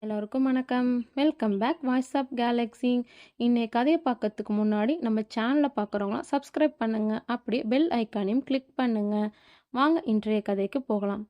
எல்லோருக்கும் வணக்கம். Welcome back Voice of Galaxy. இன்னைய கதையை பார்க்கறதுக்கு முன்னாடி நம்ம சேனலை பார்க்குறவங்களாம் சப்ஸ்கிரைப் பண்ணுங்க. அப்படியே பெல் ஐக்கானையும் கிளிக் பண்ணுங்க. வாங்க இன்றைய கதைக்கு போகலாம்.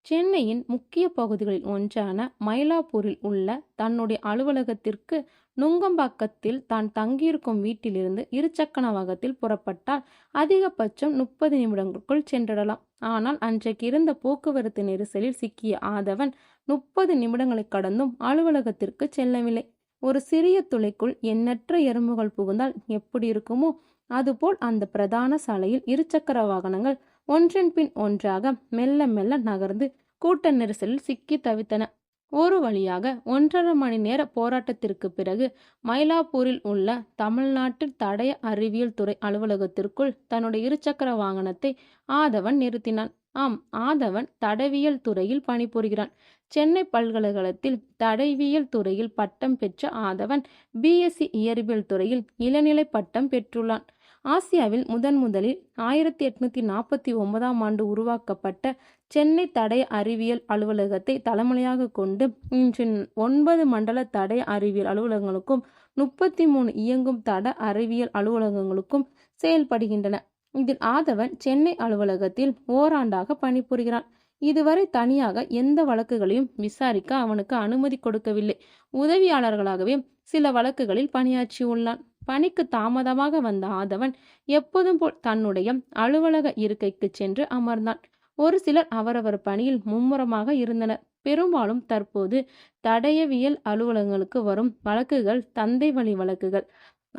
சென்னையின் முக்கிய பகுதிகளில் ஒன்றான மயிலாப்பூரில் உள்ள தன்னுடைய அலுவலகத்திற்கு நுங்கம்பாக்கத்தில் தான் தங்கியிருக்கும் வீட்டிலிருந்து இருசக்கர வாகனத்தில் புறப்பட்டால் அதிகபட்சம் 30 நிமிடங்களுக்குள் சென்றிடலாம். ஆனால் அன்றைக்கு இருந்த போக்குவரத்து நெரிசலில் சிக்கிய ஆதவன் 30 நிமிடங்களை கடந்தும் அலுவலகத்திற்கு செல்லவில்லை. ஒரு சிறிய துளைக்குள் எண்ணற்ற எறும்புகள் புகுந்தால் எப்படி இருக்குமோ அதுபோல் அந்த பிரதான சாலையில் இருசக்கர வாகனங்கள் ஒன்றன் பின் ஒன்றாக மெல்ல மெல்ல நகர்ந்து கூட்ட நெரிசலில் சிக்கி தவித்தன. ஒரு வழியாக 1.5 மணி நேர போராட்டத்திற்கு பிறகு மயிலாப்பூரில் உள்ள தமிழ்நாட்டு தடய அறிவியல் துறை அலுவலகத்திற்குள் தன்னுடைய இருசக்கர வாகனத்தை ஆதவன் நிறுத்தினான். ஆம், ஆதவன் தடவியல் துறையில் பணிபுரிகிறான். சென்னை பல்கலைக்கழகத்தில் தடவியல் துறையில் பட்டம் பெற்ற ஆதவன் பிஎஸ்சி இயற்பியல் துறையில் இளநிலை பட்டம் பெற்றுள்ளான். ஆசியாவில் முதலில் 1849 உருவாக்கப்பட்ட சென்னை தடய அறிவியல் அலுவலகத்தை தலைமையாக கொண்டு இன்று 9 மண்டல தடய அறிவியல் அலுவலகங்களுக்கும் 33 இயங்கும் தட அறிவியல் அலுவலகங்களுக்கும் செயல்படுகின்றன. இதில் ஆதவன் சென்னை அலுவலகத்தில் ஓராண்டாக பணிபுரிகிறான். இதுவரை தனியாக எந்த வழக்குகளையும் விசாரிக்க அவனுக்கு அனுமதி கொடுக்கவில்லை. உதவியாளர்களாகவே சில வழக்குகளில் பணியாற்றியுள்ளான். பணிக்கு தாமதமாக வந்த ஆதவன் எப்போதும் போல் தன்னுடைய அலுவலக இருக்கைக்கு சென்று அமர்ந்தான். ஒரு சிலர் அவரவர் பணியில் மும்முரமாக இருந்தனர். பெரும்பாலும் தற்போது தடயவியல் அலுவலகங்களுக்கு வரும் வழக்குகள் தந்தை வழி வழக்குகள்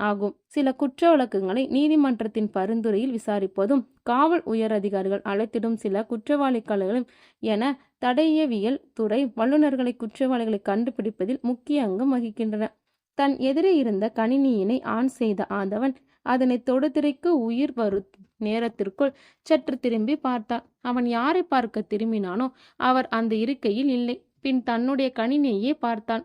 ஆகும். சில குற்ற வழக்குகளை நீதிமன்றத்தின் பரிந்துரையில் விசாரிப்பதும் காவல் உயர் அதிகாரிகள் அழைத்திடும் சில குற்றவாளிகளும் என தடயவியல் துறை வல்லுநர்களை குற்றவாளிகளை கண்டுபிடிப்பதில் முக்கிய அங்கம் வகிக்கின்றன. தன் எதிரே இருந்த கணினியினை ஆன் செய்த ஆதவன் அதனை தொடுதிரைக்கு உயிர் வரும் நேரத்திற்குள் சற்று திரும்பி பார்த்தான். அவன் யாரை பார்க்க திரும்பினானோ அவர் அந்த இருக்கையில் இல்லை. பின் தன்னுடைய கணினியையே பார்த்தான்.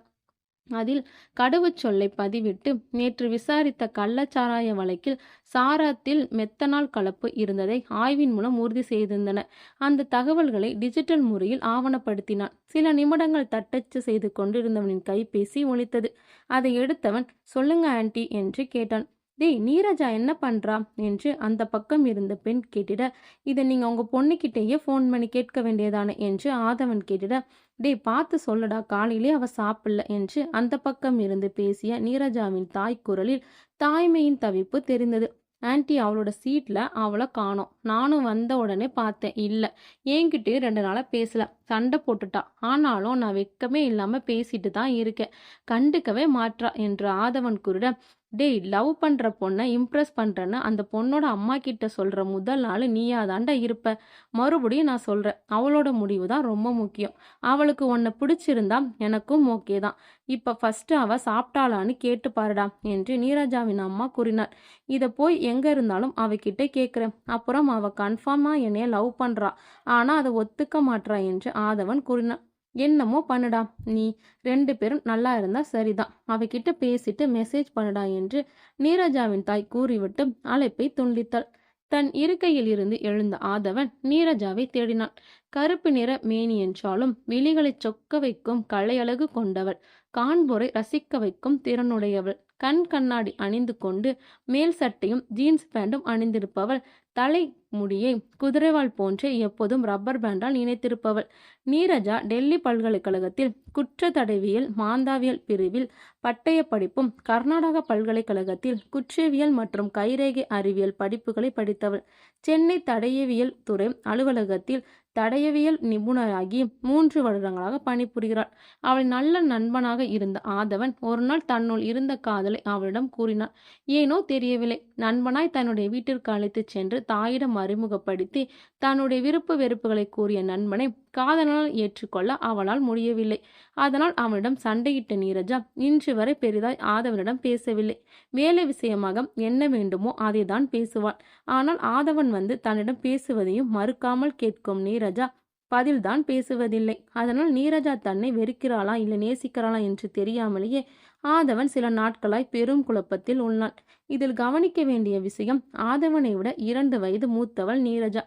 அதில் கடவுச்சொல்லை பதிவிட்டு நேற்று விசாரித்த கள்ளச்சாராய வழக்கில் சாராத்தில் மெத்தனால் கலப்பு இருந்ததை ஆய்வின் மூலம் உறுதி செய்திருந்தன. அந்த தகவல்களை டிஜிட்டல் முறையில் ஆவணப்படுத்தினான். சில நிமிடங்கள் தட்டச்சு செய்து கொண்டிருந்தவனின் கைபேசி ஒலித்தது. அதை எடுத்தவன், சொல்லுங்க ஆன்ட்டி என்று கேட்டான். டேய், நீரஜா என்ன பண்றா என்று அந்த பக்கம் இருந்த பெண் கேட்டிட, இதை நீங்க உங்க பொண்ணுகிட்டேயே ஃபோன் பண்ணி கேட்க வேண்டியதானே என்று ஆதவன் கேட்டிட, டேய் பார்த்து சொல்லடா, காலையிலே அவ சாப்பிடல என்று அந்த பக்கம் இருந்து பேசிய நீரஜாவின் தாய் குரலில் தாய்மையின் தவிப்பு தெரிந்தது. ஆன்ட்டி, அவளோட சீட்ல அவளை காணோம். நானும் வந்த உடனே பார்த்தேன். இல்லை, என்கிட்டே 2 நாளாக பேசல, சண்டை போட்டுட்டா. ஆனாலும் நான் வெக்கமே இல்லாம பேசிட்டு தான் இருக்கேன், கண்டுக்கவே மாட்றா என்று ஆதவன் கூறிட, டேய், லவ் பண்ற பொண்ணை இம்ப்ரெஸ் பண்றேன்னு அந்த பொண்ணோட அம்மா கிட்ட சொல்ற முதல் நாள் நீயாதாண்டா இருப்ப. மறுபடியும் நான் சொல்றேன், அவளோட முடிவு தான் ரொம்ப முக்கியம். அவளுக்கு உன்னை பிடிச்சிருந்தா எனக்கும் ஓகே தான். இப்ப ஃபர்ஸ்ட் அவ சாப்பிட்டாளான்னு கேட்டு பாருடா என்று நீரஜாவின் அம்மா கூறினார். இதை போய் எங்க இருந்தாலும் அவகிட்ட கேட்குறேன். அப்புறம் அவ கன்ஃபார்மா என்னைய லவ் பண்றா, ஆனா அதை ஒத்துக்க மாட்றா என்று ஆதவன் கூறினான். என்னமோ பண்ணுடா, நீ 2 பேரும் நல்லா இருந்தா சரிதான். அவகிட்ட பேசிட்டு மெசேஜ் பண்ணுடா என்று நீரஜாவின் தாய் கூறிவிட்டு அழைப்பை துண்டித்தாள். தன் இருக்கையில் இருந்து எழுந்த ஆதவன் நீரஜாவை தேடினான். கருப்பு நிற மேனி என்றாலும் விழிகளை சொக்க வைக்கும் கலையழகு கொண்டவள். காண்போரை ரசிக்க வைக்கும் திறனுடையவள். கண் கண்ணாடி அணிந்து கொண்டு மேல் சட்டையும் ஜீன்ஸ் பேண்டும் அணிந்திருப்பவள். தலை முடியை குதிரைவால் போன்று எப்போதும் ரப்பர் பேண்டால் இணைத்திருப்பவள். நீரஜா டெல்லி பல்கலைக்கழகத்தில் குற்ற தடவியல் மாந்தாவியல் பிரிவில் பட்டய படிப்பும் கர்நாடக பல்கலைக்கழகத்தில் குற்றவியல் மற்றும் கைரேகை அறிவியல் படிப்புகளை படித்தவள். சென்னை தடயவியல் துறை அலுவலகத்தில் தடயவியல் நிபுணராகி 3 வருடங்களாக பணிபுரிகிறாள். அவள் நல்ல நண்பனாக இருந்த ஆதவன் ஒரு நாள் தன்னுள் இருந்த காதலை அவளிடம் கூறினார். ஏனோ தெரியவில்லை, நண்பனாய் தன்னுடைய வீட்டிற்கு அழைத்துச் சென்று தாயிடம் அறிமுகப்படுத்தி தன்னுடைய விருப்பு வெறுப்புகளை கூறிய நண்பனை காதலனால் ஏற்றுக்கொள்ள அவளால் முடியவில்லை. அதனால் அவனிடம் சண்டையிட்ட நீரஜா இன்று வரை பெரிதாய் ஆதவனிடம் பேசவில்லை. வேலை விஷயமாக என்ன வேண்டுமோ அதை தான் பேசுவாள். ஆனால் ஆதவன் வந்து தன்னிடம் பேசுவதையும் மறுக்காமல் கேட்கும் நீரஜா பதில்தான் பேசுவதில்லை. அதனால் நீரஜா தன்னை வெறுக்கிறாளா இல்லை நேசிக்கிறாளா என்று தெரியாமலேயே ஆதவன் சில நாட்களாய் பெரும் குழப்பத்தில் உள்ளான். இதில் கவனிக்க வேண்டிய விஷயம், ஆதவனை விட 2 வயது மூத்தவள் நீரஜா.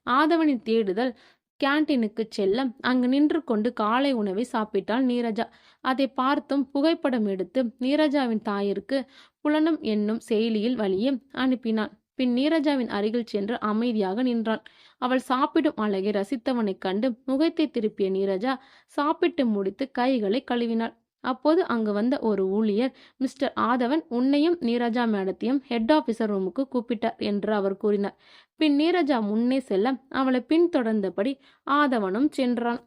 ஆதவனின் தேடுதல் கேண்டீனுக்கு செல்ல அங்கு நின்று கொண்டு காலை உணவை சாப்பிட்டாள் நீரஜா. அதை பார்த்தும் புகைப்படம் எடுத்து நீரஜாவின் தாயிற்கு புலனம் என்னும் செயலியில் வழியே அனுப்பினான். பின் நீரஜாவின் அருகில் சென்று அமைதியாக நின்றான். அவள் சாப்பிடும் அழகை ரசித்தவனைக் கண்டு முகத்தை திருப்பிய நீரஜா சாப்பிட்டு முடித்து கைகளை கழுவினாள். அப்போது அங்கு வந்த ஒரு ஊழியர், மிஸ்டர் ஆதவன் உன்னையும் நீரஜா மேடத்தையும் ஹெட் ஆபீசர் ரூமுக்கு கூப்பிட்டார் என்று அவர் கூறினார். பின் நீரஜா முன்னே செல்ல அவளை பின்தொடர்ந்தபடி ஆதவனும் சென்றான்.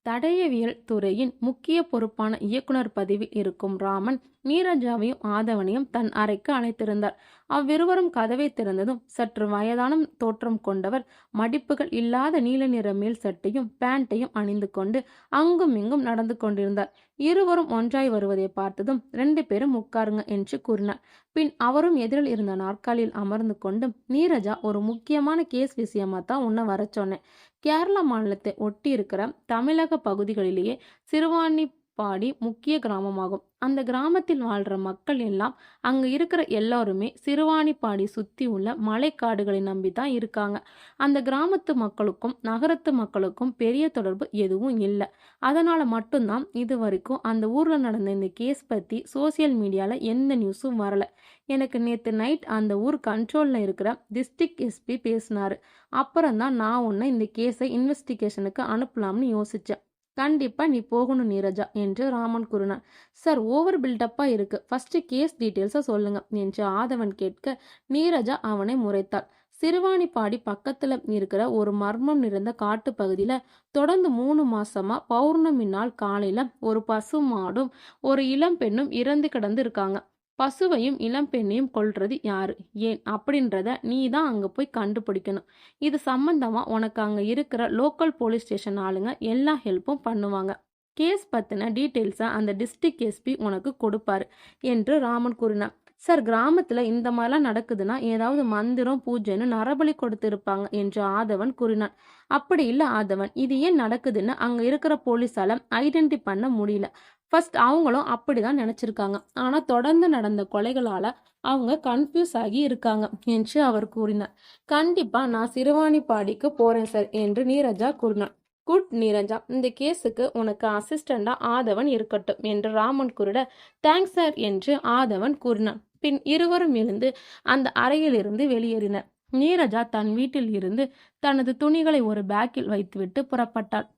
தடயவியல் துறையின் முக்கிய பொறுப்பான இயக்குனர் பதவியில் இருக்கும் ராமன் நீரஜாவையும் ஆதவனையும் தன் அறைக்கு அழைத்திருந்தார். அவ்விருவரும் கதவை திறந்ததும் சற்று வயதான தோற்றம் கொண்டவர் மடிப்புகள் இல்லாத நீல நிற மேல் சட்டையும் பேண்ட்டையும் அணிந்து கொண்டு அங்கும் இங்கும் நடந்து கொண்டிருந்தார். இருவரும் ஒன்றாய் வருவதை பார்த்ததும் 2 பேரும் உட்காருங்க என்று கூறினார். பின் அவரும் எதிரில் இருந்த நாற்காலியில் அமர்ந்து கொண்டு, நீரஜா, ஒரு முக்கியமான கேஸ் விஷயமா தான் உன்னை வர சொன்னேன். கேரளா மாநிலத்தை ஒட்டி இருக்கிற தமிழக பகுதிகளிலேயே சிறுவாணிப்பாடி முக்கிய கிராமமாகும். அந்த கிராமத்தில் வாழ்ற மக்கள் எல்லாம் அங்க இருக்கிற எல்லாருமே சிறுவாணிப்பாடி சுத்தி உள்ள மலைக்காடுகளை நம்பி தான் இருக்காங்க. அந்த கிராமத்து மக்களுக்கும் நகரத்து மக்களுக்கும் பெரிய தொடர்பு எதுவும் இல்லை. அதனால மட்டும்தான் இது வரைக்கும் அந்த ஊர்ல நடந்த இந்த கேஸ் பத்தி சோசியல் மீடியால எந்த நியூஸும் வரல. எனக்கு நேற்று நைட் அந்த ஊர் கண்ட்ரோல்ல இருக்கிற டிஸ்ட்ரிக்ட் எஸ்பி பேசினாரு. அப்புறம்தான் நான் உன்னை இந்த கேஸை இன்வெஸ்டிகேஷனுக்கு அனுப்பலாம்னு யோசிச்சேன். கண்டிப்பா நீ போகணும் நீரஜா என்று ராமன் கூறினார். சார், ஓவர் பில்டப்பா இருக்கு. ஃபர்ஸ்ட் கேஸ் டீட்டெயில்ஸை சொல்லுங்க என்று ஆதவன் கேட்க நீரஜா அவனை முறைத்தாள். சிறுவாணிப்பாடி பக்கத்துல இருக்கிற ஒரு மர்மம் நிறைந்த காட்டு பகுதியில தொடர்ந்து 3 மாசமா பௌர்ணமி நாள் காலையில ஒரு பசு மாடும் ஒரு இளம் பெண்ணும் இறந்து கிடந்து இருக்காங்க. பசுவையும் இளம் பெண்ணையும் கொல்றது யாரு, ஏன் அப்படின்றத நீ தான் அங்க போய் கண்டுபிடிக்கணும். இது சம்பந்தமா உனக்கு அங்க இருக்கிற லோக்கல் போலீஸ் ஸ்டேஷன் ஆளுங்க எல்லா ஹெல்ப்பும் பண்ணுவாங்க. கேஸ் பத்தின டீட்டெயில்ஸை அந்த டிஸ்ட்ரிக்ட் எஸ்பி உனக்கு கொடுப்பாரு என்று ராமன் கூறினார். சார், கிராமத்துல இந்த மாதிரிலாம் நடக்குதுன்னா ஏதாவது மந்திரம் பூஜைன்னு நரபலி கொடுத்து இருப்பாங்க என்று ஆதவன் கூறினான். அப்படி இல்லை ஆதவன், இது ஏன் நடக்குதுன்னு அங்க இருக்கிற போலீஸால ஐடென்டி பண்ண முடியல. ஃபர்ஸ்ட் அவங்களும் அப்படிதான் நினைச்சிருக்காங்க. ஆனா தொடர்ந்து நடந்த கொலைகளால அவங்க கன்ஃபியூஸ் ஆகி இருக்காங்க என்று அவர் கூறினார். கண்டிப்பா நான் சிறுவாணிப்பாடிக்கு போறேன் சார் என்று நீரஜா கூறினார். குட் நீரஜா, இந்த கேஸுக்கு உனக்கு அசிஸ்டண்டா ஆதவன் இருக்கட்டும் என்று ராமன் கூறிட, தேங்க்ஸ் சார் என்று ஆதவன் கூறினான். பின் இருவரும் எழுந்து அந்த அறையிலிருந்து வெளியேறினர். நீரஜா தன் வீட்டில் இருந்து தனது துணிகளை ஒரு பேக்கில் வைத்துவிட்டு புறப்பட்டாள்.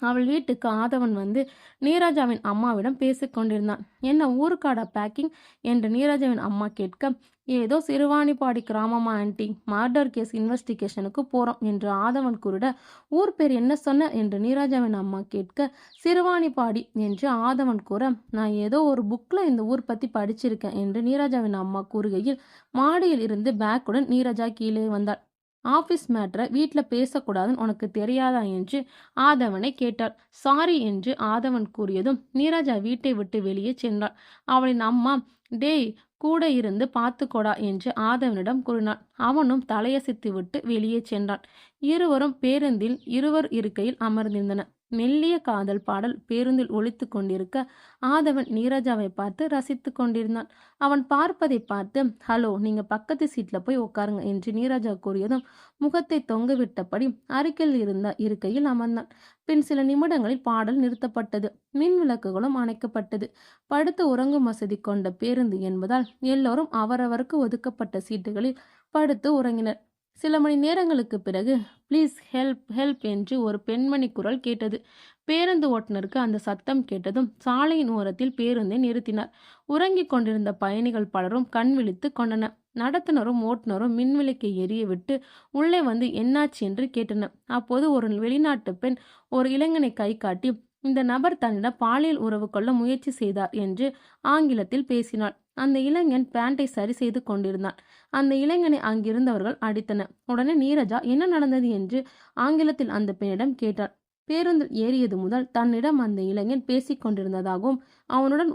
அவள் வீட்டுக்கு ஆதவன் வந்து நீரஜாவின் அம்மாவிடம் பேசிக்கொண்டிருந்தான். என்ன ஊருக்காடா பேக்கிங் என்று நீரஜாவின் அம்மா கேட்க, ஏதோ சிறுவாணிப்பாடி கிராமமா ஆன்ட்டி, மர்டர் கேஸ் இன்வெஸ்டிகேஷனுக்கு போறோம் என்று ஆதவன் கூறிட, ஊர் பேர் என்ன சொன்ன என்று நீரஜாவின் அம்மா கேட்க, சிறுவாணிப்பாடி என்று ஆதவன் கூற, நான் ஏதோ ஒரு புக்ல இந்த ஊர் பத்தி படிச்சிருக்கேன் என்று நீரஜாவின் அம்மா கூறுகையில் மாடியில் இருந்து பேக்குடன் நீரஜா கீழே வந்தாள். ஆபீஸ் மேட்டரை வீட்டில் பேசக்கூடாதுன்னு உனக்கு தெரியாதா என்று ஆதவனை கேட்டாள். சாரி என்று ஆதவன் கூறியதும் நீரஜா வீட்டை விட்டு வெளியே சென்றாள். அவளின் அம்மா, டேய் கூட இருந்து பார்த்துக்கோடா என்று ஆதவனிடம் கூறினாள். அவனும் தலையசைத்து விட்டு வெளியே சென்றான். இருவரும் பேருந்தில் இருவர் இருக்கையில் அமர்ந்திருந்தனர். மெல்லிய காதல் பாடல் பேருந்தில் ஒலித்து கொண்டிருக்க ஆதவன் நீரஜாவை பார்த்து ரசித்து கொண்டிருந்தான். அவன் பார்ப்பதை பார்த்து, ஹலோ, நீங்க பக்கத்து சீட்ல போய் உட்காருங்க என்று நீரஜா கூறியதும் முகத்தை தொங்கவிட்டபடி அருகில் இருந்த இருக்கையில் அமர்ந்தான். பின் சில நிமிடங்களில் பாடல் நிறுத்தப்பட்டது. மின் விளக்குகளும் அணைக்கப்பட்டது. படுத்து உறங்கும் வசதி கொண்ட பேருந்து என்பதால் எல்லோரும் அவரவருக்கு ஒதுக்கப்பட்ட சீட்டுகளில் படுத்து உறங்கினர். சில மணி நேரங்களுக்கு பிறகு ப்ளீஸ் ஹெல்ப் ஹெல்ப் என்று ஒரு பெண்மணி குரல் கேட்டது. பேருந்து ஓட்டுநருக்கு அந்த சத்தம் கேட்டதும் சாலையின் ஓரத்தில் பேருந்தை நிறுத்தினார். உறங்கிக் கொண்டிருந்த பயணிகள் பலரும் கண் விழித்து கொண்டனர். நடத்துனரும் ஓட்டுநரும் மின்விளக்கை எரிய விட்டு உள்ளே வந்து என்னாச்சு என்று கேட்டனர். அப்போது ஒரு வெளிநாட்டு பெண் ஒரு இளைஞனை கை காட்டி, இந்த நபர் தன்னிடம் பாலியல் உறவு கொள்ள முயற்சி செய்தார் என்று ஆங்கிலத்தில் பேசினாள். அந்த இளைஞன் பேண்டை சரி செய்து கொண்டிருந்தான். அந்த இளைஞனை அங்கிருந்தவர்கள் அடித்தனர். உடனே நீரஜா என்ன நடந்தது என்று ஆங்கிலத்தில் அந்த பெண்ணிடம் கேட்டாள். பேருந்தில் ஏறியது முதல் தன்னிடம் அந்த இளைஞன் பேசிக் கொண்டிருந்ததாகவும் அவனுடன்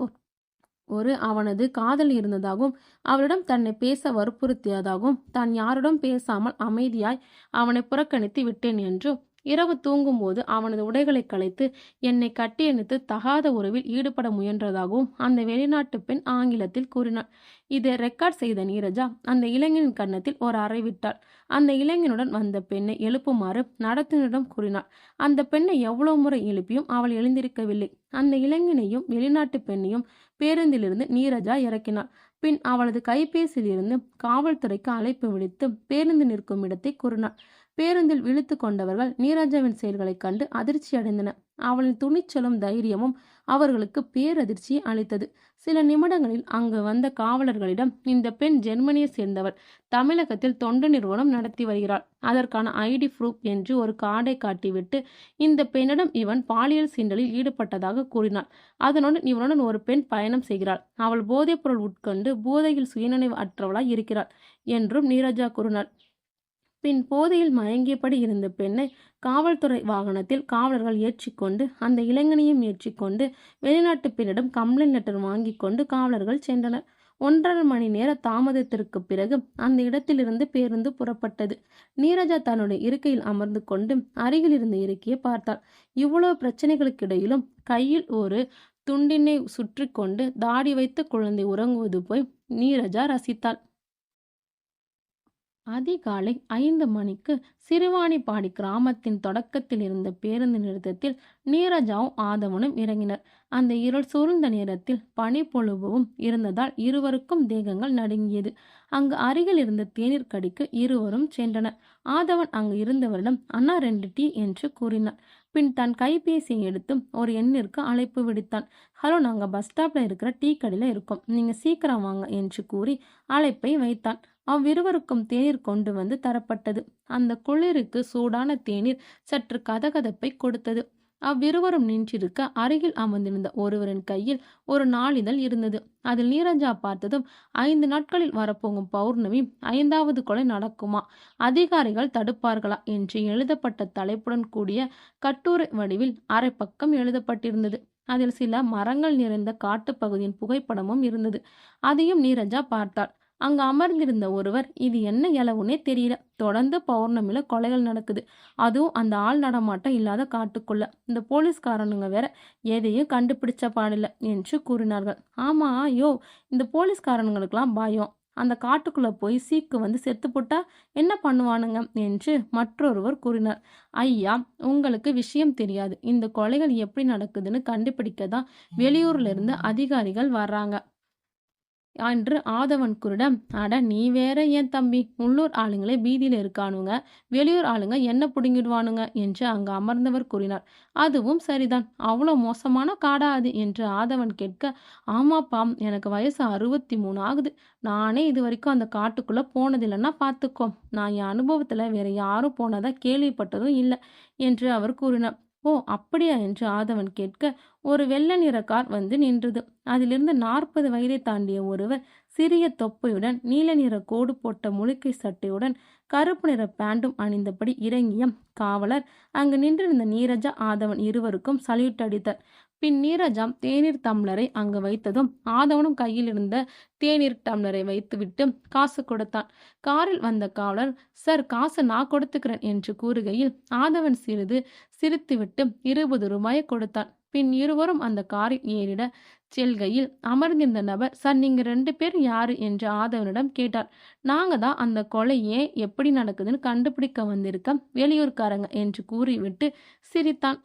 அவனது காதல் இருந்ததாகவும் அவரிடம் தன்னை பேச வற்புறுத்தியதாகவும் தான் யாரிடம் பேசாமல் அமைதியாய் அவனை புறக்கணித்து விட்டேன் என்றும் இரவு தூங்கும்போது அவனது உடைகளை களைத்து என்னை கட்டியணைத்து தகாத உறவில் ஈடுபட முயன்றதாகவும் அந்த வெளிநாட்டு பெண் ஆங்கிலத்தில் கூறினாள். இதை ரெக்கார்ட் செய்த நீரஜா அந்த இளைஞனின் கன்னத்தில் ஒரு அறை விட்டாள். அந்த இளைஞனுடன் வந்த பெண்ணை எழுப்புமாறு நடத்துனரிடம் கூறினாள். அந்த பெண்ணை எவ்வளவு முறை எழுப்பியும் அவள் எழுந்திருக்கவில்லை. அந்த இளைஞனையும் வெளிநாட்டு பெண்ணையும் பேருந்திலிருந்து நீரஜா இறக்கினாள். பின் அவளது கைபேசியில் இருந்து காவல்துறைக்கு அழைப்பு விடுத்து பேருந்து நிற்கும் இடத்தை கூறினாள். பேருந்தில் விழித்து கொண்டவர்கள் நீரஜாவின் செயல்களைக் கண்டு அதிர்ச்சி அடைந்தனர். அவளின் துணிச்சலும் தைரியமும் அவர்களுக்கு பேரதிர்ச்சியை அளித்தது. சில நிமிடங்களில் அங்கு வந்த காவலர்களிடம் இந்த பெண் ஜெர்மனியை சேர்ந்தவள், தமிழகத்தில் தொண்டு நிறுவனம் நடத்தி வருகிறாள், அதற்கான ஐடி ப்ரூஃப் என்று ஒரு கார்டை காட்டிவிட்டு இந்த பெண்ணிடம் இவன் பாலியல் சீண்டலில் ஈடுபட்டதாக கூறினாள். அதனுடன் இவனுடன் ஒரு பெண் பயணம் செய்கிறாள். அவள் போதைப்பொருள் உட்கொண்டு போதையில் சுயநினைவு அற்றவளாய் இருக்கிறாள் என்றும் நீரஜா கூறினாள். பின் போதையில் மயங்கியபடி இருந்த பெண்ணை காவல்துறை வாகனத்தில் காவலர்கள் ஏற்றிக்கொண்டு அந்த இளைஞனையும் ஏற்றிக்கொண்டு வெளிநாட்டு பெண்ணிடம் கம்ப்ளைண்ட் லெட்டர் வாங்கி கொண்டு காவலர்கள் சென்றனர். 1.5 மணி நேர தாமதத்திற்கு பிறகு அந்த இடத்திலிருந்து பேருந்து புறப்பட்டது. நீரஜா தன்னுடைய இருக்கையில் அமர்ந்து கொண்டு அருகில் இருந்த இருக்கையை பார்த்தாள். இவ்வளவு பிரச்சனைகளுக்கு இடையிலும் கையில் ஒரு துண்டினை சுற்றி கொண்டு தாடி வைத்த குழந்தை உறங்குவது போய் நீரஜா ரசித்தாள். அதிகாலை 5 மணிக்கு சிறுவாணிப்பாடி கிராமத்தின் தொடக்கத்தில் இருந்த பேருந்து நிறுத்தத்தில் நீரஜாவும் ஆதவனும் இறங்கினர். அந்த இருள் சூழ்ந்த நேரத்தில் பனிப்பொழிவும் இருந்ததால் இருவருக்கும் தேகங்கள் நடுங்கியது. அங்கு அருகில் இருந்த தேநீர் கடைக்கு இருவரும் சென்றனர். ஆதவன் அங்கு இருந்தவரிடம் அண்ணா 2 டீ என்று கூறினார். பின் தன் கைபேசியை எடுத்து ஒரு எண்ணிற்கு அழைப்பு விடுத்தான். ஹலோ, நாங்கள் பஸ் ஸ்டாப்ல இருக்கிற டீ கடையில் இருக்கோம், நீங்க சீக்கிரம் வாங்க என்று கூறி அழைப்பை வைத்தான். அவ்விருவருக்கும் தேநீர் கொண்டு வந்து தரப்பட்டது. அந்த குளிருக்கு சூடான தேநீர் சற்று கதகதப்பை கொடுத்தது. அவ்விருவரும் நின்றிருக்க அருகில் அமர்ந்திருந்த ஒருவரின் கையில் ஒரு நாளிதழ் இருந்தது. அதில் நீரஜா பார்த்ததும் 5 நாட்களில் வரப்போகும் பௌர்ணமி 5வது கொலை நடக்குமா, அதிகாரிகள் தடுப்பார்களா என்று எழுதப்பட்ட தலைப்புடன் கூடிய கட்டுரை வடிவில் அரை பக்கம் எழுதப்பட்டிருந்தது. அதில் சில மரங்கள் நிறைந்த காட்டுப்பகுதியின் புகைப்படமும் இருந்தது. அதையும் நீரஜா பார்த்தாள். அங்கு அமர்ந்திருந்த ஒருவர், இது என்ன இலவுனே தெரியல, தொடர்ந்து பௌர்ணமியில கொலைகள் நடக்குது, அதுவும் அந்த ஆள் நடமாட்டம் இல்லாத காட்டுக்குள்ள, இந்த போலீஸ்காரனுங்க வேற எதையும் கண்டுபிடிச்ச பாடில்ல என்று கூறினார்கள். ஆமா யோ, இந்த போலீஸ்காரனுங்களுக்கெல்லாம் பயம், அந்த காட்டுக்குள்ள போய் சீக்கு வந்து செத்து போட்டா என்ன பண்ணுவானுங்க என்று மற்றொருவர் கூறினார். ஐயா, உங்களுக்கு விஷயம் தெரியாது, இந்த கொலைகள் எப்படி நடக்குதுன்னு கண்டுபிடிக்க தான் வெளியூர்ல இருந்து அதிகாரிகள் வர்றாங்க என்று ஆதவன் குருடம். அட நீ வேற ஏன் தம்பி, உள்ளூர் ஆளுங்களே பீதியில இருக்கானுங்க, வெளியூர் ஆளுங்க என்ன புடுங்கிடுவானுங்க என்று அங்கு அமர்ந்தவர் கூறினார். அதுவும் சரிதான், அவ்வளோ மோசமான காடா அது என்று ஆதவன் கேட்க, ஆமாப்பா, எனக்கு வயசு 63 ஆகுது, நானே இது வரைக்கும் அந்த காட்டுக்குள்ள போனதில்லைன்னா பார்த்துக்கோ, நான் என் அனுபவத்துல வேற யாரும் போனதா கேள்விப்பட்டதும் இல்லை என்று அவர் கூறினார். ஓ அப்படியா என்று ஆதவன் கேட்க, ஒரு வெள்ளை நிற கார் வந்து நின்றது. அதிலிருந்து 40 வயதை தாண்டிய ஒருவர் சிறிய தொப்பையுடன் நீல நிற கோடு போட்ட முழுக்கை சட்டையுடன் கருப்பு நிற பேண்டும் அணிந்தபடி இறங்கிய காவலர் அங்கு நின்றிருந்த நீரஜா ஆதவன் இருவருக்கும் சல்யூட் அடித்தார். பின் நீரஜா தேநீர் டம்ளரை அங்கு வைத்ததும் ஆதவனும் கையில் இருந்த தேநீர் டம்ளரை வைத்துவிட்டு காசு கொடுத்தான். காரில் வந்த காவலர், சார் காசு நான் கொடுத்துக்கிறேன் என்று கூறுகையில் ஆதவன் சிறிது சிரித்துவிட்டு 20 ரூபாயை கொடுத்தான். பின் இருவரும் அந்த காரில் ஏறிட செல்கையில் அமர்ந்திருந்த நபர், சார் நீங்க 2 பேர் யாரு என்று ஆதவனிடம் கேட்டார். நாங்க தான் அந்த கொலை ஏன் எப்படி நடக்குதுன்னு கண்டுபிடிக்க வந்திருக்க வெளியூர்காரங்க என்று கூறிவிட்டு சிரித்தான்.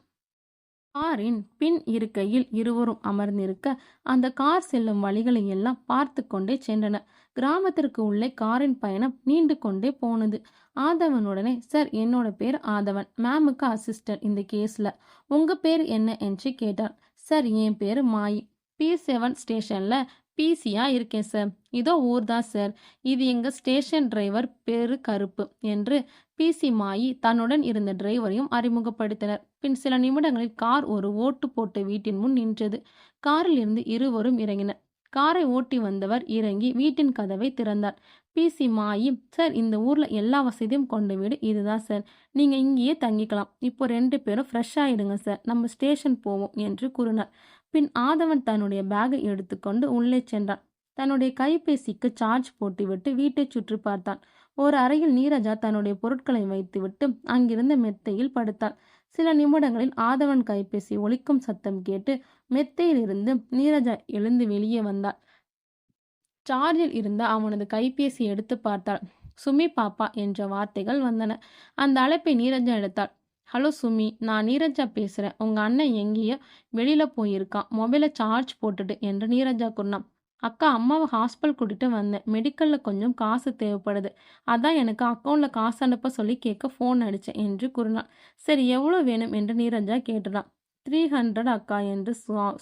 காரின் பின் இருக்கையில் இருவரும் அமர்ந்திருக்க அந்த கார் செல்லும் வழிகளை எல்லாம் பார்த்து கொண்டே சென்றனர். கிராமத்திற்கு உள்ளே காரின் பயணம் நீண்டு கொண்டே போனது. ஆதவனுடனே, சார் என்னோட பேர் ஆதவன், மேமுக்கு அசிஸ்டன்ட் இந்த கேஸ்ல, உங்க பேர் என்ன என்று கேட்டார். சார் என் பேர் மாயி, P7 ஸ்டேஷன்ல பிசியா இருக்கேன் சார். இதோ ஊர் தான் சார், இது எங்க ஸ்டேஷன் டிரைவர் பேரு கருப்பு என்று பிசி மாயி தன்னுடன் இருந்த டிரைவரையும் அறிமுகப்படுத்தினர். பின் சில நிமிடங்களில் கார் ஒரு ஓட்டு போட்ட வீட்டின் முன் நின்றது. காரில் இருந்து இருவரும் இறங்கினர். காரை ஓட்டி வந்தவர் இறங்கி வீட்டின் கதவை திறந்தார். பிசி மாயி, சார் இந்த ஊர்ல எல்லா வசதியும் கொண்ட வீடு இதுதான் சார், நீங்க இங்கேயே தங்கிக்கலாம், இப்போ 2 பேரும் ஃப்ரெஷ் ஆயிடுங்க சார், நம்ம ஸ்டேஷன் போவோம் என்று கூறினார். பின் ஆதவன் தன்னுடைய பேக்கை எடுத்துக்கொண்டு உள்ளே சென்றான். தன்னுடைய கைபேசிக்கு சார்ஜ் போட்டுவிட்டு வீட்டை சுற்றி பார்த்தான். ஒரு அறையில் நீரஜா தன்னுடைய பொருட்களை வைத்துவிட்டு அங்கிருந்த மெத்தையில் படுத்தாள். சில நிமிடங்களில் ஆதவன் கைபேசி ஒலிக்கும் சத்தம் கேட்டு மெத்தையிலிருந்து நீரஜா எழுந்து வெளியே வந்தாள். சார்ஜில் இருந்த அவனது கைபேசி எடுத்து பார்த்தாள். சுமி பாப்பா என்ற வார்த்தைகள் வந்தன. அந்த அழைப்பை நீரஜா எடுத்தாள். ஹலோ சுமி, நான் நீரஜா பேசுறேன். உங்க அண்ணன் எங்கேயோ வெளியில போயிருக்கான். மொபைலை சார்ஜ் போட்டுட்டு என்று நீரஜா கூறினான். அக்கா, அம்மாவை ஹாஸ்பிட்டல் கூட்டிட்டு வந்தேன். மெடிக்கல்ல கொஞ்சம் காசு தேவைப்படுது. அதான் எனக்கு அக்கௌண்ட்ல காசு அனுப்ப சொல்லி கேட்க ஃபோன் அடிச்சேன் என்று கூறினாள். சரி, எவ்வளோ வேணும் என்று நீரஜா கேட்டுறான். 300 அக்கா என்று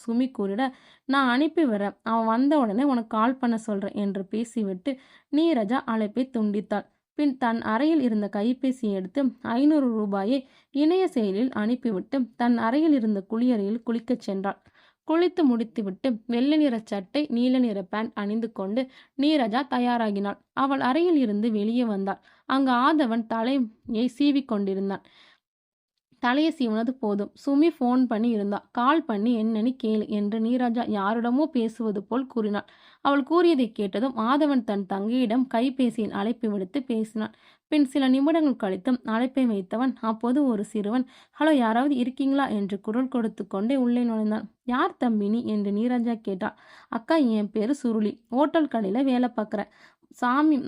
சுமி கூறிட, நான் அனுப்பி வரேன். அவன் வந்த உடனே உனக்கு கால் பண்ண சொல்றேன் என்று பேசிவிட்டு நீரஜா அழைப்பை துண்டித்தாள். பின் தன் அறையில் இருந்த கைபேசியை எடுத்து 500 ரூபாயை இணைய செயலில் அனுப்பிவிட்டு தன் அறையில் இருந்த குளியறையில் குளிக்கச் சென்றாள். குளித்து முடித்துவிட்டு வெள்ளை நிற சட்டை, நீல நிற பேண்ட் அணிந்து கொண்டு நீரஜா தயாராகினாள். அவள் அறையில் இருந்து வெளியே வந்தாள். அங்கு ஆதவன் தலையை சீவிக் கொண்டிருந்தான். தலையை சீவனது போதும். சுமி ஃபோன் பண்ணி இருந்தா. கால் பண்ணி என்னன்னு கேளு என்று நீரஜா யாரிடமோ பேசுவது போல் கூறினாள். அவள் கூறியதை கேட்டதும் ஆதவன் தன் தங்கையிடம் கைபேசியில் அழைப்பு விடுத்து பேசினான். பின் சில நிமிடங்கள் கழித்தும் அழைப்பை வைத்தவன் அப்போது ஒரு சிறுவன், ஹலோ, யாராவது இருக்கீங்களா என்று குரல் கொடுத்து கொண்டே உள்ளே நுழைந்தான். யார் தம்பி நீ என்று நீரஜா கேட்டாள். அக்கா, என் பேரு சுருளி. ஹோட்டல் கடையில் வேலை பார்க்குறேன்.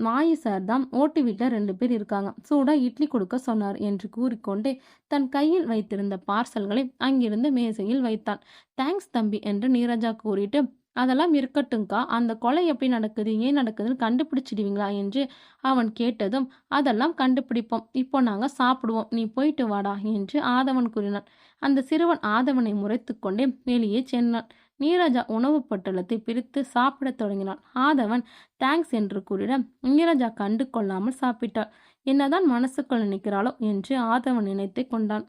மாயி சார் தான் ஓட்டு வீட்டில் 2 பேர் இருக்காங்க. சூடா இட்லி கொடுக்க சொன்னார் என்று கூறிக்கொண்டே தன் கையில் வைத்திருந்த பார்சல்களை அங்கிருந்து மேசையில் வைத்தான். தேங்க்ஸ் தம்பி என்று நீரஜா கூறிட்டு, அதெல்லாம் இருக்கட்டும்க்கா, அந்த கொலை எப்படி நடக்குது, ஏன் நடக்குதுன்னு கண்டுபிடிச்சிடுவீங்களா என்று அவன் கேட்டதும், அதெல்லாம் கண்டுபிடிப்போம். இப்போ நாங்க சாப்பிடுவோம், நீ போயிட்டு வாடா என்று ஆதவன் கூறினான். அந்த சிறுவன் ஆதவனை முறைத்து கொண்டே வெளியே சென்றான். நீரஜா உணவு பொட்டலத்தை பிரித்து சாப்பிடத் தொடங்கினான். ஆதவன் தேங்க்ஸ் என்று கூறிட நீரஜா கண்டு கொள்ளாமல் சாப்பிட்டாள். என்னதான் மனசுக்குள் நினைக்கிறாளோ என்று ஆதவன் நினைத்து கொண்டான்.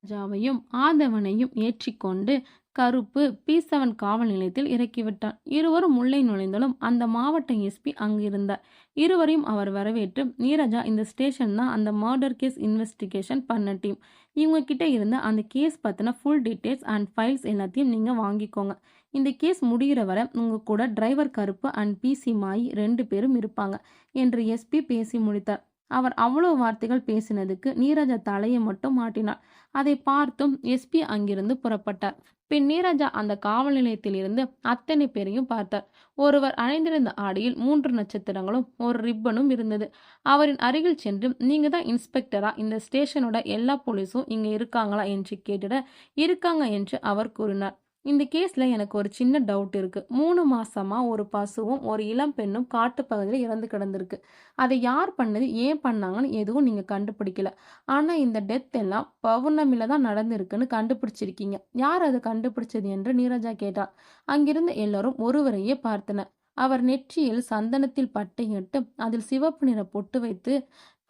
ராஜாவையும் ஆதவனையும் ஏற்றிக்கொண்டு கருப்பு P7 காவல் நிலையத்தில் இறக்கிவிட்டான். இருவரும் உள்ளே நுழைந்தாலும் அந்த மாவட்ட எஸ்பி அங்கு இருந்தார். இருவரையும் அவர் வரவேற்று, நீரஜா, இந்த ஸ்டேஷன் தான் அந்த மர்டர் கேஸ் இன்வெஸ்டிகேஷன் பண்ண டீம். இவங்க கிட்ட இருந்த அந்த கேஸ் பற்றின ஃபுல் டீட்டெயில்ஸ் அண்ட் ஃபைல்ஸ் எல்லாத்தையும் நீங்கள் வாங்கிக்கோங்க. இந்த கேஸ் முடிகிற வரை உங்கள் கூட டிரைவர் கருப்பு அண்ட் PC மாயி 2 பேரும் இருப்பாங்க என்று எஸ்பி பேசி முடித்தார். அவர் அவ்வளவு வார்த்தைகள் பேசினதுக்கு நீரஜா தலையை மட்டும் மாட்டினாள். அதை பார்த்தும் எஸ்பி அங்கிருந்து புறப்பட்டார். பின் நீரஜா அந்த காவல் நிலையத்தில் இருந்து அத்தனை பேரையும் பார்த்தார். ஒருவர் அணிந்திருந்த ஆடையில் 3 நட்சத்திரங்களும் ஒரு ரிப்பனும் இருந்தது. அவரின் அருகில் சென்று, நீங்க தான் இன்ஸ்பெக்டரா? இந்த ஸ்டேஷனோட எல்லா போலீஸும் இங்க இருக்காங்களா என்று கேட்டிட, இருக்காங்க என்று அவர் கூறினார். இந்த கேஸ்ல எனக்கு ஒரு சின்ன டவுட் இருக்கு. 3 மாசமா ஒரு பசுவும் ஒரு இளம் பெண்ணும் காட்டு பகுதியில் இறந்து கிடந்திருக்கு. அதை யார் பண்ணது, ஏன் பண்ணாங்கன்னு எதுவும் நீங்க கண்டுபிடிக்கல. ஆனா இந்த டெத் எல்லாம் பௌர்ணமில தான் நடந்திருக்குன்னு கண்டுபிடிச்சிருக்கீங்க. யார் அதை கண்டுபிடிச்சது என்று நீரஜா கேட்டார். அங்கிருந்த எல்லாரும் ஒருவரையே பார்த்தனர். அவர் நெற்றியில் சந்தனத்தில் பட்டையிட்டு அதில் சிவப்பு நிற பொட்டு வைத்து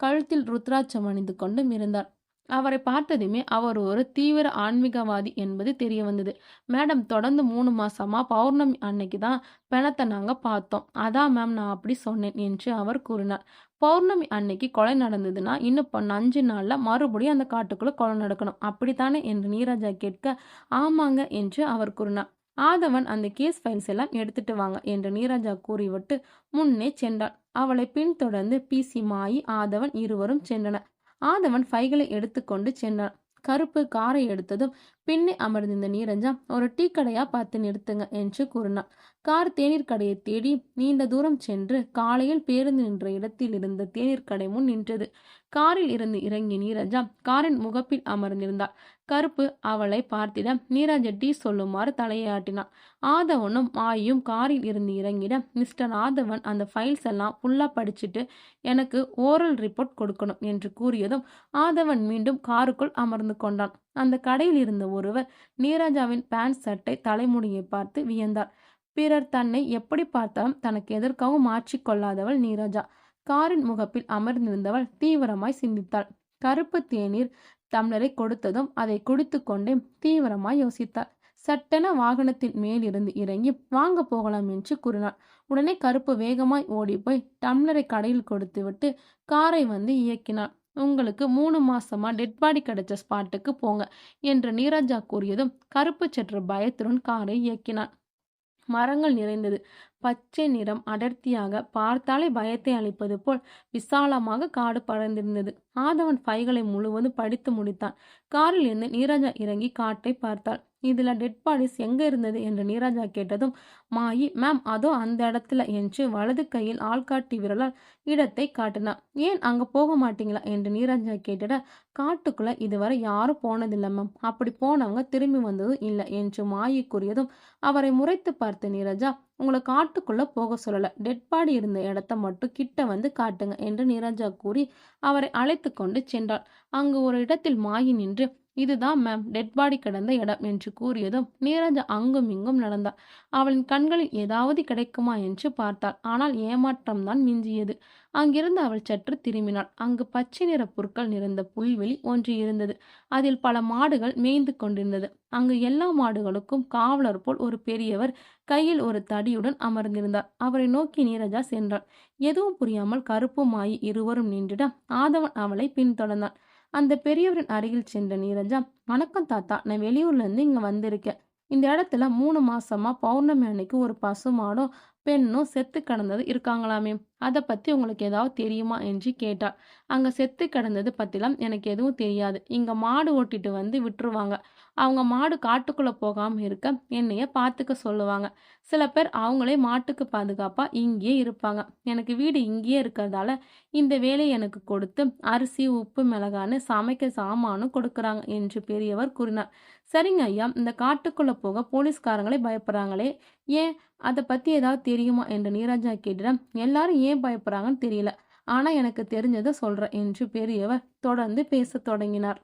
கழுத்தில் ருத்ராட்சம் அணிந்து கொண்டும் இருந்தார். அவரை பார்த்ததுமே அவர் ஒரு தீவிர ஆன்மீகவாதி என்பது தெரிய வந்தது. மேடம், தொடர்ந்து 3 மாசமா பௌர்ணமி அன்னைக்கு தான் பிணத்தை நாங்க பார்த்தோம். அதான் மேம் நான் அப்படி சொன்னேன் என்று அவர் கூறினார். பௌர்ணமி அன்னைக்கு கொலை நடந்ததுன்னா இன்னும் 5 நாள்ல மறுபடியும் அந்த காட்டுக்குள்ள கொலை நடக்கணும், அப்படித்தானே என்று நீரஜா கேட்க, ஆமாங்க என்று அவர் கூறினார். ஆதவன், அந்த கேஸ் ஃபைல்ஸ் எல்லாம் எடுத்துட்டு வாங்க என்று நீரஜா கூறிவிட்டு முன்னே சென்றாள். அவளை பின்தொடர்ந்து PC மாயி, ஆதவன் இருவரும் சென்றனர். ஆதவன் ஃபைல்களை எடுத்துக்கொண்டு சென்றான். கருப்பு காரை எடுத்ததும் பின்னே அமர்ந்திருந்த நீரஜா, ஒரு டீ கடையா பார்த்து நிறுத்துங்க என்று கூறினான். கார் தேநீர் கடையை தேடி நீண்ட தூரம் சென்று காலையில் பேருந்து நின்ற இடத்தில் இருந்த தேநீர் கடை முன் நின்றது. காரில் இருந்து இறங்கிய நீரஜா காரின் முகப்பில் அமர்ந்திருந்தாள். கருப்பு அவளை பார்த்திட நீரஜா டீ சொல்லுமாறு தலையாட்டினான். ஆதவனும் மாயும் காரில் இருந்து இறங்கிட, மிஸ்டர் ஆதவன், அந்த ஃபைல்ஸ் எல்லாம் ஃபுல்லா படிச்சுட்டு எனக்கு ஓரல் ரிப்போர்ட் கொடுக்கணும் என்று கூறியதும் ஆதவன் மீண்டும் காருக்குள் அமர்ந்து கொண்டான். அந்த கடையில் இருந்த ஒருவர் நீரஜாவின் பேண்ட், சட்டை, தலைமுடியை பார்த்து வியந்தார். பிறர் தன்னை எப்படி பார்த்தாலும் தனக்கு எதற்காகவும் மாற்றிக்கொள்ளாதவள் நீரஜா. காரின் முகப்பில் அமர்ந்திருந்தவள் தீவிரமாய் சிந்தித்தாள். கருப்பு தேநீர் டம்ளரை கொடுத்ததும் அதை குடித்து கொண்டே தீவிரமாய் யோசித்தாள். சட்டென வாகனத்தின் மேலிருந்து இறங்கி வாங்க போகலாம் என்று கூறினாள். உடனே கருப்பு வேகமாய் ஓடிப்போய் டம்ளரை கடையில் கொடுத்துவிட்டு காரை வந்து இயக்கினாள். உங்களுக்கு 3 மாசமா டெட் பாடி கிடைச்ச ஸ்பாட்டுக்கு போங்க என்று நீரஜா கூறியதும் கருப்பு சற்று பயத்துடன் காரை இயக்கினான். மரங்கள் நிறைந்தது. பச்சை நிறம் அடர்த்தியாக பார்த்தாலே பயத்தை அளிப்பது போல் விசாலமாக காடு படர்ந்திருந்தது. ஆதவன் ஃபைல்களை முழுவதும் படித்து முடித்தான். காரில் இருந்து நீரஜா இறங்கி காட்டை பார்த்தாள். இதுல டெட் பாடிஸ் எங்க இருந்தது என்று நீரஜா கேட்டதும், மாயி மேம் அதோ அந்த இடத்துல என்று வலது கையில் ஆள்காட்டி விரலால் இடத்தை காட்டினார். ஏன் அங்க போக மாட்டீங்களா என்று நீரஜா கேட்டிட, காட்டுக்குள்ள இதுவரை யாரும் போனதில்லை மேம், அப்படி போனவங்க திரும்பி வந்ததும் இல்லை என்று மாயி கூறியதும் அவரை முறைத்து பார்த்த நீரஜா, உங்களை காட்டுக்குள்ள போக சொல்லல, டெட் பாடி இருந்த இடத்த மட்டும் கிட்ட வந்து காட்டுங்க என்று நீரஜா கூறி அவரை அழைத்து கொண்டு சென்றாள். அங்கு ஒரு இடத்தில் மாயி நின்று, இதுதான் மேம் டெட் பாடி கிடந்த இடம் என்று கூறியதும் நீரஜா அங்கும் இங்கும் நடந்தாள். அவளின் கண்களில் ஏதாவது கிடைக்குமா என்று பார்த்தாள். ஆனால் ஏமாற்றம்தான் மிஞ்சியது. அங்கிருந்து அவள் சற்று திரும்பினாள். அங்கு பச்சை நிற புற்கள் நிறைந்த புல்வெளி ஒன்று இருந்தது. அதில் பல மாடுகள் மேய்ந்து கொண்டிருந்தது. அங்கு எல்லா மாடுகளுக்கும் காவலர் போல் ஒரு பெரியவர் கையில் ஒரு தடியுடன் அமர்ந்திருந்தார். அவரை நோக்கி நீரஜா சென்றாள். எதுவும் புரியாமல் கருப்பு மாயி இருவரும் நின்றிட ஆதவன் அவளை பின்தொடர்ந்தான். அந்த பெரியவரின் அருகில் சென்ற நீரஜா, வணக்கம் தாத்தா, நான் வெளியூர்ல இருந்து இங்க வந்திருக்கேன். இந்த இடத்துல 3 மாசமா பௌர்ணமி அன்னைக்கு ஒரு பசுமாடும் பெண்ணும் செத்து கிடந்தது இருக்காங்களாமே, அதை பத்தி உங்களுக்கு ஏதாவது தெரியுமா என்று கேட்டாள். அங்க செத்து கிடந்தது பத்திலாம் எனக்கு எதுவும் தெரியாது. இங்க மாடு ஓட்டிட்டு வந்து விட்டுருவாங்க. அவங்க மாடு காட்டுக்குள்ள போகாம இருக்க என்னைய பார்த்துக்க சொல்லுவாங்க. சில பேர் அவங்களே மாட்டுக்கு பாதுகாப்பா இங்கேயே இருப்பாங்க. எனக்கு வீடு இங்கேயே இருக்கிறதால இந்த வேலையை எனக்கு கொடுத்து அரிசி உப்பு மிளகான்னு சமைக்க சாமானும் கொடுக்குறாங்க என்று பெரியவர் கூறினார். சரிங்க ஐயா, இந்த காட்டுக்குள்ள போக போலீஸ்காரங்களே பயப்படுறாங்களே, ஏன் அதை பத்தி ஏதாவது தெரியுமா என்று நீரஜா கேட்டிட, எல்லாரும் ஏன் பயப்படுறாங்கன்னு தெரியல, ஆனா எனக்கு தெரிஞ்சதை சொல்றேன் என்று பெரியவர் தொடர்ந்து பேசத் தொடங்கினார்.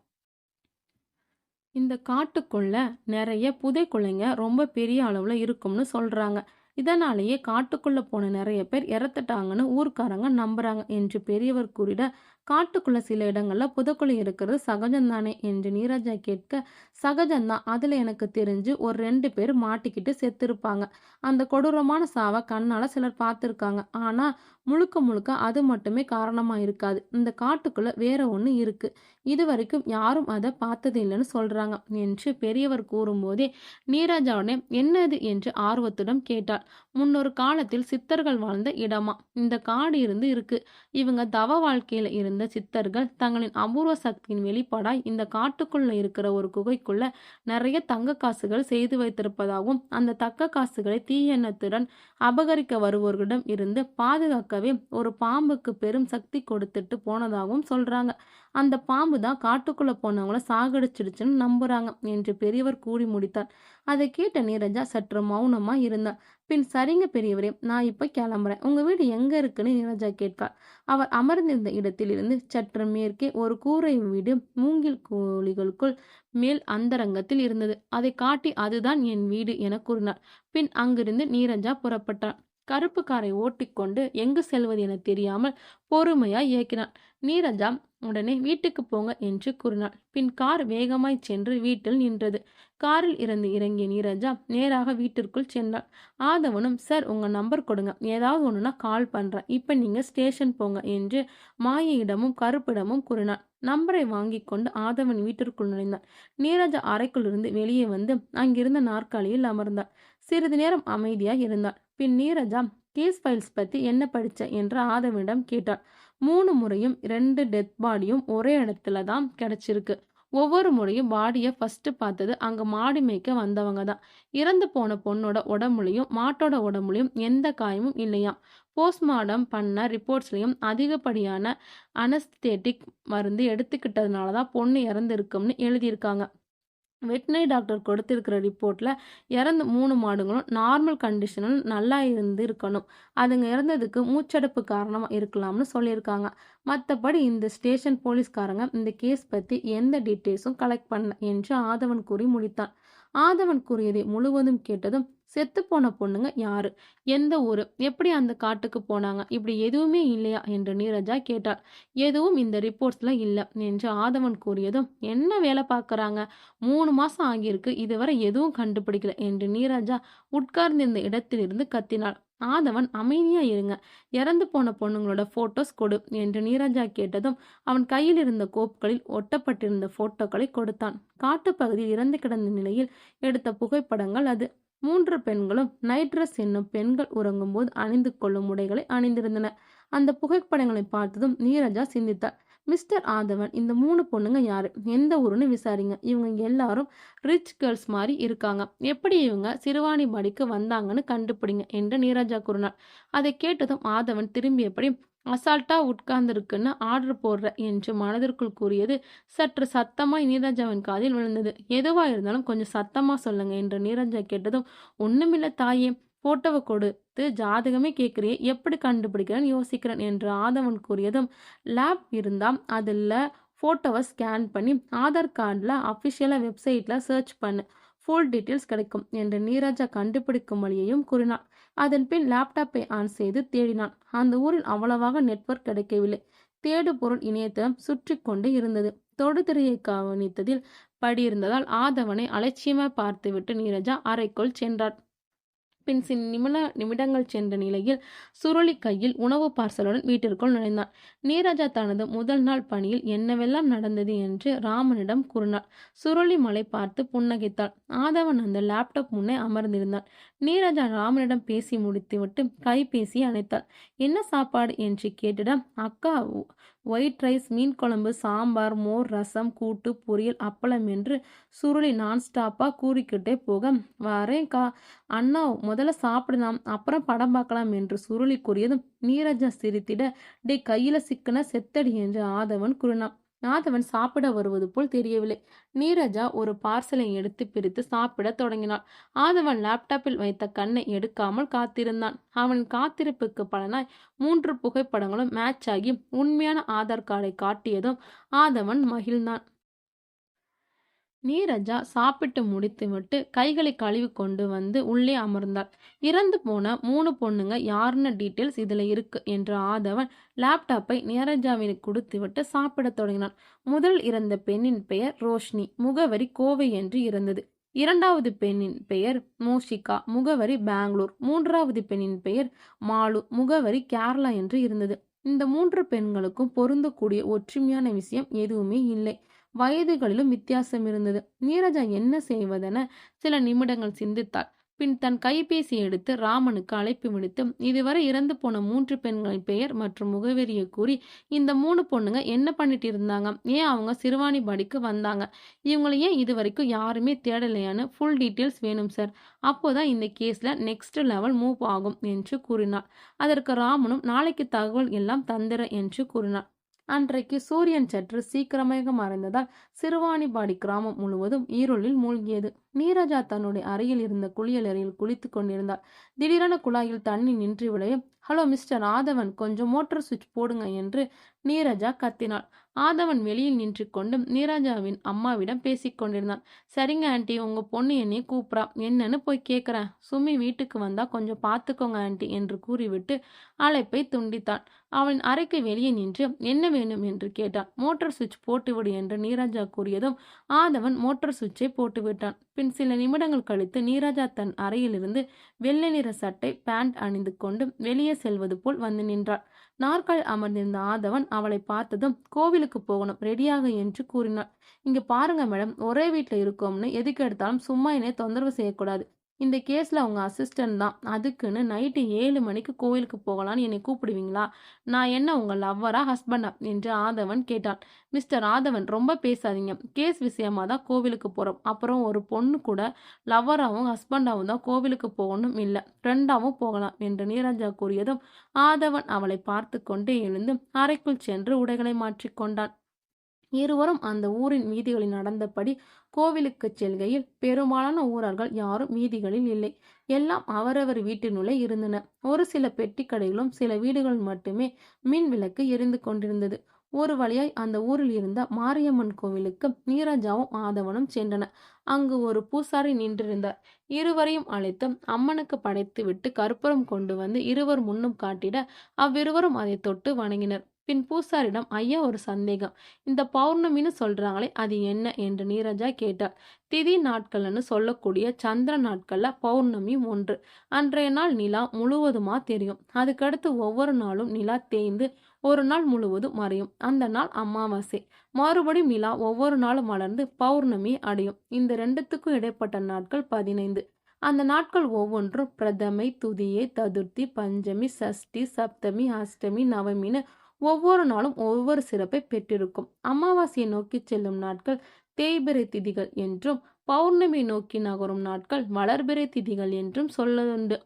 இந்த காட்டுக்குள்ள நிறைய புதைக்குழிங்க ரொம்ப பெரிய அளவுல இருக்கும்னு சொல்றாங்க. இதனாலேயே காட்டுக்குள்ள போன நிறைய பேர் இறந்துட்டாங்கன்னு ஊர்க்காரங்க நம்புறாங்க என்று பெரியவர் கூறிட, காட்டுக்குள்ள சில இடங்கள்ல புதைக்குழி இருக்கிறது சகஜம்தானே என்று நீரஜா கேட்க, சகஜம்தான், அதுல எனக்கு தெரிஞ்சு ஒரு 2 பேர் மாட்டிக்கிட்டு செத்துருப்பாங்க. அந்த கொடூரமான சாவை கண்ணால சிலர் பார்த்துருக்காங்க. ஆனா முழுக்க முழுக்க அது மட்டுமே காரணமா இருக்காது. இந்த காட்டுக்குள்ள வேற ஒண்ணு இருக்கு. இது வரைக்கும் யாரும் அதை பார்த்தது இல்லைன்னு சொல்றாங்க என்று பெரியவர் கூறும்போதே நீரஜாவுடனே என்னது என்று ஆர்வத்துடன் கேட்டாள். முன்னொரு காலத்தில் சித்தர்கள் வாழ்ந்த இடமா இந்த காடு இருக்கு. இவங்க தவ வாழ்க்கையில இருந்த சித்தர்கள் தங்களின் அபூர்வ சக்தியின் வெளிப்பாடாய் இந்த காட்டுக்குள்ள இருக்கிற ஒரு குகைக்குள்ள நிறைய தங்க காசுகள் செய்து வைத்திருப்பதாகவும், அந்த தக்க காசுகளை தீயெண்ணத்துடன் அபகரிக்க வருவோர்களிடம் இருந்து பாதுகாக்கவே ஒரு பாம்புக்கு பெரும் சக்தி கொடுத்துட்டு போனதாகவும் சொல்றாங்க. அந்த பாம்பு தான் காட்டுக்குள்ள போனவங்கள சாகடிச்சிடுச்சுன்னு நம்புறாங்க என்று பெரியவர் கூறி முடித்தார். அதை கேட்ட நீரஜா சற்று மௌனமா இருந்தார். பின் சரிங்க பெரியவரே, நான் இப்ப கிளம்புறேன், உங்க வீடு எங்க இருக்குன்னு நீரஜா கேட்கார். அவர் அமர்ந்திருந்த இடத்தில் இருந்து சற்று மேற்கே ஒரு கூரை வீடு மூங்கில் கோழிகளுக்குள் மேல் அந்தரங்கத்தில் இருந்தது. அதை காட்டி அதுதான் என் வீடு என கூறினார். பின் அங்கிருந்து நீரஜா புறப்பட்டார். கருப்பு காரை ஓட்டிக்கொண்டு எங்கு செல்வது என தெரியாமல் பொறுமையாய் இயக்கினான். நீரஜா உடனே வீட்டுக்கு போங்க என்று கூறினாள். பின் கார் வேகமாய் சென்று வீட்டில் நின்றது. காரில் இருந்து இறங்கிய நீரஜா நேராக வீட்டிற்குள் சென்றாள். ஆதவனும், சார் உங்க நம்பர் கொடுங்க, ஏதாவது ஒண்ணுனா கால் பண்றேன், இப்ப நீங்க ஸ்டேஷன் போங்க என்று மாயியிடமும் கருப்பிடமும் கூறினான். நம்பரை வாங்கி கொண்டு ஆதவன் வீட்டிற்குள் நுழைந்தான். நீரஜா அறைக்குள் இருந்து வெளியே வந்து அங்கிருந்த நாற்காலியில் அமர்ந்தாள். சிறிது நேரம் அமைதியாய் இருந்தாள். பின் நீரஜா, கேஸ் ஃபைல்ஸ் பத்தி என்ன படிச்ச என்று ஆதவனிடம் கேட்டாள். 3 முறையும் 2 டெத் பாடியும் ஒரே இடத்துல தான் கிடைச்சிருக்கு. ஒவ்வொரு முறையும் பாடியை ஃபர்ஸ்ட் பார்த்தது அங்க மாடு மேய்க்க வந்தவங்க தான். இறந்து போன பொண்ணோட உடம்புலையும் மாட்டோட உடம்புலையும் எந்த காயமும் இல்லையாம். போஸ்ட்மார்டம் பண்ண ரிப்போர்ட்ஸ்லையும் அதிகப்படியான அனஸ்தேட்டிக் மருந்து எடுத்துக்கிட்டதுனால தான் பொண்ணு இறந்துருக்கும்னு எழுதியிருக்காங்க. வெட்டினரி டாக்டர் கொடுத்திருக்கிற ரிப்போர்ட்ல இறந்து 3 மாடுங்களும் நார்மல் கண்டிஷனில் நல்லா இருக்கணும். அதுங்க இறந்ததுக்கு மூச்சடைப்பு காரணமா இருக்கலாம்னு சொல்லியிருக்காங்க. மற்றபடி இந்த ஸ்டேஷன் போலீஸ்காரங்க இந்த கேஸ் பத்தி எந்த டீட்டெயில்ஸும் கலெக்ட் பண்ணல என்று ஆதவன் கூறி முடித்தான். ஆதவன் கூறியதை முழுவதும் கேட்டதும், செத்து போன பொண்ணுங்க யாரு, எந்த ஊரு, எப்படி அந்த காட்டுக்கு போனாங்க, இப்படி எதுவுமே இல்லையா என்று நீரஜா கேட்டாள். எதுவும் இந்த ரிப்போர்ட்ஸ்ல இல்ல என்று ஆதவன் கூறியதும், என்ன வேலை பார்க்கறாங்க, 3 மாசம் ஆகியிருக்கு, இதுவரை எதுவும் கண்டுபிடிக்கல என்று நீரஜா உட்கார்ந்திருந்த இடத்திலிருந்து கத்தினாள். ஆதவன், அமைதியா இருங்க, இறந்து போன பொண்ணுங்களோட போட்டோஸ் கொடு என்று நீரஜா கேட்டதும் அவன் கையில் இருந்த கோப்புகளில் ஒட்டப்பட்டிருந்த போட்டோக்களை கொடுத்தான். காட்டுப்பகுதியில் இறந்து கிடந்த நிலையில் எடுத்த புகைப்படங்கள் அது. 3 பெண்களும் நைட் ட்ரெஸ் என்னும் பெண்கள் உறங்கும்போது அணிந்து கொள்ளும் உடைகளை அணிந்திருந்தனர். அந்த புகைப்படங்களை பார்த்ததும் நீரஜா சிந்தித்தாள். மிஸ்டர் ஆதவன், இந்த 3 பொண்ணுங்க யாரு, எந்த ஊருன்னு விசாரிங்க. இவங்க எல்லாரும் ரிச் கேர்ள்ஸ் மாதிரி இருக்காங்க. எப்படி இவங்க சிறுவாணிபாடிக்கு வந்தாங்கன்னு கண்டுபிடிங்க என்று நீரஜா கூறினாள். அதை கேட்டதும் ஆதவன் திரும்பியபடி, அசால்ட்டா உட்கார்ந்துருக்குன்னு ஆர்டர் போடுற என்று மனதிற்குள் கூறியது சற்று சத்தமாய் நீரஜாவின் காதில் விழுந்தது. எதுவா இருந்தாலும் கொஞ்சம் சத்தமா சொல்லுங்க என்று நீரஜா கேட்டதும், ஒண்ணுமில்ல தாயே, போட்டோவை கொடுத்து ஜாதகமே கேட்குறியே, எப்படி கண்டுபிடிக்கிறேன்னு யோசிக்கிறேன் என்று ஆதவன் கூறியதும், லேப் இருந்தா அதில் ஃபோட்டோவை ஸ்கேன் பண்ணி ஆதார் கார்டில் அஃபிஷியலாக வெப்சைட்டில் சர்ச் பண்ணு, ஃபுல் டீட்டெயில்ஸ் கிடைக்கும் என்று நீரஜா கண்டுபிடிக்கும் வழியையும் கூறினான். அதன் பின் லேப்டாப்பை ஆன் செய்து தேடினான். அந்த ஊரில் அவ்வளவாக நெட்வொர்க் கிடைக்கவில்லை. தேடு பொருள் இணையதளம் சுற்றி கொண்டே இருந்தது. தொடுதிரையை கவனித்ததில் படியிருந்ததால் ஆதவனை அலட்சியமாய் பார்த்துவிட்டு நீரஜா அறைக்குள் சென்றார். பின் சில நிமிடங்கள் சென்ற நிலையில் சுருளி கையில் உணவு பார்சலுடன் வீட்டிற்குள் நுழைந்தார். நீரஜா தனது முதல் நாள் பணியில் என்னவெல்லாம் நடந்தது என்று ராமனிடம் கூறினார். சுருளி மலை பார்த்து புன்னகைத்தாள். ஆதவன் அந்த லேப்டாப் முன்னே அமர்ந்திருந்தான். நீரஜா ராமனிடம் பேசி முடித்துவிட்டு கைபேசி அணைத்தாள். என்ன சாப்பாடு என்று கேட்டிட, அக்கா, ஒயிட் ரைஸ், மீன் குழம்பு, சாம்பார், மோர், ரசம், கூட்டு, பொரியல், அப்பளம் என்று சுருளி நான் ஸ்டாப்பாக கூறிக்கிட்டே போக, வரேன்க்கா அண்ணா, முதல்ல சாப்பிடலாம், அப்புறம் படம் பார்க்கலாம் என்று சுருளி கூறியதும் நீரஜா சிரித்திட, டே கையில சிக்கன செத்தடி என்று ஆதவன் கூறினான். ஆதவன் சாப்பிட வருவது போல் தெரியவில்லை. நீரஜா ஒரு பார்சலை எடுத்து பிரித்து சாப்பிட தொடங்கினாள். ஆதவன் லேப்டாப்பில் வைத்த கண்ணை எடுக்காமல் காத்திருந்தான். அவன் காத்திருப்புக்கு பலனாய் 3 புகைப்படங்களும் மேட்ச் ஆகி உண்மையான ஆதார் கார்டை காட்டியதும் ஆதவன் மகிழ்ந்தான். நீரஜா சாப்பிட்டு முடித்துவிட்டு கைகளை கழுவி கொண்டு வந்து உள்ளே அமர்ந்தாள். இறந்து போன 3 பொண்ணுங்க யாருன்னு டீட்டெயில்ஸ் இதில் இருக்கு என்று ஆதவன் லேப்டாப்பை நீரஜாவிற்கு கொடுத்துவிட்டு சாப்பிட தொடங்கினான். முதல் இறந்த பெண்ணின் பெயர் ரோஷினி, முகவரி கோவை என்று இருந்தது. 2வது பெண்ணின் பெயர் மோஷிகா, முகவரி பெங்களூர். 3வது பெண்ணின் பெயர் மாலு, முகவரி கேரளா என்று இருந்தது. இந்த 3 பெண்களுக்கும் பொருந்தக்கூடிய ஒற்றுமையான விஷயம் எதுவுமே இல்லை. வயதுகளிலும் வித்தியாசம் இருந்தது. நீரஜா என்ன செய்வதென சில நிமிடங்கள் சிந்தித்தாள். பின் தன் கைபேசி எடுத்து ராமனுக்கு அழைப்பு விடுத்து இதுவரை இறந்து போன 3 பெண்களின் பெயர் மற்றும் முகவரியை கூறி, இந்த 3 பொண்ணுங்க என்ன பண்ணிட்டு இருந்தாங்க, ஏன் அவங்க சிறுவாணிபாடிக்கு வந்தாங்க, இவங்களை ஏன் இது வரைக்கும் யாருமே தேடலையான்னு ஃபுல் டீட்டெயில்ஸ் வேணும் சார், அப்போதான் இந்த கேஸ்ல நெக்ஸ்ட் லெவல் மூவ் ஆகும் என்று கூறினார். அதற்கு ராமனும் நாளைக்கு தகவல் எல்லாம் தந்திர என்று கூறினார். அன்றைக்கு சூரியன் சற்று சீக்கிரமாக மறைந்ததால் சிறுவாணிபாடி கிராமம் முழுவதும் இருளில் மூழ்கியது. நீரஜா தன்னுடைய அறையில் இருந்த குளியலறையில் குளித்து கொண்டிருந்தாள். திடீரென குழாயில் தண்ணி நின்றுவிடவே, ஹலோ மிஸ்டர் ஆதவன், கொஞ்சம் மோட்டார் சுவிட்ச் போடுங்க என்று நீரஜா கத்தினாள். ஆதவன் வெளியில் நின்று கொண்டு நீரஜாவின் அம்மாவிடம் பேசிக்கொண்டிருந்தான். சரிங்க ஆண்டி, உங்க பொண்ணு என்னை கூப்பிட்றா, என்னன்னு போய் கேட்குறேன், சுமி வீட்டுக்கு வந்தா கொஞ்சம் பார்த்துக்கோங்க ஆண்டி என்று கூறிவிட்டு அழைப்பை துண்டித்தான். அவன் அறைக்கு வெளியே நின்று என்ன வேணும் என்று கேட்டான். மோட்டார் சுவிட்ச் போட்டுவிடு என்று நீரஜா கூறியதும் ஆதவன் மோட்டார் சுவிட்சை போட்டுவிட்டான். பின் சில நிமிடங்கள் கழித்து நீரஜா தன் அறையிலிருந்து வெள்ளை நிற சட்டை பேண்ட் அணிந்து கொண்டு வெளியே செல்வது போல் வந்து நின்றாள். நாற்காலில் அமர்ந்திருந்த ஆதவன் அவளை பார்த்ததும் கோவிலுக்கு போகணும், ரெடியாக என்று கூறினாள். இங்க பாருங்க மேடம், ஒரே வீட்டில் இருக்கோம்னு எதுக்கு எடுத்தாலும் சும்மா என்னை தொந்தரவு செய்யக்கூடாது. இந்த கேஸில் அவங்க அசிஸ்டன்ட் தான், அதுக்குன்னு நைட்டு 7 மணிக்கு கோவிலுக்கு போகலான்னு என்னை கூப்பிடுவீங்களா? நான் என்ன உங்கள் லவ்வரா ஹஸ்பண்டா என்று ஆதவன் கேட்டான். மிஸ்டர் ஆதவன், ரொம்ப பேசாதீங்க, கேஸ் விஷயமா தான் கோவிலுக்கு போகிறோம். அப்புறம் ஒரு பொண்ணு கூட லவ்வராகவும் ஹஸ்பண்டாகவும் தான் கோவிலுக்கு போகணும் இல்லை, ஃப்ரெண்டாகவும் போகலாம் என்று நீரஜா கூறியதும் ஆதவன் அவளை பார்த்து கொண்டே எழுந்து அறைக்குள் சென்று உடைகளை மாற்றிக்கொண்டான். இருவரும் அந்த ஊரின் வீதிகளில் நடந்தபடி கோவிலுக்கு செல்கையில் பெரும்பாலான ஊரர்கள் யாரும் வீதிகளில் இல்லை. எல்லாம் அவரவர் வீட்டினுள்ளே இருந்தன. ஒரு சில பெட்டி கடைகளும் சில வீடுகள் மட்டுமே மின் விளக்கு எரிந்து கொண்டிருந்தது. ஒரு வழியாய் அந்த ஊரில் இருந்த மாரியம்மன் கோவிலுக்கு நீரஜாவும் ஆதவனும் சென்றனர். அங்கு ஒரு பூசாரி நின்றிருந்தார். இருவரையும் அழைத்து அம்மனுக்கு படைத்து விட்டு கற்பூரம் கொண்டு வந்து இருவர் முன்னும் காட்டிட அவ்விருவரும் அதை தொட்டு வணங்கினர். பின் பூசாரிடம், ஐயா, ஒரு சந்தேகம், இந்த பௌர்ணமின்னு சொல்றாங்களே அது என்ன என்று நீரஜா கேட்டார். திதி நாட்கள்னு சொல்லக்கூடிய சந்திர நாட்கள்ல பௌர்ணமி ஒன்று. அன்றைய நாள் நிலா முழுவதுமா தெரியும். அதுக்கடுத்து ஒவ்வொரு நாளும் நிலா தேய்ந்து ஒரு நாள் முழுவதும் மறையும். அந்த நாள் அமாவாசை. மறுபடியும் நிலா ஒவ்வொரு நாளும் மலர்ந்து பௌர்ணமி அடையும். இந்த 2த்துக்கும் இடைப்பட்ட நாட்கள் 15. அந்த நாட்கள் ஒவ்வொன்றும் பிரதமை, துதியை, சதுர்த்தி, பஞ்சமி, சஷ்டி, சப்தமி, அஷ்டமி, நவமின்னு ஒவ்வொரு நாளும் ஒவ்வொரு சிறப்பை பெற்றிருக்கும். அமாவாசையை நோக்கி செல்லும் நாட்கள் தேய்பிறை திதிகள் என்றும், பௌர்ணமி நோக்கி நகரும் நாட்கள் வளர்பிறை திதிகள் என்றும் சொல்லலுண்டு.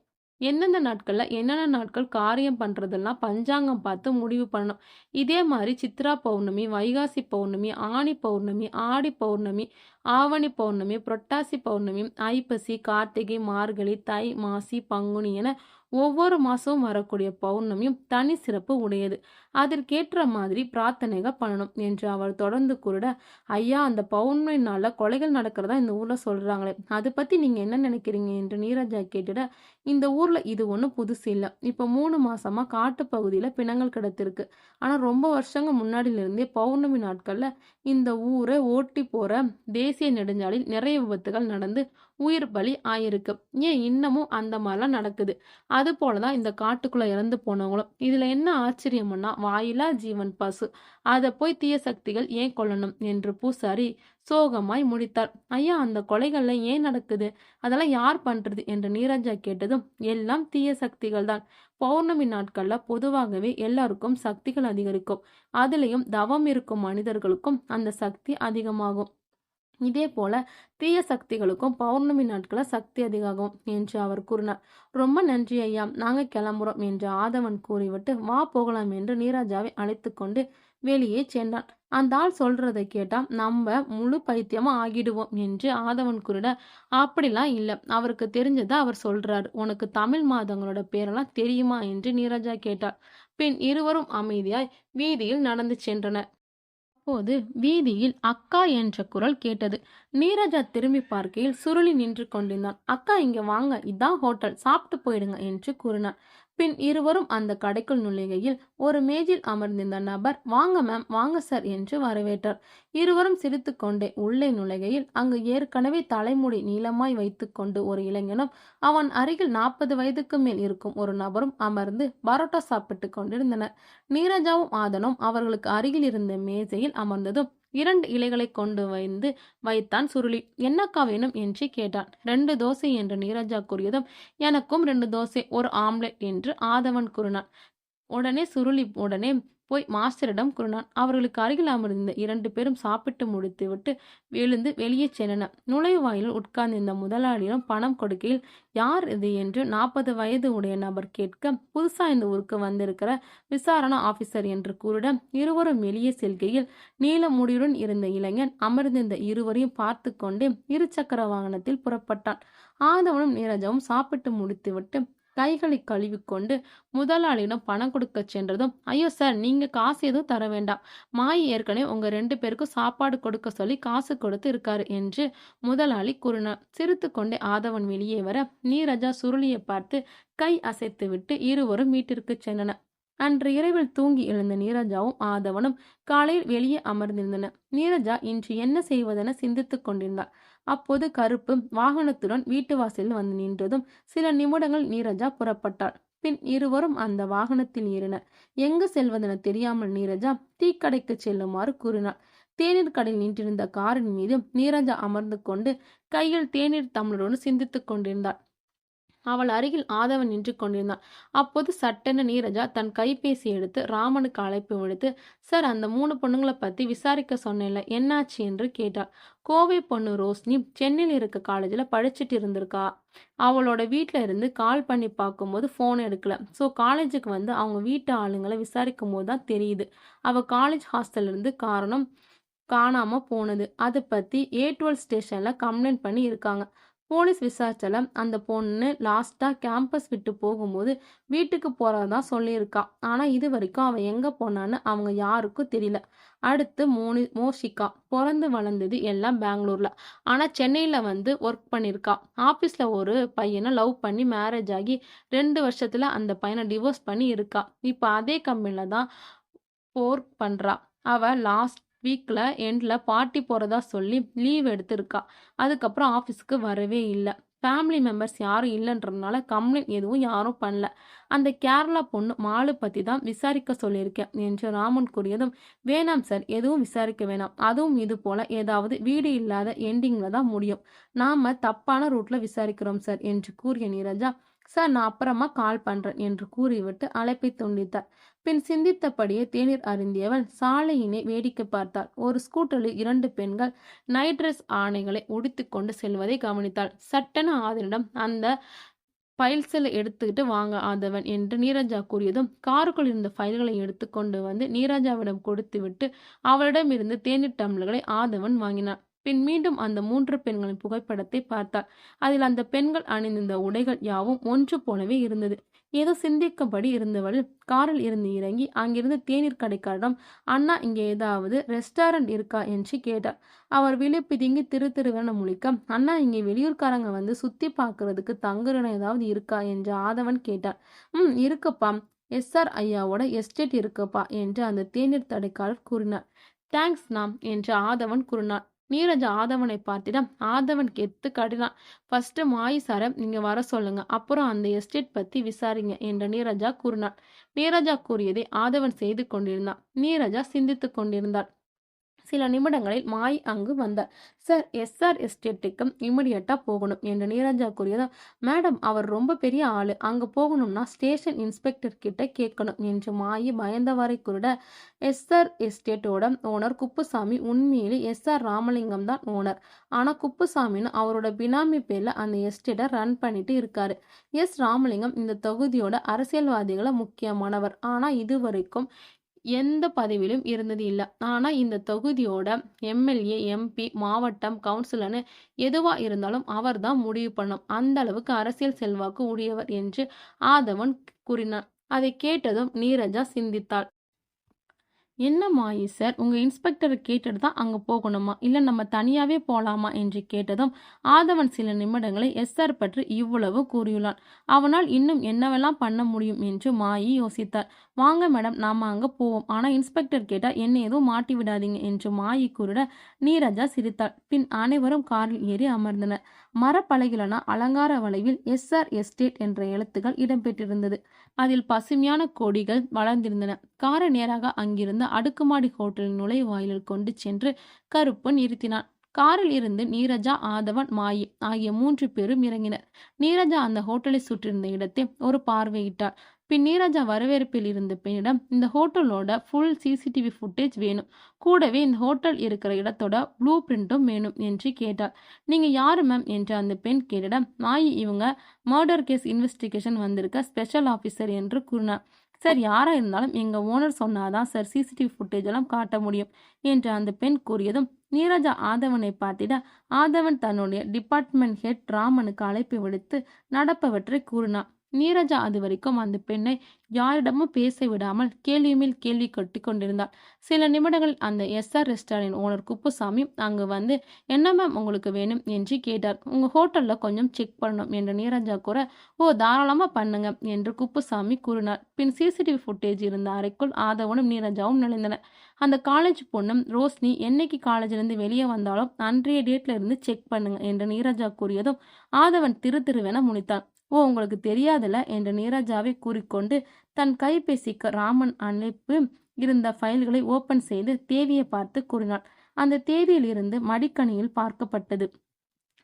எந்தெந்த நாட்கள்ல என்னென்ன நாட்கள் காரியம் பண்றதெல்லாம் பஞ்சாங்கம் பார்த்து முடிவு பண்ணணும். இதே மாதிரி சித்ரா பௌர்ணமி, வைகாசி பௌர்ணமி, ஆனி பௌர்ணமி, ஆடி பௌர்ணமி, ஆவணி பௌர்ணமி, புரட்டாசி பௌர்ணமி, ஐப்பசி, கார்த்திகை, மார்கழி, தை, மாசி, பங்குனி என ஒவ்வொரு மாசமும் வரக்கூடிய பௌர்ணமியும் தனி சிறப்பு உடையது. அதற்கேற்ற மாதிரி பிரார்த்தனைகள் பண்ணணும் என்று அவர் தொடர்ந்து கூறிட, ஐயா, அந்த பௌர்ணமி நாள்ல கொலைகள் நடக்கிறதா இந்த ஊர்ல சொல்றாங்களே, அதை பத்தி நீங்க என்ன நினைக்கிறீங்க என்று நீரஜா கேட்டுட, இந்த ஊர்ல இது ஒன்றும் புதுசு இல்லை. இப்போ 3 மாசமா காட்டு பகுதியில பிணங்கள் கிடத்திருக்கு. ஆனா ரொம்ப வருஷங்க முன்னாடில இருந்தே பௌர்ணமி நாட்கள்ல இந்த ஊரை ஓட்டி போற தேசிய நெடுஞ்சாலையில் நிறைய விபத்துகள் நடந்து உயிர் பலி ஆயிருக்கு. ஏன் இன்னமும் அந்த மாதிரிலாம் நடக்குது. அது போலதான் இந்த காட்டுக்குள்ள இறந்து போனவங்களும். இதுல என்ன ஆச்சரியம்னா, வாயிலா ஜீவன் பசு, அதை போய் தீய சக்திகள் ஏன் கொல்லணும் என்று பூசாரி சோகமாய் முடித்தார். ஐயா, அந்த கொலைகள்ல ஏன் நடக்குது, அதெல்லாம் யார் பண்றது என்று நீரஜா கேட்டதும், எல்லாம் தீய சக்திகள் தான். பௌர்ணமி நாட்கள்ல பொதுவாகவே எல்லாருக்கும் சக்திகள் அதிகரிக்கும். அதுலயும் தவம் இருக்கும் மனிதர்களுக்கும் அந்த சக்தி அதிகமாகும். இதே போல தீய சக்திகளுக்கும் பௌர்ணமி நாட்கள சக்தி அதிகமாகும் என்று அவர் கூறினார். ரொம்ப நன்றி ஐயா, நாங்க கிளம்புறோம் என்று ஆதவன் கூறிவிட்டு, வா போகலாம் என்று நீரஜாவை அழைத்து கொண்டு வெளியே சென்றான். அந்த ஆள் சொல்றதை கேட்டா நம்ம முழு பைத்தியமா ஆகிடுவோம் என்று ஆதவன் கூறிட, அப்படிலாம் இல்ல, அவருக்கு தெரிஞ்சதை அவர் சொல்றாரு. உனக்கு தமிழ் மாதங்களோட பேரெல்லாம் தெரியுமா என்று நீரஜா கேட்டார். பின் இருவரும் அமைதியாய் வீதியில் நடந்து சென்றனர். அப்போது வீதியில் அக்கா என்ற குரல் கேட்டது. நீரஜா திரும்பி பார்க்கையில் சுருளி நின்று கொண்டிருந்தான். அக்கா, இங்க வாங்க, இதான் ஹோட்டல், சாப்பிட்டு போயிடுங்க என்று கூறினார். பின் இருவரும் அந்த கடைக்குள் நுழைகையில் ஒரு மேஜில் அமர்ந்திருந்த நபர், வாங்க மேம், வாங்க சார் என்று வரவேற்றார். இருவரும் சிரித்து கொண்டே உள்ளே நுழைகையில் அங்கு ஏற்கனவே தலைமுடி நீளமாய் வைத்துக்கொண்டு ஒரு இளைஞனும், அவன் அருகில் 40 வயதுக்கு மேல் இருக்கும் ஒரு நபரும் அமர்ந்து பரோட்டா சாப்பிட்டு கொண்டிருந்தனர். நீரஜாவும் ஆதனும் அவர்களுக்கு அருகில் இருந்த மேஜையில் அமர்ந்ததும் 2 இலைகளை கொண்டு வந்து வைத்தான் சுருளி. என்னக்கா வேணும் என்று கேட்டான். 2 தோசை என்று நீரஜா கூறியதும், எனக்கும் 2 தோசை, ஒரு ஆம்லெட் என்று ஆதவன் கூறினான். உடனே சுருளி போய் மாஸ்டரிடம் கூறினான். அவர்களுக்கு அருகில் அமர்ந்திருந்த 2 பேரும் சாப்பிட்டு முடித்துவிட்டு எழுந்து வெளியே சென்றனர். நுழைவாயிலில் உட்கார்ந்திருந்த முதலாளியிடம் பணம் கொடுக்கையில், யார் இது என்று 40 வயது உடைய நபர் கேட்க, புதுசா இந்த ஊருக்கு வந்திருக்கிற விசாரணா ஆபீசர் என்று கூறிட, இருவரும் வெளியே செல்கையில் நீல முடியுடன் இருந்த இளைஞன் அமர்ந்திருந்த இருவரையும் பார்த்து கொண்டே 2 சக்கர வாகனத்தில் புறப்பட்டான். ஆதவனும் நீரஜாவும் சாப்பிட்டு முடித்துவிட்டு கைகளை கழுவிக்கொண்டு முதலாளியிடம் பணம் கொடுக்க சென்றதும், ஐயோ சார், நீங்க காசு எதுவும் தர வேண்டாம், மாய் ஏற்கனவே உங்க 2 பேருக்கும் சாப்பாடு கொடுக்க சொல்லி காசு கொடுத்து இருக்காரு என்று முதலாளி கூறினார். சிரித்து கொண்டே ஆதவன் வெளியே வர நீரஜா சுருளியை பார்த்து கை அசைத்து விட்டு இருவரும் வீட்டிற்கு சென்றனர். அன்று இரவில் தூங்கி எழுந்த நீரஜாவும் ஆதவனும் காலையில் வெளியே அமர்ந்திருந்தனர். நீரஜா இன்று என்ன செய்வதென சிந்தித்துக் கொண்டிருந்தார். அப்போது கருப்பு வாகனத்துடன் வீட்டு வாசலில் வந்து நின்றதும் சில நிமிடங்கள் நீரஜா புறப்பட்டாள். பின் இருவரும் அந்த வாகனத்தில் ஏறினர். எங்கு செல்வதென தெரியாமல் நீரஜா டீக்கடைக்கு செல்லுமாறு கூறினாள். தேநீர் கடையில் நின்றிருந்த காரின் மீது நீரஜா அமர்ந்து கொண்டு கையில் தேநீர் டம்ளரோடு சிந்தித்துக் கொண்டிருந்தாள். அவள் அருகில் ஆதவன் நின்று கொண்டிருந்தான். அப்போது சட்டென நீரஜா தன் கைபேசி எடுத்து ராமனுக்கு அழைப்பு விடுத்து, சார், அந்த 3 பொண்ணுங்களை பத்தி விசாரிக்க சொன்னேன்ல, என்னாச்சு என்று கேட்டாள். கோவை பொண்ணு ரோஷினி சென்னையில் இருக்க காலேஜில் படிச்சுட்டு இருந்திருக்கா. அவளோட வீட்டில் இருந்து கால் பண்ணி பார்க்கும்போது ஃபோன் எடுக்கல. ஸோ காலேஜுக்கு வந்து அவங்க வீட்டு ஆளுங்களை விசாரிக்கும் போது தான் தெரியுது அவள் காலேஜ் ஹாஸ்டல்ல இருந்து காணாம போனது. அதை பத்தி A12 ஸ்டேஷன்ல கம்ப்ளைண்ட் பண்ணி இருக்காங்க. போலீஸ் விசாரிச்சல அந்த பொண்ணு லாஸ்டா கேம்பஸ் விட்டு போகும்போது வீட்டுக்கு போறதா சொல்லியிருக்கா. ஆனா இது வரைக்கும் அவ எங்க போனான்னு அவங்க யாருக்கும் தெரியல. அடுத்து மோஷிகா பிறந்து வளர்ந்தது எல்லாம் பெங்களூர்ல. ஆனா சென்னையில வந்து ஒர்க் பண்ணியிருக்கா. ஆபீஸ்ல ஒரு பையனை லவ் பண்ணி மேரேஜ் ஆகி 2 வருஷத்துல அந்த பையனை டிவோர்ஸ் பண்ணி இருக்கா. இப்ப அதே கம்பெனில தான் ஒர்க் பண்றா. அவ லாஸ்ட் எண்ட்ல பார்ட்டி போறதா சொல்லி லீவ் எடுத்திருக்கா. அதுக்கப்புறம் ஆஃபீஸுக்கு வரவே இல்லை. ஃபேமிலி மெம்பர்ஸ் யாரும் இல்லைன்றதுனால கம்ப்ளைண்ட் எதுவும் யாரும் பண்ணல. அந்த கேரளா பொண்ணு மாலு பத்தி தான் விசாரிக்க சொல்லியிருக்கேன் என்று ராமன் கூறியதும், வேணாம் சார், எதுவும் விசாரிக்க வேணாம். அதுவும் இது போல ஏதாவது வீடு இல்லாத எண்டிங்ல தான் முடியும். நாம தப்பான ரூட்ல விசாரிக்கிறோம் சார் என்று கூறிய நீரஜா, சார் நான் அப்புறமா கால் பண்றேன் என்று கூறிவிட்டு அழைப்பை துண்டித்தார். பின் சிந்தித்தபடியே தேநீர் அருந்தியவள் சாலையினை வேடிக்கை பார்த்தாள். ஒரு ஸ்கூட்டரில் 2 பெண்கள் நைட் ட்ரெஸ் ஆடைகளை உடுத்திக்கொண்டு செல்வதை கவனித்தாள். சட்டென ஆதவனிடம், அந்த ஃபைல்ஸை எடுத்துக்கிட்டு வாங்க ஆதவன் என்று நீரஜா கூறியதும், காருக்குள் இருந்த ஃபைல்களை எடுத்துக்கொண்டு வந்து நீரஜாவிடம் கொடுத்துவிட்டு அவளிடமிருந்து தேநீர் டம்ளர்களை ஆதவன் வாங்கினான். பின் மீண்டும் அந்த 3 பெண்களின் புகைப்படத்தை பார்த்தாள். அதில் அந்த பெண்கள் அணிந்திருந்த உடைகள் யாவும் ஒன்று போலவே இருந்தது. ஏதோ சிந்திக்கும்படி இருந்தவள் காரில் இருந்து இறங்கி அங்கிருந்து தேநீர் கடைக்காரரிடம், அண்ணா, இங்கே ஏதாவது ரெஸ்டாரண்ட் இருக்கா என்று கேட்டார். அவர் விழி பிதுங்கி திரு திருவென முழிக்க, அண்ணா, இங்கே வெளியூர்காரங்க வந்து சுத்தி பார்க்கறதுக்கு தங்குற ஏதாவது இருக்கா என்று ஆதவன் கேட்டார். இருக்குப்பா, எஸ்ஆர் ஐயாவோட எஸ்டேட் இருக்குப்பா என்று அந்த தேநீர் கடைக்காரர் கூறினார். தேங்க்ஸ்ண்ணா என்று ஆதவன் கூறினார். நீரஜா ஆதவனை பார்த்திடம் ஆதவன் கெத்து காட்டினான். ஃபர்ஸ்ட் மாயி சாரை நீங்க வர சொல்லுங்க, அப்புறம் அந்த எஸ்டேட் பத்தி விசாரிங்க என்று நீரஜா கூறினார். நீரஜா கூறியதை ஆதவன் செய்து கொண்டிருந்தான். நீரஜா சிந்தித்துக் கொண்டிருந்தாள். சில நிமிடங்களில் மாய் அங்கு வந்தார். சார், எஸ்ஆர் எஸ்டேட்டுக்கு இமிடியட்டா போகணும் என்று நீரஜா கூறியதும், மேடம், அவர் ரொம்ப பெரிய ஆளு, அங்க போகணும்னா ஸ்டேஷன் இன்ஸ்பெக்டர் கிட்ட கேட்கணும் என்று மாயி பயந்தவாறே கூறிட, எஸ்ஆர் எஸ்டேட்டோட ஓனர் குப்புசாமி உண்மையிலே எஸ்ஆர் ராமலிங்கம் தான் ஓனர். ஆனா குப்புசாமின்னு அவரோட பினாமி பேர்ல அந்த எஸ்டேட்டை ரன் பண்ணிட்டு இருக்காரு. எஸ் ராமலிங்கம் இந்த தொகுதியோட அரசியல்வாதிகளை முக்கியமானவர். ஆனா இதுவரைக்கும் எந்த பதவியிலும் இருந்தது இல்லை. ஆனால் இந்த தொகுதியோட எம்எல்ஏ, எம்பி, மாவட்டம் கவுன்சிலர்னு எதுவா இருந்தாலும் அவர் தான் முடிவு பண்ணும். அந்த அளவுக்கு அரசியல் செல்வாக்கு உடையவர் என்று ஆதவன் கூறினார். அதை கேட்டதும் நீரஜா சிந்தித்தாள். என்ன மாயி சார், உங்க இன்ஸ்பெக்டரை கேட்டுட்டு தான் அங்க போகணுமா, இல்ல நம்ம தனியாவே போலாமா என்று கேட்டதும் ஆதவன் சில நிமிடங்களை எஸ்ஆர் பற்றி இவ்வளவு கூறியுள்ளான். அவனால் இன்னும் என்னவெல்லாம் பண்ண முடியும் என்று மாயி யோசித்தார். வாங்க மேடம், நாம அங்க போவோம். ஆனா இன்ஸ்பெக்டர் கேட்டா என்ன எதுவும் மாட்டி விடாதீங்க என்று மாயி கூறிட நீரஜா சிரித்தாள். பின் அனைவரும் காரில் ஏறி அமர்ந்தனர். மரப்பலகையிலான அலங்கார வளைவில் எஸ்ஆர் எஸ்டேட் என்ற எழுத்துக்கள் இடம்பெற்றிருந்தது. அதில் பசுமையான கொடிகள் வளர்ந்திருந்தன. காரை நேராக அங்கிருந்த அடுக்குமாடி ஹோட்டலின் நுழைவாயிலில் கொண்டு சென்று கருப்பன் நிறுத்தினான். காரில் இருந்து நீரஜா, ஆதவன், மாயி ஆகிய 3 பேரும் இறங்கினர். நீரஜா அந்த ஹோட்டலை சுற்றியிருந்த இடத்தை ஒரு பார்வையிட்டார். பின் நீரஜா வரவேற்பில் இருந்த பெண்ணிடம், இந்த ஹோட்டலோட ஃபுல் சிசிடிவி ஃபுட்டேஜ் வேணும், கூடவே இந்த ஹோட்டல் இருக்கிற இடத்தோட ப்ளூ பிரிண்ட்டும் வேணும் என்று கேட்டாள். நீங்க யாரு மேம் என்று அந்த பெண் கேட்டிட, மாயி, இவங்க மர்டர் கேஸ் இன்வெஸ்டிகேஷன் வந்திருக்க ஸ்பெஷல் ஆஃபீஸர் என்று கூறினார். சார், யாரா இருந்தாலும் எங்க ஓனர் சொன்னாதான் சார் சிசிடிவி ஃபுட்டேஜ் எல்லாம் காட்ட முடியும் என்று அந்த பெண் கூறியதும் நீரஜா ஆதவனை பார்த்திட, ஆதவன் தன்னுடைய டிபார்ட்மெண்ட் ஹெட் ராமனுக்கு அழைப்பு விடுத்து நடப்பவற்றை கூறினார். நீரஜா அது வரைக்கும் அந்த பெண்ணை யாரிடமும் பேச விடாமல் கேள்வி மேல் கேள்வி கட்டி கொண்டிருந்தாள். சில நிமிடங்களில் அந்த எஸ்ஆர் ரெஸ்டாரண்ட் ஓனர் குப்புசாமி அங்கு வந்து, என்ன மேம் உங்களுக்கு வேணும் என்று கேட்டார். உங்க ஹோட்டல்ல கொஞ்சம் செக் பண்ணணும் என்று நீரஜா கூற, ஓ, தாராளமா பண்ணுங்க என்று குப்புசாமி கூறினார். பின் சிசிடிவி ஃபுட்டேஜ் இருந்த அறைக்குள் ஆதவனும் நீரஜாவும் நுழைந்தனர். அந்த காலேஜ் பொண்ணும் ரோஸ்னி என்னைக்கு காலேஜிலிருந்து வெளியே வந்தாலும் அன்றைய டேட்ல இருந்து செக் பண்ணுங்க என்று நீரஜா கூறியதும் ஆதவன் திரு திருவென முழித்தான். ஓ, உங்களுக்கு தெரியாதுல என்று நீரஜாவை கூறிக்கொண்டு தன் கைபேசிக்கு ராமன் அழைப்பு இருந்த ஃபைல்களை ஓபன் செய்து தேதியை பார்த்து கூறினாள். அந்த தேதியில் இருந்து மடிக்கணியில் பார்க்கப்பட்டது.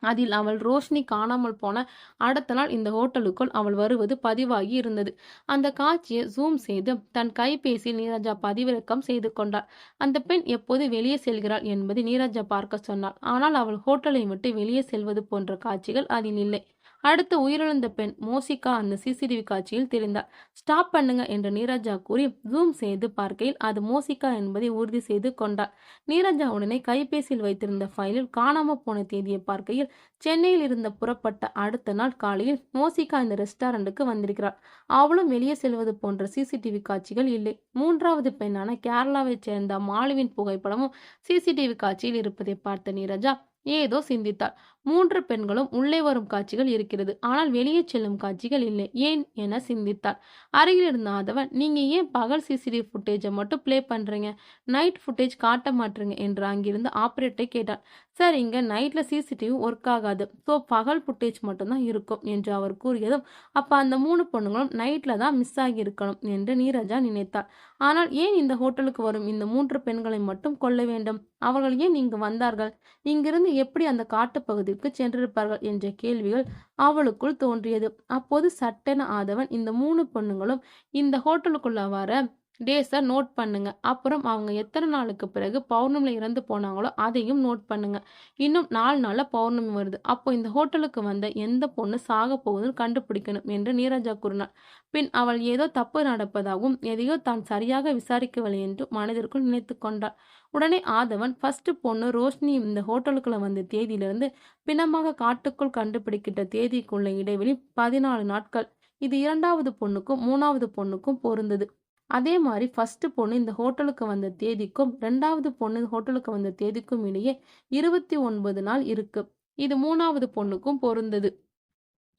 அதில் அவள் ரோஷினி காணாமல் போன அடுத்த நாள் இந்த ஹோட்டலுக்குள் அவள் வருவது பதிவாகி இருந்தது. அந்த காட்சியை ஜூம் செய்து தன் கைபேசியில் நீரஜா பதிவிறக்கம் செய்து கொண்டாள். அந்த பெண் எப்போது வெளியே செல்கிறாள் என்பதை நீரஜா பார்க்க சொன்னாள். ஆனால் அவள் ஹோட்டலை விட்டு வெளியே செல்வது போன்ற காட்சிகள் அதில் இல்லை. அடுத்து உயிரிழந்த பெண் மோசிகா அந்த சிசிடிவி காட்சியில் தெரிந்தாள். ஸ்டாப் பண்ணுங்க என்று நீரஜா கூறி ஜூம் செய்து பார்க்கையில் அது மோசிகா என்பதை உறுதி செய்து கொண்டாள். நீரஜா உடனே கைபேசியில் வைத்திருந்த ஃபைலில் காணாமல் போன தேதியை பார்க்கையில் சென்னையில் இருந்து புறப்பட்ட அடுத்த நாள் காலையில் மோசிகா இந்த ரெஸ்டாரண்ட்டுக்கு வந்திருக்கிறாள். அவளும் வெளியே செல்வது போன்ற சிசிடிவி காட்சிகள் இல்லை. 3வது பெண்ணான கேரளாவை சேர்ந்த மாலுவின் புகைப்படமும் சிசிடிவி காட்சியில் இருப்பதை பார்த்த நீரஜா ஏதோ சிந்தித்தாள். 3 பெண்களும் உள்ளே வரும் காட்சிகள் இருக்கிறது. ஆனால் வெளியே செல்லும் காட்சிகள் இல்லை. ஏன் என சிந்தித்தாள். அருகில் இருந்த ஆதவன், நீங்க ஏன் பகல் சிசிடிவி ஃபுட்டேஜை மட்டும் ப்ளே பண்றீங்க? நைட் ஃபுட்டேஜ் காட்ட மாட்டீங்க என்று அங்கிருந்து ஆபரேட்டரை கேட்டார். சார், இங்க நைட்ல சிசிடிவி ஒர்க் ஆகாது. ஸோ பகல் ஃபுட்டேஜ் மட்டும்தான் இருக்கும் என்று அவர் கூறியதும், அப்ப அந்த 3 பொண்ணுங்களும் நைட்ல தான் மிஸ் ஆகியிருக்கணும் என்று நீரஜா நினைத்தாள். ஆனால் ஏன் இந்த ஹோட்டலுக்கு வரும் இந்த 3 பெண்களை மட்டும் கொல்ல வேண்டும்? அவர்கள் ஏன் இங்கு வந்தார்கள்? இங்கிருந்து எப்படி அந்த காட்டுப்பகுதிக்கு சென்றிருப்பார்கள் என்ற கேள்விகள் அவளுக்குள் தோன்றியது. அப்போது சட்டென ஆதவன், இந்த 3 பொண்ணுங்களும் இந்த ஹோட்டலுக்குள்ள வர டேஸை நோட் பண்ணுங்க. அப்புறம் அவங்க எத்தனை நாளுக்கு பிறகு பௌர்ணமியில் இறந்து போனாங்களோ அதையும் நோட் பண்ணுங்க. இன்னும் 4 நாள்ல பௌர்ணமி வருது. அப்போ இந்த ஹோட்டலுக்கு வந்த எந்த பொண்ணு சாக போகுதுன்னு கண்டுபிடிக்கணும் என்று நீரஜா கூறினாள். பின் அவள் ஏதோ தப்பு நடப்பதாகவும் எதையோ தான் சரியாக விசாரிக்கவில்லை என்று மனதிற்குள் நினைத்து கொண்டாள். உடனே ஆதவன், ஃபர்ஸ்ட் பொண்ணு ரோஷினி இந்த ஹோட்டலுக்குள்ள வந்த தேதியிலிருந்து பிணமாக காட்டுக்குள் கண்டுபிடிக்கிட்ட தேதிக்குள்ள இடைவெளி 14 நாட்கள். இது 2வது பொண்ணுக்கும் 3வது பொண்ணுக்கும் பொருந்தது. அதே மாதிரி ஃபர்ஸ்ட் பொண்ணு இந்த ஹோட்டலுக்கு வந்த தேதிக்கும் 2வது பொண்ணு ஹோட்டலுக்கு வந்த தேதிக்கும் இடையே 29 நாள் இருக்கு. இது 3வது பொண்ணுக்கும் பொருந்தது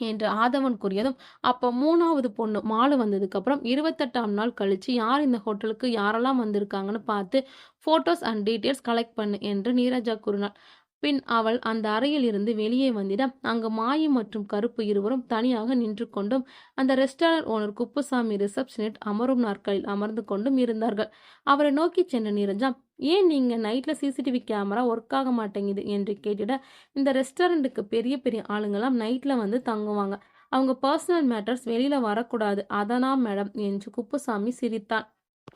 என்று ஆதவன் கூறியதும், அப்போ 3வது பொண்ணு மாலு வந்ததுக்கு அப்புறம் 28ஆம் நாள் கழிச்சு யார் இந்த ஹோட்டலுக்கு யாரெல்லாம் வந்திருக்காங்கன்னு பார்த்து போட்டோஸ் அண்ட் டீட்டெயில்ஸ் கலெக்ட் பண்ணு என்று நீரஜா கூறினாள். பின் அவள் அந்த அறையில் இருந்து வெளியே வந்திட அங்கு மாயி மற்றும் கருப்பு இருவரும் தனியாக நின்று கொண்டும் அந்த ரெஸ்டாரண்ட் ஓனர் குப்புசாமி ரிசப்ஷனிட் அமரும் நாற்காலில் அமர்ந்து கொண்டும் இருந்தார்கள். அவரை நோக்கி சென்ற நீரஜா, ஏன் நீங்க நைட்ல சிசிடிவி கேமரா ஒர்க் ஆக மாட்டேங்குது என்று கேட்டிட, இந்த ரெஸ்டாரண்ட்டுக்கு பெரிய பெரிய ஆளுங்கெல்லாம் நைட்ல வந்து தங்குவாங்க. அவங்க பர்சனல் மேட்டர்ஸ் வெளியில வரக்கூடாது, அதனா மேடம் என்று குப்புசாமி சிரித்தான்.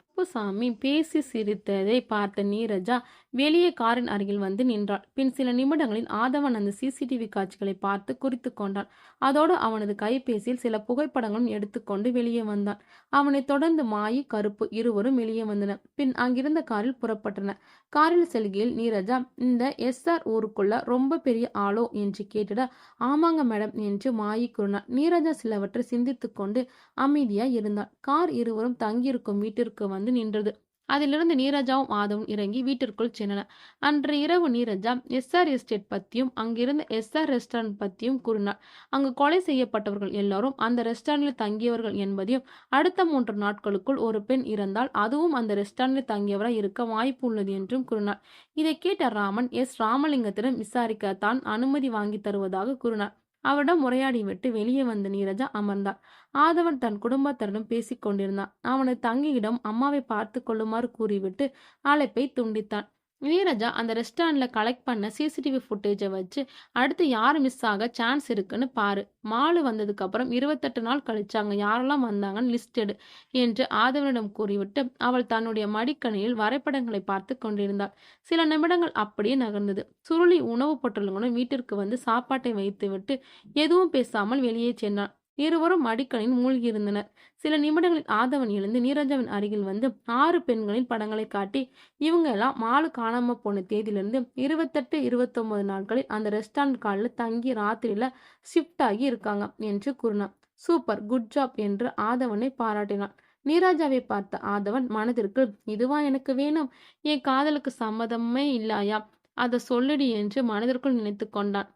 குப்புசாமி பேசி சிரித்ததை பார்த்த நீரஜா வெளியே காரின் அருகில் வந்து நின்றாள். பின் சில நிமிடங்களில் ஆதவன் அந்த சிசிடிவி காட்சிகளை பார்த்து குறித்து கொண்டான். அதோடு அவனது கைபேசியில் சில புகைப்படங்களும் எடுத்துக்கொண்டு வெளியே வந்தான். அவனை தொடர்ந்து மாயி, கருப்பு இருவரும் வெளியே வந்தனர். பின் அங்கிருந்த காரில் புறப்பட்டனர். காரில் செல்கையில் நீரஜா, இந்த எஸ்ஆர் ஊருக்குள்ள ரொம்ப பெரிய ஆளோ என்று கேட்டிட, ஆமாங்க மேடம் என்று மாயி கூறினார். நீரஜா சிலவற்றை சிந்தித்து கொண்டு அமைதியாய் இருந்தாள். கார் இருவரும் தங்கியிருக்கும் வீட்டிற்கு வந்து நின்றது. அதிலிருந்து நீரஜாவும் ஆதவும் இறங்கி வீட்டிற்குள் சென்றனர். அன்று இரவு நீரஜா எஸ்ஆர் எஸ்டேட் பத்தியும் அங்கிருந்த எஸ்ஆர் ரெஸ்டாரண்ட் பத்தியும் கூறினார். அங்கு கொலை செய்யப்பட்டவர்கள் எல்லாரும் அந்த ரெஸ்டாரண்டில் தங்கியவர்கள் என்பதையும், அடுத்த 3 நாட்களுக்குள் ஒரு பெண் இறந்தால் அதுவும் அந்த ரெஸ்டாரண்டில் தங்கியவராய் இருக்க வாய்ப்பு உள்ளது என்றும் கூறினார். இதை கேட்ட ராமன் ராமலிங்கத்திடம் விசாரிக்க தான் அனுமதி வாங்கி தருவதாக கூறினார். அவரிடம் உரையாடிவிட்டு வெளியே வந்த நீரஜா அமர்ந்தாள். ஆதவன் தன் குடும்பத்தினரிடம் பேசிக் கொண்டிருந்தான். அவனது தங்கையிடம் அம்மாவை பார்த்து கொள்ளுமாறு கூறிவிட்டு அழைப்பை துண்டித்தான். நீரஜா அந்த ரெஸ்டாரண்ட்ல கலெக்ட் பண்ண சிசிடிவி ஃபுட்டேஜை வச்சு அடுத்து யார் மிஸ் ஆக சான்ஸ் இருக்குன்னு பாரு. மாலு வந்ததுக்கு அப்புறம் 28 நாள் கழிச்சு அங்க யாரெல்லாம் வந்தாங்கன்னு லிஸ்ட் எடு என்று ஆதவனிடம் கூறிவிட்டு அவள் தன்னுடைய மடிக்கணினியில் வரைபடங்களை பார்த்து கொண்டிருந்தாள். சில நிமிடங்கள் அப்படியே நகர்ந்தது. சுருளி உணவு பொட்டலங்களும் வீட்டிற்கு வந்து சாப்பாட்டை வைத்துவிட்டு எதுவும் பேசாமல் வெளியே சென்றான். இருவரும் மடிக்கணில் மூழ்கியிருந்தனர். சில நிமிடங்களில் ஆதவன் எழுந்து நீரஜாவின் அருகில் வந்து 6 பெண்களின் படங்களை காட்டி, இவங்க எல்லாம் மாலு காணாம போன தேதியிலிருந்து 28, 29 நாட்களில் அந்த ரெஸ்டாரண்ட் காலில் தங்கி ராத்திரியில ஷிஃப்ட் ஆகி இருக்காங்க என்று கூறினான். சூப்பர், குட் ஜாப் என்று ஆதவனை பாராட்டினான். நீரஜாவை பார்த்த ஆதவன் மனதிற்கு, இதுவா எனக்கு வேணும்? என் காதலுக்கு சம்மதமே இல்லையா? அதை சொல்லுடி என்று மனதிற்குள் நினைத்து கொண்டான்.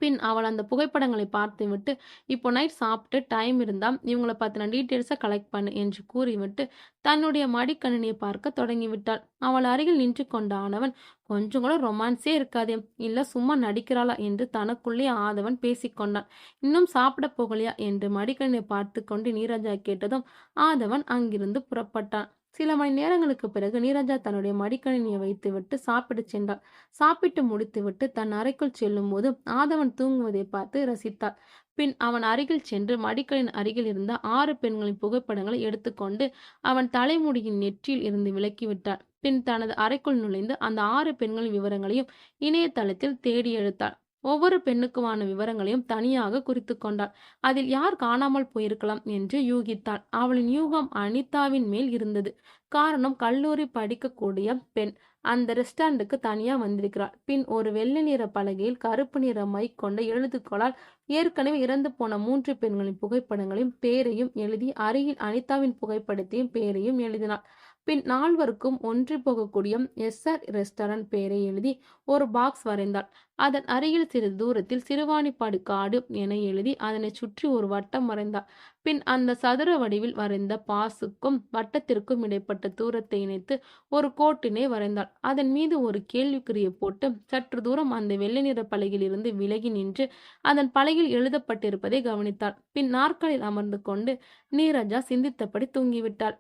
பின் அவள் அந்த புகைப்படங்களை பார்த்துவிட்டு, இப்போ நைட் சாப்பிட்டு டைம் இருந்தா இவங்கள பத்தின டீட்டெயில்ஸை கலெக்ட் பண்ணு என்று கூறிவிட்டு தன்னுடைய மடிக்கணினியை பார்க்க தொடங்கிவிட்டாள். அவள் அருகில் நின்று கொண்ட ஆனவன், கொஞ்சம் கூட ரொமான்ஸே இருக்காதே, இல்ல சும்மா நடிக்கிறாளா என்று தனக்குள்ளே ஆதவன் பேசிக்கொண்டான். இன்னும் சாப்பிட போகலையா என்று மடிக்கணினியை பார்த்து கொண்டு நீரஜா கேட்டதும் ஆதவன் அங்கிருந்து புறப்பட்டான். சில மணி நேரங்களுக்கு பிறகு நீரஜா தன்னுடைய மடிக்கணினியை வைத்துவிட்டு சாப்பிட சென்றாள். சாப்பிட்டு முடித்துவிட்டு தன் அறைக்குள் செல்லும் போது ஆதவன் தூங்குவதை பார்த்து ரசித்தாள். பின் அவன் அருகில் சென்று மடிக்கணின் அருகில் இருந்த 6 பெண்களின் புகைப்படங்களை எடுத்துக்கொண்டு அவன் தலைமுடியின் நெற்றியில் இருந்து விலக்கிவிட்டாள். பின் தனது அறைக்குள் நுழைந்து அந்த 6 பெண்களின் விவரங்களையும் இணையதளத்தில் தேடி எடுத்தாள். ஒவ்வொரு பெண்ணுக்குமான விவரங்களையும் தனியாக குறித்து கொண்டாள். அதில் யார் காணாமல் போயிருக்கலாம் என்று யூகித்தாள். அவளின் யூகம் அனிதாவின் மேல் இருந்தது. காரணம், கல்லூரி படிக்கக்கூடிய பெண் அந்த ரெஸ்டாரண்ட்டுக்கு தனியா வந்திருக்கிறாள். பின் ஒரு வெள்ளை நிற பலகையில் கருப்பு நிற மை கொண்ட எழுதுகோளால் ஏற்கனவே இறந்து போன 3 பெண்களின் புகைப்படங்களையும் பேரையும் எழுதி அருகில் அனிதாவின் புகைப்படத்தையும் பேரையும் எழுதினாள். பின் நால்வருக்கும் ஒன்றி போகக்கூடிய எஸ்ஆர் ரெஸ்டாரண்ட் பெயரை எழுதி ஒரு பாக்ஸ் வரைந்தாள். அதன் அருகில் சிறிது தூரத்தில் சிறுவாணிப்பாடி காடு என எழுதி அதனை சுற்றி ஒரு வட்டம் வரைந்தாள். பின் அந்த சதுர வடிவில் வரைந்த பாசுக்கும் வட்டத்திற்கும் இடைப்பட்ட தூரத்தை இணைத்து ஒரு கோட்டினை வரைந்தாள். அதன் மீது ஒரு கேள்விக்குறியை போட்டு சற்று தூரம் அந்த வெள்ளை நிற பலகையில் இருந்து விலகி நின்று அதன் பலகையில் எழுதப்பட்டிருப்பதை கவனித்தாள். பின் நாற்காலில் அமர்ந்து கொண்டு நீரஜா சிந்தித்தபடி தூங்கிவிட்டாள்.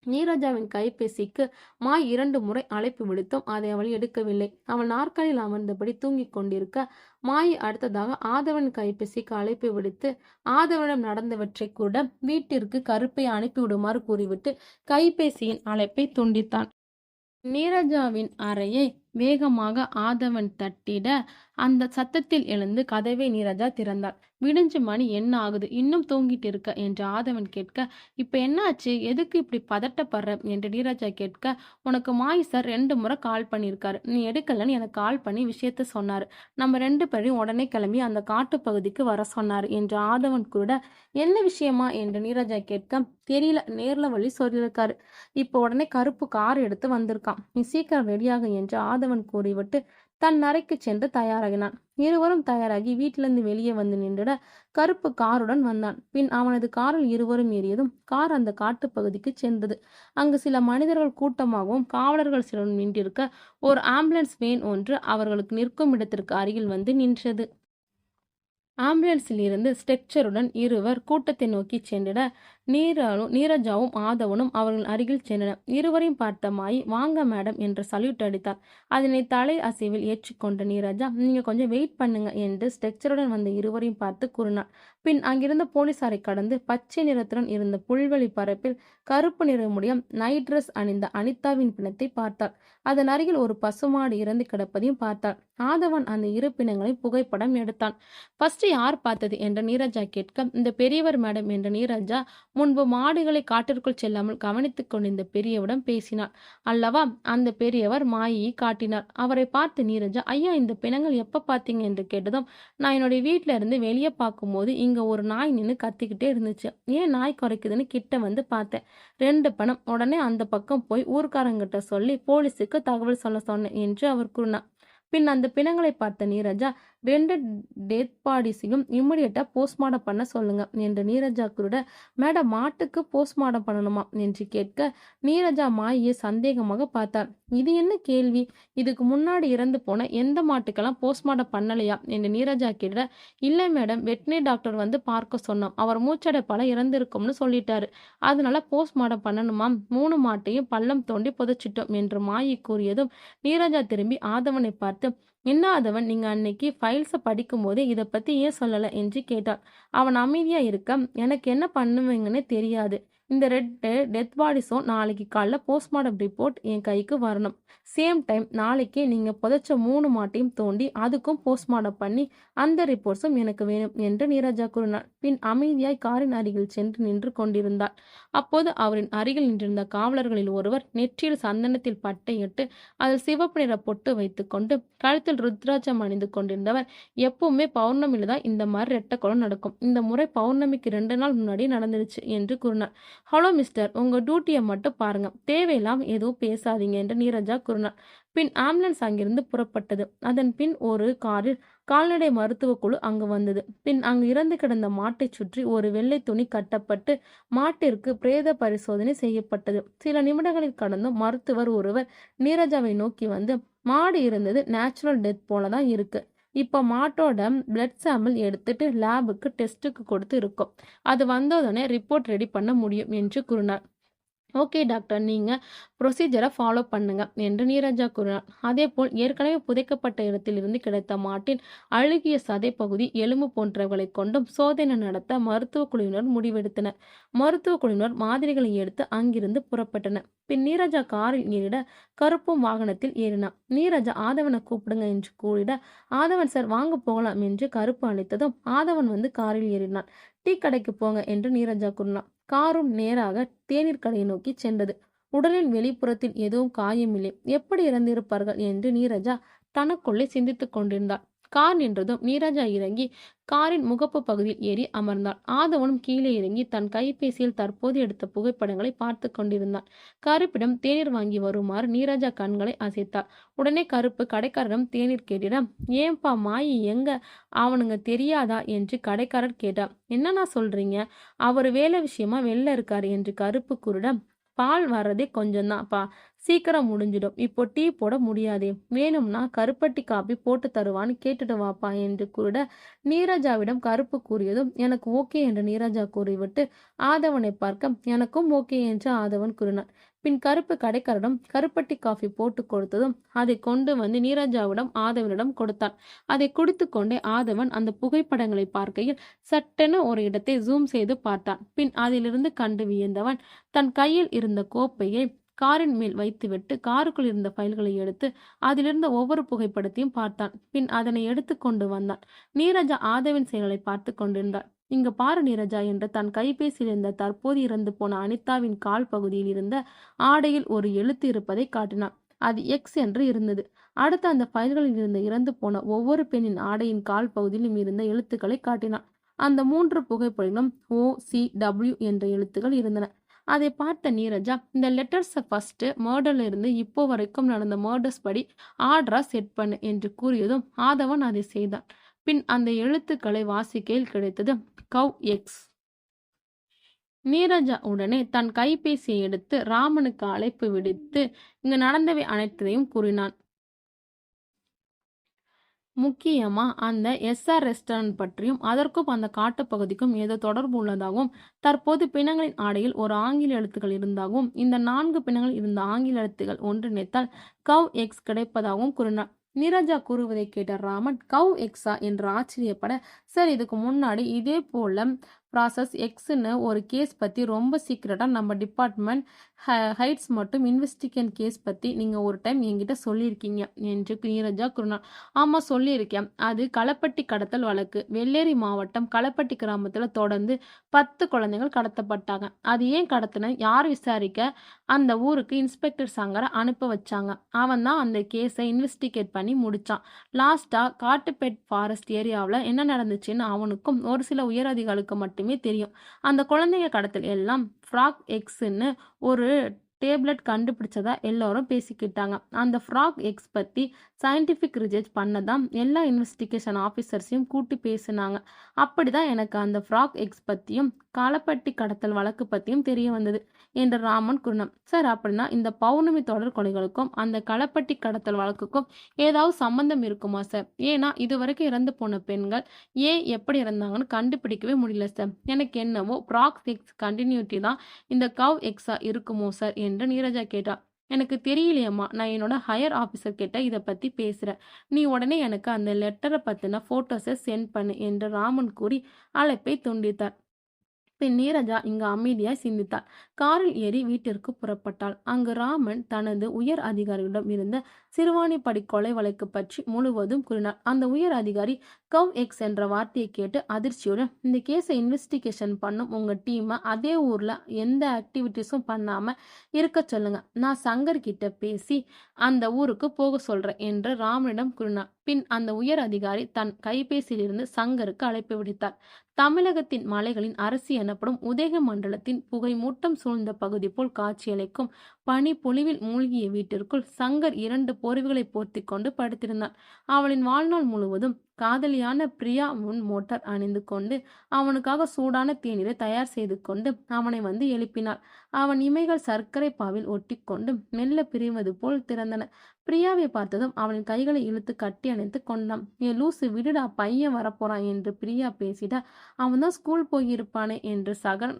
நீரஜாவின் கைபேசிக்கு மாய் 2 முறை அழைப்பு விடுத்தும் அதை அவள் எடுக்கவில்லை. அவள் நாற்காலியில் அமர்ந்தபடி தூங்கிக் கொண்டிருக்க மாய் அடுத்ததாக ஆதவன் கைபேசிக்கு அழைப்பு விடுத்து ஆதவனிடம் நடந்தவற்றை கூட வீட்டிற்கு கருப்பை அனுப்பிவிடுமாறு கூறிவிட்டு கைபேசியின் அழைப்பை துண்டித்தான். நீரஜாவின் அறையை வேகமாக ஆதவன் தட்டிட அந்த சத்தத்தில் எழுந்து கதவை நீரஜா திறந்தாள். விடிஞ்சு மணி என்ன ஆகுது, இன்னும் தூங்கிட்டு இருக்க என்று ஆதவன் கேட்க, இப்ப என்ன ஆச்சு, எதுக்கு இப்படி பதட்டப்படுற என்று நீரஜா கேட்க, உனக்கு மாய் சார் 2 முறை கால் பண்ணியிருக்காரு, நீ எடுக்கலன்னு எனக்கு கால் பண்ணி விஷயத்த சொன்னாரு. நம்ம 2 பேரையும் உடனே கிளம்பி அந்த காட்டு பகுதிக்கு வர சொன்னாரு என்று ஆதவன் கூட, என்ன விஷயமா என்று நீரஜா கேட்க, தெரியல, நேர்ல வழி சொல்லியிருக்காரு. இப்போ உடனே கருப்பு கார் எடுத்து வந்திருக்கான், நீ சீக்கிரம் ரெடியாக என்று ஆதவன் கூறிவிட்டு தன் அறைக்கு சென்று தயாராகினான். இருவரும் தயாராகி வீட்டிலிருந்து வெளியே வந்து நின்றுட கருப்பு காருடன் வந்தான். பின் அவனது காரில் இருவரும் ஏறியதும் கார் அந்த காட்டு பகுதிக்கு சென்றது. அங்கு சில மனிதர்கள் கூட்டமாகவும் காவலர்கள் சிலரும் நின்றிருக்க ஒரு ஆம்புலன்ஸ் வேன் ஒன்று அவர்களுக்கு நிற்கும் இடத்திற்கு அருகில் வந்து நின்றது. ஆம்புலன்ஸில் இருந்து ஸ்ட்ரெக்சருடன் இருவர் கூட்டத்தை நோக்கி சென்றிட நீரஜாவும் ஆதவனும் அவர்கள் அருகில் சென்றனர். இருவரையும் பார்த்த மாய், வாங்க மேடம் என்று சல்யூட் அடித்தார். அதனை தலை அசைவில் ஏற்றுக்கொண்ட நீரஜா, நீங்க கொஞ்சம் வெயிட் பண்ணுங்க என்று ஸ்ட்ரெக்சருடன் வந்த இருவரையும் பார்த்து கூறினார். பின் அங்கிருந்த போலீசாரை கடந்து பச்சை நிறத்துடன் இருந்த புல்வெளி பரப்பில் கருப்பு நிறமுடைய நைட் ட்ரெஸ் அணிந்த அனிதாவின் பிணத்தை பார்த்தார். அதன் அருகில் ஒரு பசுமாடு இறந்து கிடப்பதையும் பார்த்தார். ஆதவன் அந்த இரு பிணங்களை புகைப்படம் எடுத்தான். ஃபர்ஸ்ட் யார் பார்த்தது என்று நீரஜா கேட்க, இந்த பெரியவர் மேடம் என்ற நீரஜா முன்பு மாடுகளை காட்டிற்குள் செல்லாமல் கவனித்துக் கொண்டிருந்த பெரியவரிடம் பேசினார். அல்லவா, அந்த பெரியவர் மாயை காட்டினார். அவரை பார்த்து நீரஜா, ஐயா இந்த பிணங்கள் எப்ப பார்த்தீங்க என்று கேட்டதும், நான் என்னுடைய வீட்டில இருந்து வெளியே பார்க்கும்போது இங்க ஒரு நாய் நின்று கத்திக்கிட்டே இருந்துச்சு. ஏன் நாய் குறைக்குதுன்னு கிட்ட வந்து பார்த்தேன். 2 பிணம். உடனே அந்த பக்கம் போய் ஊர்க்காரங்கிட்ட சொல்லி போலீஸுக்கு தகவல் சொல்ல சொன்னேன் என்று அவர் கூறினார். பின் அந்த பிணங்களை பார்த்த நீரஜா, 2 டெத் பாடிஸையும் இம்மிடியட்டா போஸ்ட்மார்ட்டம் பண்ண சொல்லுங்க என்று நீரஜா கூட, மேடம் மாட்டுக்கு போஸ்ட்மார்ட்டம் பண்ணணுமா என்று கேட்க நீரஜா மாயை சந்தேகமாக பார்த்தார். இது என்ன கேள்வி, இதுக்கு முன்னாடி இறந்து போன எந்த மாட்டுக்கெல்லாம் போஸ்ட்மார்ட்டம் பண்ணலையா என்று நீரஜா கேட்ட, இல்லை மேடம், வெட்டினரி டாக்டர் வந்து பார்க்க சொன்னோம், அவர் மூச்சடைப்பால இறந்திருக்கும்னு சொல்லிட்டாரு, அதனால போஸ்ட்மார்ட்டம் பண்ணணுமா, 3 மாட்டையும் பள்ளம் தோண்டி புதைச்சிட்டோம் என்று மாயை கூறியதும் நீரஜா திரும்பி ஆதவனை பார்த்து, என்ன ஆதவன், நீங்க அன்னைக்கு ஃபைல்ஸை படிக்கும் போதே இதை பத்தி ஏன் சொல்லலை என்று கேட்டாள். அவன் அமைதியா இருக்க, எனக்கு என்ன பண்ணுவீங்கன்னு தெரியாது, இந்த 2 டெத் பாடிஸும் நாளைக்கு காலைல போஸ்ட்மார்ட்டம் ரிப்போர்ட் என் கைக்கு வரணும். சேம் டைம் நாளைக்கு நீங்க புதைச்ச 3 மாட்டையும் தோண்டி அதுக்கும் போஸ்ட்மார்ட்டம் பண்ணி அந்த ரிப்போர்ட்ஸும் எனக்கு வேணும் என்று நீரஜா கூறினாள். பின் அமைதியாய் காரின் அருகில் சென்று நின்று கொண்டிருந்தாள். அப்போது அவரின் அருகில் நின்றிருந்த காவலர்களில் ஒருவர் நெற்றியில் சந்தனத்தில் பட்டையிட்டு அதில் சிவப்பு நிற பொட்டு வைத்துக்கொண்டு கழுத்தில் ருத்ராட்சம் அணிந்து கொண்டிருந்தவர், எப்பவுமே பௌர்ணமியில தான் இந்த மாதிரி ரெட்டக்குளம் நடக்கும், இந்த முறை பௌர்ணமிக்கு 2 நாள் முன்னாடி நடந்துருச்சு என்று கூறினார். ஹலோ மிஸ்டர், உங்க டியூட்டியை மட்டும் பாருங்க, தேவையில்லாம எதுவும் பேசாதீங்க என்று நீரஜா கூறினார். பின் ஆம்புலன்ஸ் அங்கிருந்து புறப்பட்டது. அதன் பின் ஒரு காரில் கால்நடை மருத்துவ குழு அங்கு வந்தது. பின் அங்கு இறந்து கிடந்த மாட்டை சுற்றி ஒரு வெள்ளை துணி கட்டப்பட்டு மாட்டிற்கு பிரேத பரிசோதனை செய்யப்பட்டது. சில நிமிடங்களில் கடந்தும் மருத்துவர் ஒருவர் நீரஜாவை நோக்கி வந்து, மாடு இருந்தது நேச்சுரல் டெத் போலதான் இருக்கு, இப்போ மாட்டோட பிளட் சாம்பிள் எடுத்துட்டு லேபுக்கு டெஸ்ட்டுக்கு கொடுத்து இருக்கோம், அது வந்தோடனே ரிப்போர்ட் ரெடி பண்ண முடியும் என்று கூறினார். ஓகே டாக்டர், நீங்கள் ப்ரொசீஜரை ஃபாலோ பண்ணுங்க என்று நீரஜா கூறினார். அதேபோல் ஏற்கனவே புதைக்கப்பட்ட இடத்திலிருந்து கிடைத்த மாட்டின் அழுகிய சதை பகுதி, எலும்பு போன்றவர்களை கொண்டும் சோதனை நடத்த மருத்துவ குழுவினர் முடிவெடுத்தனர். மருத்துவ குழுவினர் மாதிரிகளை எடுத்து அங்கிருந்து புறப்பட்டனர். பின் நீரஜா காரில் ஏறிட கருப்பும் வாகனத்தில் ஏறினார். நீரஜா ஆதவனை கூப்பிடுங்க என்று கூறிட, ஆதவன் சார் வாங்க போகலாம் என்று கருப்பு அழைத்ததும் ஆதவன் வந்து காரில் ஏறினார். டீ கடைக்கு போங்க என்று நீரஜா கூறினார். காரும் நேராக தேநீர் கடையை நோக்கி சென்றது. உடலின் வெளிப்புறத்தில் எதுவும் காயமில்லை, எப்படி இறந்திருப்பார்கள் என்று நீரஜா தனக்குள்ளே சிந்தித்துக் கொண்டிருந்தாள். கார் நின்றதும் நீரஜா இறங்கி காரின் முகப்பு பகுதியில் ஏறி அமர்ந்தாள். ஆதவனும் கீழே இறங்கி தன் கைபேசியில் தற்போது எடுத்த புகைப்படங்களை பார்த்து கொண்டிருந்தான். கருப்பிடம் தேநீர் வாங்கி வருமாறு நீரஜா கண்களை அசைத்தாள். உடனே கருப்பு கடைக்காரரிடம் தேநீர் கேட்டிட, ஏன்பா மாயி எங்க, அவனுங்க தெரியாதா என்று கடைக்காரர் கேட்டார். என்னண்ணா சொல்றீங்க, அவர் வேலை விஷயமா வெளில இருக்காரு என்று கருப்பு கூறிட, பால் வர்றதே கொஞ்சம்தான்ப்பா, சீக்கிரம் முடிஞ்சிடும், இப்போ டீ போட முடியாதே, வேணும்னா கருப்பட்டி காபி போட்டு தருவான்னு கேட்டுட்டு வாப்பா என்று கூறிட, நீரஜாவிடம் கருப்பு கூறியதும் எனக்கு ஓகே என்று நீரஜா கூறிவிட்டு ஆதவனை பார்க்க எனக்கும் ஓகே என்று ஆதவன் கூறினார். பின் கருப்பு கடைக்காரரிடம் கருப்பட்டி காஃபி போட்டு கொடுத்ததும் அதை கொண்டு வந்து நீரஜாவிடம் ஆதவனிடம் கொடுத்தான். அதை குடித்து கொண்டே ஆதவன் அந்த புகைப்படங்களை பார்க்கையில் சட்டென ஒரு இடத்தை ஜூம் செய்து பார்த்தான். பின் அதிலிருந்து கண்டு வியந்தவன் தன் கையில் இருந்த கோப்பையை காரின் மேல் வைத்துவிட்டு காருக்குள் இருந்த ஃபைல்களை எடுத்து அதிலிருந்த ஒவ்வொரு புகைப்படத்தையும் பார்த்தான். பின் அதனை எடுத்து கொண்டு வந்தான். நீரஜா ஆதவின் செயல்களை பார்த்து கொண்டிருந்தாள். இங்க பாரு நீரஜா என்று தன் கைபேசியில் இருந்த தற்போது இறந்து போன அனிதாவின் கால் பகுதியில் இருந்த ஆடையில் ஒரு எழுத்து இருப்பதை காட்டினான். அது எக்ஸ் என்று இருந்தது. அடுத்து அந்த ஃபைல்களில் இருந்த இறந்து போன ஒவ்வொரு பெண்ணின் ஆடையின் கால் பகுதியிலும் இருந்த எழுத்துக்களை காட்டினான். அந்த 3 புகைப்படங்களும் OCW என்ற எழுத்துக்கள் இருந்தன. அதை பார்த்த நீரஜா, இந்த லெட்டர்ஸை ஃபர்ஸ்ட் மர்டர்ல இருந்து இப்போ வரைக்கும் நடந்த மர்டர்ஸ் படி ஆர்டரா செட் பண்ணு என்று கூறியதும் ஆதவன் அதை செய்தான். பின் அந்த எழுத்துக்களை வாசிக்கையில் கிடைத்தது கவ் எக்ஸ். நீரஜா உடனே தன் கைபேசியை எடுத்து ராமனுக்கு அழைப்பு விடுத்து இங்கு நடந்தவை அனைத்தையும் கூறினான். முக்கியமா அந்த SR ரெஸ்டாரண்ட் பற்றியும் அதற்கும் அந்த காட்டுப்பகுதிக்கும் ஏதோ தொடர்பு உள்ளதாகவும் தற்போது பிணங்களின் ஆடையில் ஒரு ஆங்கில எழுத்துக்கள் இருந்தாகவும் இந்த 4 பிணங்கள் இருந்த ஆங்கில எழுத்துக்கள் ஒன்றிணைத்தால் கவ் எக்ஸ் கிடைப்பதாகவும் கூறினார். நீரஜா கூறுவதை கேட்ட ராமன் கவ் எக்ஸா என்று ஆச்சரியப்பட, சார் இதுக்கு முன்னாடி இதே போல ப்ராசஸ் எக்ஸ்னு ஒரு கேஸ் பற்றி ரொம்ப சீக்கிரட்டாக நம்ம டிபார்ட்மெண்ட் ஹைட்ஸ் மட்டும் இன்வெஸ்டிகேஷன் கேஸ் பற்றி நீங்கள் ஒரு டைம் என்கிட்ட சொல்லியிருக்கீங்க என்று நீரஜா கூறினார். ஆமாம் சொல்லியிருக்கேன், அது களப்பட்டி கடத்தல் வழக்கு. வெள்ளேரி மாவட்டம் களப்பட்டி கிராமத்தில் தொடர்ந்து 10 குழந்தைகள் கடத்தப்பட்டாங்க. அது ஏன் கடத்தின யார் விசாரிக்க அந்த ஊருக்கு இன்ஸ்பெக்டர் சங்கரை அனுப்ப வச்சாங்க. அவன் தான் அந்த கேஸை இன்வெஸ்டிகேட் பண்ணி முடிச்சான். லாஸ்ட்டாக காட்டுப்பேட் ஃபாரஸ்ட் ஏரியாவில் என்ன நடந்துச்சுன்னு அவனுக்கும் ஒரு சில உயர் அதிகாரிகளுக்கு மட்டுமே தெரியும். அந்த குழந்தைங்க கடத்தல் எல்லாம் ஃப்ராக் எக்ஸ்ன்னு ஒரு டேப்லெட் கண்டுபிடிச்சதா எல்லாரும் பேசிக்கிட்டாங்க. அந்த ஃப்ராக் எக்ஸ் பற்றி சயின்டிஃபிக் ரிசர்ச் பண்ணதான் எல்லா இன்வெஸ்டிகேஷன் ஆஃபீஸர்ஸையும் கூட்டி பேசினாங்க. அப்படிதான் எனக்கு அந்த ஃப்ராக் எக்ஸ் பற்றியும் களப்பட்டி கடத்தல் வழக்கு பற்றியும் தெரிய வந்தது என்று ராமன் கூறினான். சார் அப்படின்னா இந்த பௌர்ணமி தொடர் கொலைகளுக்கும் அந்த களப்பட்டி கடத்தல் வழக்குக்கும் ஏதாவது சம்பந்தம் இருக்குமா சார்? ஏன்னா இதுவரைக்கும் இறந்து போன பெண்கள் ஏன் எப்படி இறந்தாங்கன்னு கண்டுபிடிக்கவே முடியல சார். எனக்கு என்னவோ ஃப்ராக் எக்ஸ் கண்டினியூட்டி தான் இந்த கவ் எக்ஸா இருக்குமோ சார் என்று நீரஜா கேட்டா. எனக்கு தெரியலையம்மா, நான் என்னோட ஹையர் ஆஃபீஸர் கிட்ட இதை பற்றி பேசுகிறேன். நீ உடனே எனக்கு அந்த லெட்டரை பற்றின ஃபோட்டோஸை சென்ட் பண்ணு என்று ராமன் கூறி அழைப்பை துண்டித்தார். பின் நீரஜா இங்கு அமைதியாய் சிந்தித்தாள். காரில் ஏறி வீட்டிற்கு புறப்பட்டாள். அங்கு ராமன் தனது உயர் அதிகாரியிடம் இருந்த சிறுவாணிப்படி கொலை வழக்கு பற்றி முழுவதும் கூறினார். அந்த உயர் அதிகாரி கவ் எக்ஸ் என்ற வார்த்தையை கேட்டு அதிர்ச்சியுடன், இந்த கேஸை இன்வெஸ்டிகேஷன் பண்ணும் உங்க டீமை அதே ஊர்ல எந்த ஆக்டிவிட்டிஸும் பண்ணாம இருக்க சொல்லுங்க, நான் சங்கர் கிட்ட பேசி அந்த ஊருக்கு போக சொல்றேன் என்று ராமனிடம் கூறினார். பின் அந்த உயர் அதிகாரி தன் கைபேசியிலிருந்து சங்கருக்கு அழைப்பு விடுத்தார். தமிழகத்தின் மலைகளின் அரசி எனப்படும் உதகமண்டலத்தின் புகை மூட்டம் சூழ்ந்த பகுதி போல் காட்சியளிக்கும் பனி பொழிவில் மூழ்கிய வீட்டிற்குள் சங்கர் 2 போர்வைகளை போர்த்தி கொண்டு படுத்திருந்தான். அவளின் வாழ்நாள் முழுவதும் காதலியான பிரியா முன் மோட்டார் அணிந்து கொண்டு அவனுக்காக சூடான தேநீரை தயார் செய்து கொண்டு அவனை வந்து எழுப்பினாள். அவன் இமைகள் சர்க்கரை பாவில் ஒட்டி கொண்டு மெல்ல பிரிவது போல் திறந்தன. பிரியாவை பார்த்ததும் அவனின் கைகளை இழுத்து கட்டி அணைத்து கொண்டான். ஏ லூசு விடுடா, பையன் வரப்போறான் என்று பிரியா பேசிட, அவன் தான் ஸ்கூல் போயிருப்பானே என்று சகன்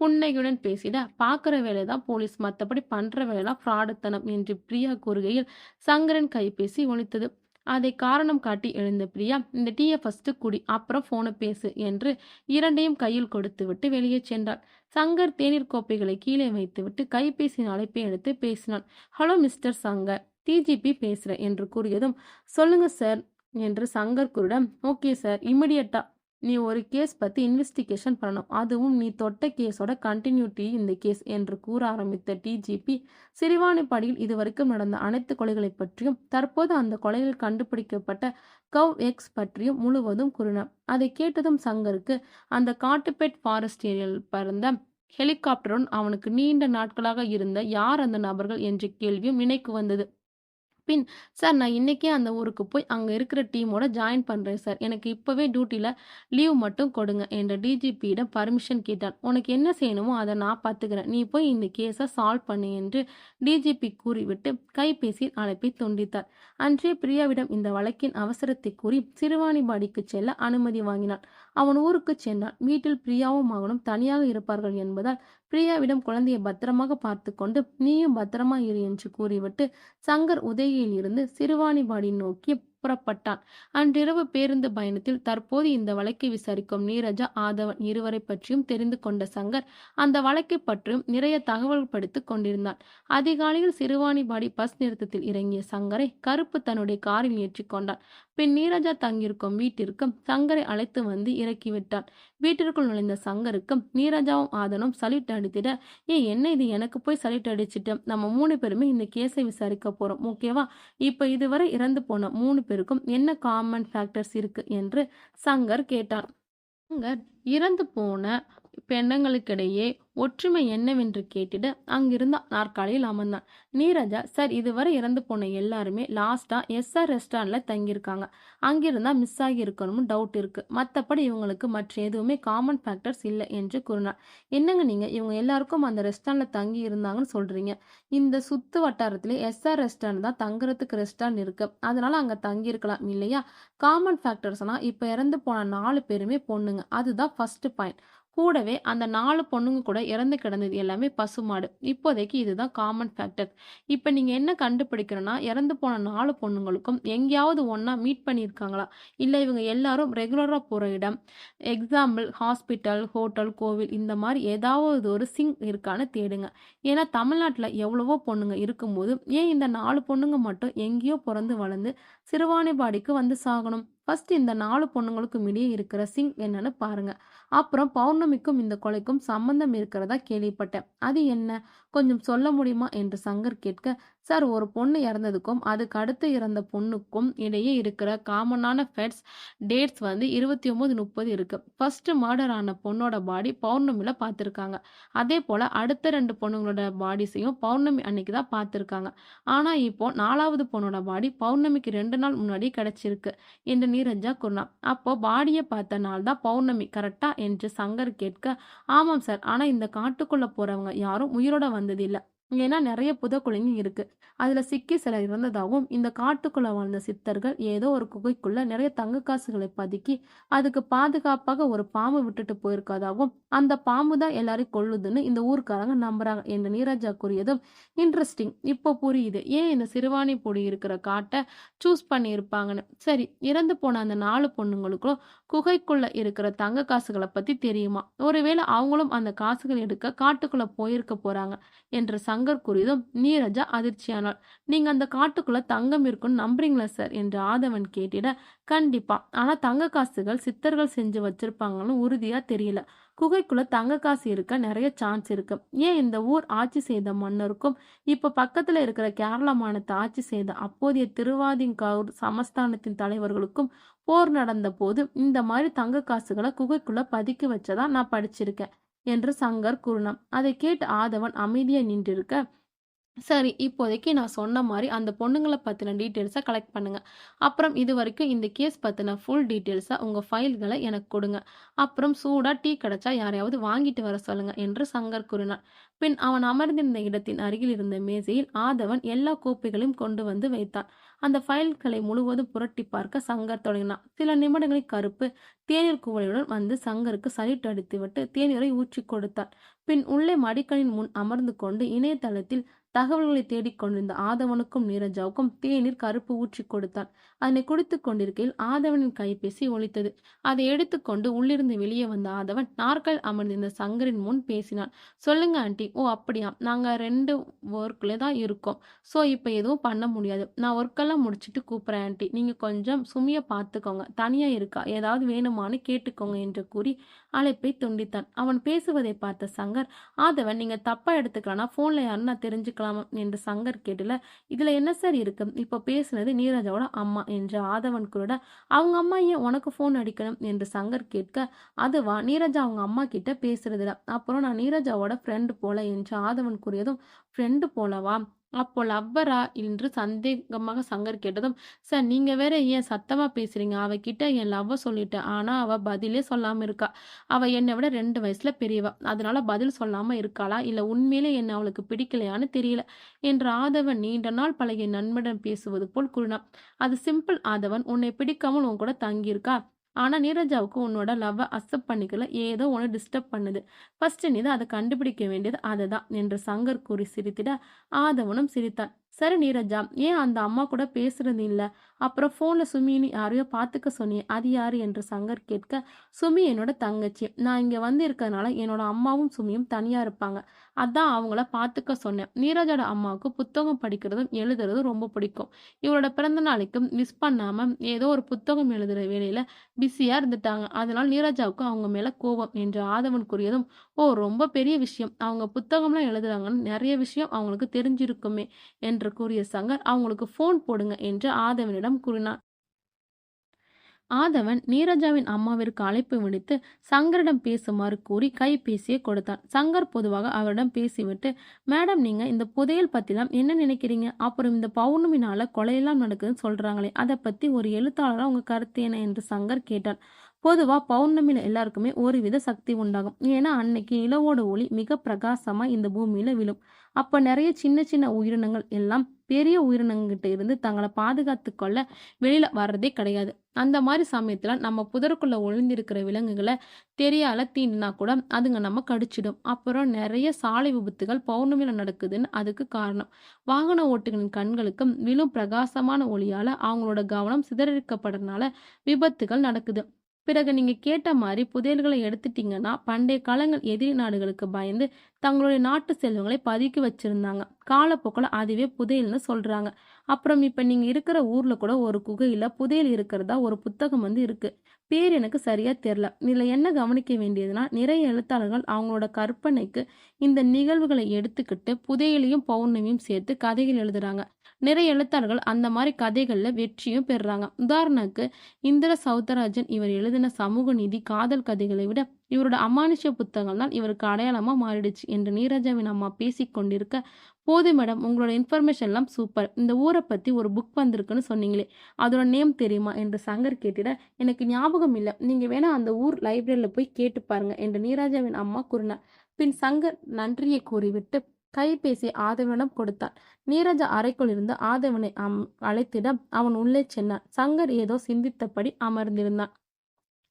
புன்னையுடன் பேசிட, பார்க்குற வேலைதான் போலீஸ், மற்றபடி பண்ற வேலைதான் ஃப்ராடுத்தனம் என்று பிரியா கூறுகையில் சங்கரன் கைபேசி ஒலித்தது. அதை காரணம் காட்டி எழுந்த பிரியா, இந்த டீயை ஃபர்ஸ்ட் குடி, அப்புறம் போனை பேசு என்று 2ஐயும் கையில் கொடுத்து விட்டு வெளியே சென்றாள். சங்கர் தேநீர் கோப்பைகளை கீழே வைத்துவிட்டு கைபேசியின் அழைப்பை எடுத்து பேசினான். ஹலோ மிஸ்டர் சங்கர், டிஜிபி பேசுகிறேன் என்று கூறியதும், சொல்லுங்க சார் என்று சங்கர் கூறிடம், ஓகே சார், இமிடியட்டா நீ ஒரு கேஸ் பத்தி இன்வெஸ்டிகேஷன் பண்ணணும். அதுவும் நீ தொட்ட கேஸோட கன்டினியூட்டி இந்த கேஸ் என்று கூற ஆரம்பித்த டிஜிபி, சிறுவாணிப்பாடியில் இதுவரைக்கும் நடந்த அனைத்து கொலைகளைப் பற்றியும், தற்போது அந்த கொலையில் கண்டுபிடிக்கப்பட்ட கவ் எக்ஸ் பற்றியும் முழுவதும் கூறினார். அதை கேட்டதும் சங்கருக்கு அந்த காட்டுப்பேட் ஃபாரஸ்ட் ஏரியாவில் பறந்த ஹெலிகாப்டருடன் அவனுக்கு நீண்ட நாட்களாக இருந்த யார் அந்த நபர்கள் என்ற கேள்வியும் நினைக்கு வந்தது. பின், "சார் நான் இன்னைக்கே அந்த ஊருக்கு போய் அங்க இருக்கிற டீமோட ஜாயின் பண்றேன் சார். எனக்கு இப்பவே டியூட்டில லீவ் மட்டும் கொடுங்க" என்ற டிஜிபியிடம் பர்மிஷன் கேட்டான். "உனக்கு என்ன செய்யணுமோ அத நான் பார்த்துக்கிறேன். நீ போய் இந்த கேஸ சால்வ் பண்ணு" என்று டிஜிபி கூறிவிட்டு கைபேசியில் அழைப்பை துண்டித்தார். அன்றே பிரியாவிடம் இந்த வழக்கின் அவசரத்தை கூறி சிறுவாணிபாடிக்கு செல்ல அனுமதி வாங்கினான். அவன் ஊருக்கு சென்றான். வீட்டில் பிரியாவும் மகனும் தனியாக இருப்பார்கள் என்பதால் பிரியாவிடம் குழந்தையை பத்திரமாக பார்த்துக்கொண்டு நீயும் பத்திரமா இரு என்று கூறிவிட்டு சங்கர் உதகையில் இருந்து சிறுவாணிபாடி நோக்கி புறப்பட்டான். அன்றிரவு பேருந்து பயணத்தில் தற்போது இந்த வழக்கை விசாரிக்கும் நீரஜா, ஆதவன் இருவரை பற்றியும் தெரிந்து கொண்ட சங்கர் அந்த வழக்கை பற்றியும் நிறைய தகவல் படித்துக் கொண்டிருந்தான். அதிகாலையில் சிறுவாணிபாடி பஸ் நிறுத்தத்தில் இறங்கிய சங்கரை கருப்பு தன்னுடைய காரில் ஏற்றிக்கொண்டான். பின் நீரஜா தங்கியிருக்கும் வீட்டிற்கும் சங்கரை அழைத்து வந்து இறக்கிவிட்டான். வீட்டிற்குள் நுழைந்த சங்கருக்கும் நீரஜாவும் ஆதனும் சல்யூட் அடித்திட, என்ன இது, எனக்கு போய் சல்யூட் அடிச்சிட்டோம், நம்ம 3 பேருமே இந்த கேஸை விசாரிக்க போறோம், ஓகேவா? இப்ப இதுவரை இறந்து போன 3 பேருக்கும் என்ன காமன் ஃபேக்டர்ஸ் இருக்கு என்று சங்கர் கேட்டான். சங்கர் இறந்து போன பெண்ணங்களுக்கிடையே ஒற்றுமை என்னவென்று கேட்டிட அங்கிருந்த நாற்காலியில் அமர்ந்தான். நீரஜா, சார் இதுவரை இறந்து போன எல்லாருமே லாஸ்டா எஸ்ஆர் ரெஸ்டாரண்ட்ல தங்கியிருக்காங்க. அங்கிருந்தா மிஸ் ஆகி இருக்கணும்னு டவுட் இருக்கு. மற்றபடி இவங்களுக்கு மற்ற எதுவுமே காமன் ஃபேக்டர்ஸ் இல்லை என்று கூறினார். என்னங்க நீங்க, இவங்க எல்லாருக்கும் அந்த ரெஸ்டாரண்ட்ல தங்கி இருந்தாங்கன்னு சொல்றீங்க? இந்த சுத்து வட்டாரத்திலே எஸ்ஆர் ரெஸ்டாரண்ட் தான் தங்குறதுக்கு ரெஸ்டாரண்ட் இருக்கு, அதனால அங்க தங்கி இருக்கலாம் இல்லையா? காமன் ஃபேக்டர்ஸ்னா இப்ப இறந்து போன 4 பேருமே பொண்ணுங்க, அதுதான் ஃபர்ஸ்ட் பாயிண்ட். கூடவே அந்த 4 பொண்ணுங்க கூட இறந்து கிடந்தது எல்லாமே பசுமாடு. இப்போதைக்கு இதுதான் காமன் ஃபேக்டர். இப்ப நீங்க என்ன கண்டுபிடிக்கணும்னா, இறந்து போன 4 பொண்ணுங்களுக்கும் எங்கேயாவது ஒண்ணா மீட் பண்ணியிருக்காங்களா? இல்ல இவங்க எல்லாரும் ரெகுலரா போற இடம், எக்ஸாம்பிள் ஹாஸ்பிட்டல், ஹோட்டல், கோவில், இந்த மாதிரி ஏதாவது ஒரு சிங்க் இருக்கான்னு தேடுங்க. ஏன்னா தமிழ்நாட்டுல எவ்வளவோ பொண்ணுங்க இருக்கும்போது ஏன் இந்த 4 பொண்ணுங்க மட்டும் எங்கேயோ பிறந்து வளர்ந்து சிறுவாணிபாடிக்கு வந்து சாகணும்? ஃபர்ஸ்ட் இந்த 4 பொண்ணுங்களுக்கும் இடையே இருக்கிற சிங்க் என்னன்னு பாருங்க. அப்புறம் பௌர்ணமிக்கும் இந்த கொலைக்கும் சம்பந்தம் இருக்கிறதா கேள்விப்பட்டேன். அது என்ன, கொஞ்சம் சொல்ல முடியுமா என்று சங்கர் கேட்க, சார் ஒரு பொண்ணு இறந்ததுக்கும் அதுக்கு அடுத்து இறந்த பொண்ணுக்கும் இடையே இருக்கிற காமனான டேட்ஸ் வந்து 29, 30 இருக்கு. ஃபர்ஸ்ட் மர்டர் ஆன பொண்ணோட பாடி பௌர்ணமியில பார்த்துருக்காங்க. அதே போல அடுத்த 2 பொண்ணுங்களோட பாடிஸையும் பௌர்ணமி அன்னைக்கு தான் பார்த்துருக்காங்க. ஆனா இப்போ 4வது பொண்ணோட பாடி பௌர்ணமிக்கு 2 நாள் முன்னாடி கிடைச்சிருக்கு என்று நீரஜா கூறினார். அப்போ பாடியை பார்த்த நாள் தான் பௌர்ணமி கரெக்டா என்று சங்கர் கேட்க, ஆமாம் சார், ஆனா இந்த காட்டுக்குள்ள போறவங்க யாரும் உயிரோட வந்தது இல்ல. ஏன்னா நிறைய புதக்குழிங்க இருக்கு. அதுல சிக்கி சிலர் இறந்ததாகவும், இந்த காட்டுக்குள்ள வாழ்ந்த சித்தர்கள் ஏதோ ஒரு குகைக்குள்ள நிறைய தங்க காசுகளை பதுக்கி அதுக்கு பாதுகாப்பாக ஒரு பாம்பு விட்டுட்டு போயிருக்கதாகவும், அந்த பாம்பு தான் எல்லாரையும் கொல்லுதுன்னு இந்த ஊர்க்காரங்க நம்புறாங்க என்று நீரஜா கூறியதும், இன்ட்ரெஸ்டிங், இப்போ புரியுது ஏன் இந்த சிறுவாணி பொடி இருக்கிற காட்டை சூஸ் பண்ணி இருப்பாங்கன்னு. சரி, இறந்து போன அந்த 4 பொண்ணுங்களுக்கும் குகைக்குள்ள இருக்கிற தங்க காசுகளை பத்தி தெரியுமா? ஒருவேளை அவங்களும் அந்த காசுகள் எடுக்க காட்டுக்குள்ள போயிருக்க போறாங்க என்று சங்கர் கூறியதும் நீரஜா அதிர்ச்சியானாள். நீங்க அந்த காட்டுக்குள்ள தங்கம் இருக்குன்னு நம்புறீங்களா சார் என்று ஆதவன் கேட்டிட, கண்டிப்பா, ஆனா தங்க காசுகள் சித்தர்கள் செஞ்சு வச்சிருப்பாங்கன்னு உறுதியா தெரியல. குகைக்குள்ள தங்க காசு இருக்க நிறைய சான்ஸ் இருக்கு. ஏன் இந்த ஊர் ஆட்சி செய்த மன்னருக்கும் இப்ப பக்கத்துல இருக்கிற கேரளா மாநிலத்தை ஆட்சி செய்த அப்போதைய திருவாதிங்கூர் சமஸ்தானத்தின் தலைவர்களுக்கும் போர் நடந்த போது இந்த மாதிரி தங்க காசுகளை குகைக்குள்ள பதுக்கி வச்சதா நான் படிச்சிருக்கேன் என்று சங்கர் கூறினான். அதை கேட்டு ஆதவன் அமைதியா நின்றிருக்க, சரி, இப்போதைக்கு நான் சொன்ன மாதிரி அந்த பொண்ணுங்கள பத்தின டீட்டெயில்ஸை கலெக்ட் பண்ணுங்க. அப்புறம் இது வரைக்கும் இந்த கேஸ் பத்தின ஃபுல் டீட்டெயில்ஸை உங்க ஃபைல்களை எனக்கு கொடுங்க. அப்புறம் சூடா டீ கிடைச்சா யாரையாவது வாங்கிட்டு வர சொல்லுங்க என்று சங்கர் கூறினார். பின் அவன் அமர்ந்திருந்த இடத்தின் அருகில் இருந்த மேசையில் ஆதவன் எல்லா கோப்பைகளையும் கொண்டு வந்து வைத்தான். அந்த ஃபைல்களை முழுவதும் புரட்டி பார்க்க சங்கர் தொடங்கினான். சில நிமிடங்களில் கருப்பு தேநீர் குவளையுடன் வந்து சங்கருக்கு சல்யூட் அடித்துவிட்டு தேநீரை ஊற்றி கொடுத்தார். பின் உள்ளே மடிக்கணின் முன் அமர்ந்து கொண்டு இணையதளத்தில் தகவல்களை தேடிக்கொண்டிருந்த ஆதவனுக்கும் நீரஜாவுக்கும் தேநீர் கருப்பு ஊற்றி கொடுத்தான். அதனை குடித்துக் கொண்டிருக்கையில் ஆதவனின் கைபேசி ஒலித்தது. அதை எடுத்துக்கொண்டு உள்ளிருந்து வெளியே வந்த ஆதவன் நாற்காலில் அமர்ந்திருந்த சங்கரின் முன் பேசினான். சொல்லுங்க ஆண்டி. ஓ அப்படியா, நாங்க 2 ஒர்க்ல தான் இருக்கோம். ஸோ இப்போ எதுவும் பண்ண முடியாது. நான் ஒர்க்கெல்லாம் முடிச்சுட்டு கூப்பிட்றேன் ஆண்டி. நீங்க கொஞ்சம் சுமிய பார்த்துக்கோங்க. தனியா இருக்கா, ஏதாவது வேணுமான்னு கேட்டுக்கோங்க என்று கூறி அழைப்பை துண்டித்தான். அவன் பேசுவதை பார்த்த சங்கர், ஆதவன் நீங்க தப்பா எடுத்துக்கலாம்னா போன்ல யாருன்னு நான் தெரிஞ்சுக்கலாமா என்று சங்கர் கேட்டல. இதுல என்ன சார் இருக்கு, இப்போ பேசுனது நீரஜாவோட அம்மா என்று ஆதவன் கூறிட, அவங்க அம்மா ஏன் உனக்கு போன் அடிக்கணும் என்று சங்கர் கேட்க, அதுவா, நீரஜா அவங்க அம்மா கிட்ட பேசுறதுல, அப்புறம் நான் நீரஜாவோட ஃப்ரெண்டு போல என்று ஆதவன் கூறியதும், ஃப்ரெண்டு போலவா, அப்போ லவ்வரா என்று சந்தேகமாக சங்கர் கேட்டதும், சார் நீங்க வேற ஏன் சத்தமா பேசுறீங்க, அவகிட்ட என் லவ்வ சொல்லிட்டேன், ஆனா அவ பதிலே சொல்லாம இருக்கா. அவ என்னை விட 2 வயசுல பெரியவா, அதனால பதில் சொல்லாம இருக்காளா இல்ல உண்மையிலே என்ன அவளுக்கு பிடிக்கலையான்னு தெரியல என்று ஆதவன் நீண்ட நாள் பழகிய நண்பனிடம் பேசுவது போல் கூறினான். அது சிம்பிள் ஆதவன், உன்னை பிடிக்காமல் உன் கூட தங்கியிருக்கா, ஆனா நீரஜாவுக்கு உன்னோட லவ்வ அக்செப்ட் பண்ணிக்கல, ஏதோ ஒன்று டிஸ்டர்ப் பண்ணுது. ஃபர்ஸ்ட் நீ தான் அதை கண்டுபிடிக்க வேண்டியது அதுதான் என்று சங்கர் கூறி சிரித்திட ஆதவனும் சிரித்தான். சரி நீரஜா, ஏன் அந்த அம்மா கூட பேசுறது இல்ல, அப்புறம் போன்ல சுமின்னு யாரையோ பார்த்துக்க சொன்னியே, அது யாரு என்று சங்கர் கேட்க, சுமி என்னோட தங்கச்சி, நான் இங்க வந்து இருக்கிறதுனால என்னோட அம்மாவும் சுமியும் தனியா இருப்பாங்க, அதான் அவங்கள பார்த்துக்க சொன்னேன். நீரஜோட அம்மாவுக்கு புத்தகம் படிக்கிறதும் எழுதுறதும் ரொம்ப பிடிக்கும். இவளோட பிறந்த நாளைக்கு மிஸ் பண்ணாம ஏதோ ஒரு புத்தகம் எழுதுற வேலையில பிஸியா இருந்துட்டாங்க, அதனால நீரஜாவுக்கு அவங்க மேல கோபம் என்று ஆதவன் கூறியதும், ஓ ரொம்ப பெரிய விஷயம், அவங்க புத்தகம்லாம் எழுதுறாங்கன்னு நிறைய விஷயம் அவங்களுக்கு தெரிஞ்சிருக்குமே என்று கூறிய சங்கர், அவங்களுக்கு போன் போடுங்க என்று ஆதவனிடம் கூறினார். ஆதவன் நீரஜாவின் அம்மாவிற்கு அழைப்பு விடுத்து சங்கரிடம் பேசுமாறு கூறி கைபேசியை கொடுத்தான். சங்கர் பொதுவாக அவரிடம் பேசிவிட்டு, மேடம் நீங்க இந்த புதையல் பத்திலாம் என்ன நினைக்கிறீங்க, அப்புறம் இந்த பௌர்ணமினால கொலையெல்லாம் நடக்குதுன்னு சொல்றாங்களே, அதை பத்தி ஒரு எழுத்தாளரா உங்க கருத்து என்ன என்று சங்கர் கேட்டான். பொதுவா பௌர்ணமியில எல்லாருக்குமே ஒருவித சக்தி உண்டாகும். ஏன்னா அன்னைக்கு நிலவோட ஒளி மிக பிரகாசமா இந்த பூமியில விழும். அப்ப நிறைய சின்ன சின்ன உயிரினங்கள் எல்லாம் பெரிய உயிரினங்கிட்ட இருந்து தங்களை பாதுகாத்து கொள்ள வெளியில வர்றதே கிடையாது. அந்த மாதிரி சமயத்துல நம்ம புதருக்குள்ள ஒளிந்திருக்கிற விலங்குகளை தெரியால தீண்டினா கூட அதுங்க நம்ம கடிச்சிடும். அப்புறம் நிறைய சாலை விபத்துகள் பௌர்ணமியில நடக்குதுன்னு அதுக்கு காரணம். வாகன ஓட்டுகளின் கண்களுக்கு விழும் பிரகாசமான ஒளியால அவங்களோட கவனம் சிதறடிக்கப்படுறதுனால விபத்துகள் நடக்குது. பிறகு நீங்க கேட்ட மாதிரி புதையல்களை எடுத்துட்டீங்கன்னா, பண்டைய காலங்கள் எதிரி நாடுகளுக்கு பயந்து தங்களுடைய நாட்டு செல்வங்களை பதுக்கி வச்சிருந்தாங்க. காலப்போக்கில் அதுவே புதையல்னு சொல்றாங்க. அப்புறம் இப்ப நீங்க இருக்கிற ஊர்ல கூட ஒரு குகையில புதையல் இருக்கிறதா ஒரு புத்தகம் இருக்கு. பேர் எனக்கு சரியா தெரியல. இதுல என்ன கவனிக்க வேண்டியதுன்னா, நிறைய எழுத்தாளர்கள் அவங்களோட கற்பனைக்கு இந்த நிகழ்வுகளை எடுத்துக்கிட்டு புதையலையும் பௌர்ணமியும் சேர்த்து கதைகள் எழுதுறாங்க. நிறைய எழுத்தாளர்கள் அந்த மாதிரி கதைகள்ல வெற்றியும் பெறுறாங்க. உதாரணத்துக்கு இந்திர சௌந்தரராஜன் இவர் எழுதின சமூக நீதி காதல் கதைகளை விட இவரோட அமானுஷ்ய புத்தகங்கள் தான் இவருக்கு அடையாளமா மாறிடுச்சு என்று நீரஜாவின் அம்மா பேசிக் கொண்டிருக்க, போதும் மேடம், உங்களோட இன்ஃபர்மேஷன் எல்லாம் சூப்பர், இந்த ஊரை பத்தி ஒரு புக் வந்திருக்குன்னு சொன்னீங்களே, அதோட நேம் தெரியுமா என்று சங்கர் கேட்டிட, எனக்கு ஞாபகம் இல்லை, நீங்க வேணா அந்த ஊர் லைப்ரரியில போய் கேட்டு பாருங்க என்று நீரஜாவின் அம்மா கூறினார். பின் சங்கர் நன்றியை கூறிவிட்டு கைபேசி ஆதவனிடம் கொடுத்தான். நீரஜா அறைக்குள் இருந்து ஆதவனை அழைத்திட அவன் உள்ளே சென்றான். சங்கர் ஏதோ சிந்தித்தபடி அமர்ந்திருந்தான்.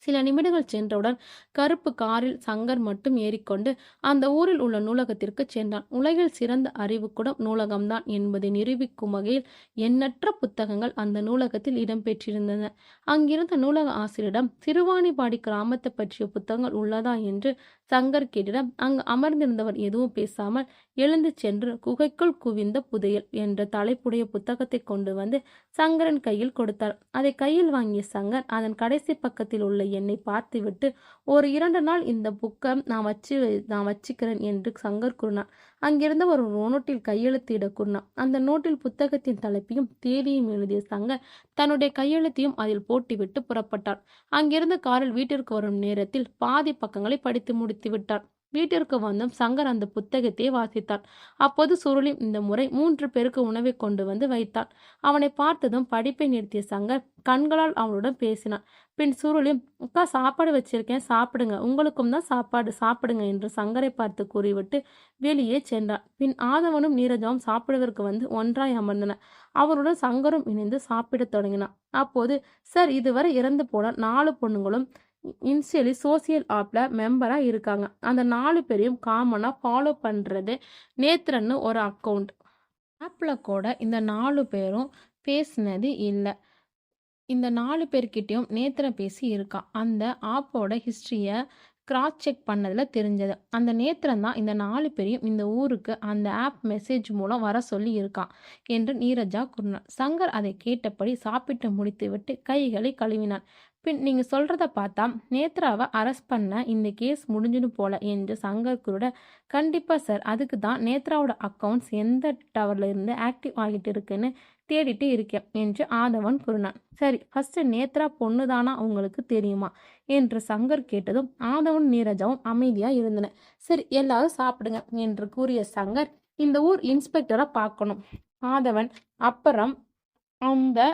சில நிமிடங்கள் சென்றவுடன் கருப்பு காரில் சங்கர் மட்டும் ஏறிக்கொண்டு அந்த ஊரில் உள்ள நூலகத்திற்கு சென்றான். உலகில் சிறந்த அறிவுக்கூடம் நூலகம்தான் என்பதை நிரூபிக்கும் வகையில் எண்ணற்ற புத்தகங்கள் அந்த நூலகத்தில் இடம்பெற்றிருந்தன. அங்கிருந்த நூலக ஆசிரியரிடம் சிறுவாணிப்பாடி கிராமத்தை பற்றிய புத்தகங்கள் உள்ளதா என்று சங்கர் கேட்டிட, அங்கு அமர்ந்திருந்தவர் எதுவும் பேசாமல் எழுந்து சென்று குகைக்குள் குவிந்த புதையல் என்ற தலைப்புடைய புத்தகத்தை கொண்டு வந்து சங்கரன் கையில் கொடுத்தார். அதை கையில் வாங்கிய சங்கர் அதன் கடைசி பக்கத்தில் உள்ள எண்ணை பார்த்துவிட்டு, ஒரு 2 நாள் இந்த புக்கை நான் வச்சுக்கிறேன் என்று சங்கர் கூறினார். அங்கிருந்த ஒரு நோட்டில் கையெழுத்திட கூறினார். அந்த நோட்டில் புத்தகத்தின் தலைப்பையும் தேதியும் எழுதிய சங்கர் தன்னுடைய கையெழுத்தையும் அதில் போட்டுவிட்டு புறப்பட்டார். அங்கிருந்த காரில் வீட்டிற்கு வரும் நேரத்தில் பாதி பக்கங்களை படித்து முடித்து விட்டார். வீட்டிற்கு வந்தும் சங்கர் அந்த புத்தகத்தை வாசித்தான். அப்போது சுருளி இந்த முறை 3 பேருக்கு உணவை கொண்டு வந்து வைத்தான். அவனை பார்த்ததும் படிப்பை நிறுத்திய சங்கர் கண்களால் அவனுடன் பேசினான். பின் சுருளி, அக்கா சாப்பாடு வச்சிருக்கேன், சாப்பிடுங்க, உங்களுக்கும் தான் சாப்பாடு, சாப்பிடுங்க என்று சங்கரை பார்த்து கூறிவிட்டு வெளியே சென்றான். பின் ஆதவனும் நீரஜாவும் சாப்பிடுவதற்கு வந்து ஒன்றாய் அமர்ந்தனர். அவருடன் சங்கரும் இணைந்து சாப்பிடத் தொடங்கினான். அப்போது, சார், இதுவரை இறந்து போன 4 பொண்ணுங்களும் இன்சியலி சோசியல் ஆப்ல மெம்பரா இருக்காங்க. அந்த 4 பேரையும் காமனா ஃபாலோ பண்றது நேத்ரன்னு ஒரு அக்கௌண்ட். ஆப்ல கூட இந்த 4 பேரும் பேசினது இல்ல. இந்த 4 பேர்கிட்டயும் நேத்ரன் பேசி இருக்கான். அந்த ஆப்போட ஹிஸ்டரிய கிராஸ் செக் பண்ணதுல தெரிஞ்சது. அந்த நேத்ரன் தான் இந்த 4 பேரையும் இந்த ஊருக்கு அந்த ஆப் மெசேஜ் மூலம் வர சொல்லி இருக்கான் என்று நீரஜா கூறினார். சங்கர் அதை கேட்டபடி சாப்பிட்டு முடித்துவிட்டு கைகளை கழுவினான். பின் நீங்க சொல்றத பார்த்தா நேத்ராவை அரெஸ்ட் பண்ண இந்த கேஸ் முடிஞ்சிடும் போல என்று சங்கர் கூற, கண்டிப்பா சார். அதுக்கு தான் நேத்ராவோட அக்கவுண்ட்ஸ் எந்த டவர்ல இருந்து ஆக்டிவ் ஆகிட்டு இருக்குன்னு தேடிட்டு இருக்கேன் என்று ஆதவன் கூறினான். சரி, ஃபர்ஸ்ட் நேத்ரா பொண்ணுதானா உங்களுக்கு தெரியுமா என்று சங்கர் கேட்டதும் ஆதவன் நீரஜாவும் அமைதியா இருந்தன. சரி, எல்லாரும் சாப்பிடுங்க என்று கூறிய சங்கர், இந்த ஊர் இன்ஸ்பெக்டரை பார்க்கணும். ஆதவன், அப்புறம் அந்த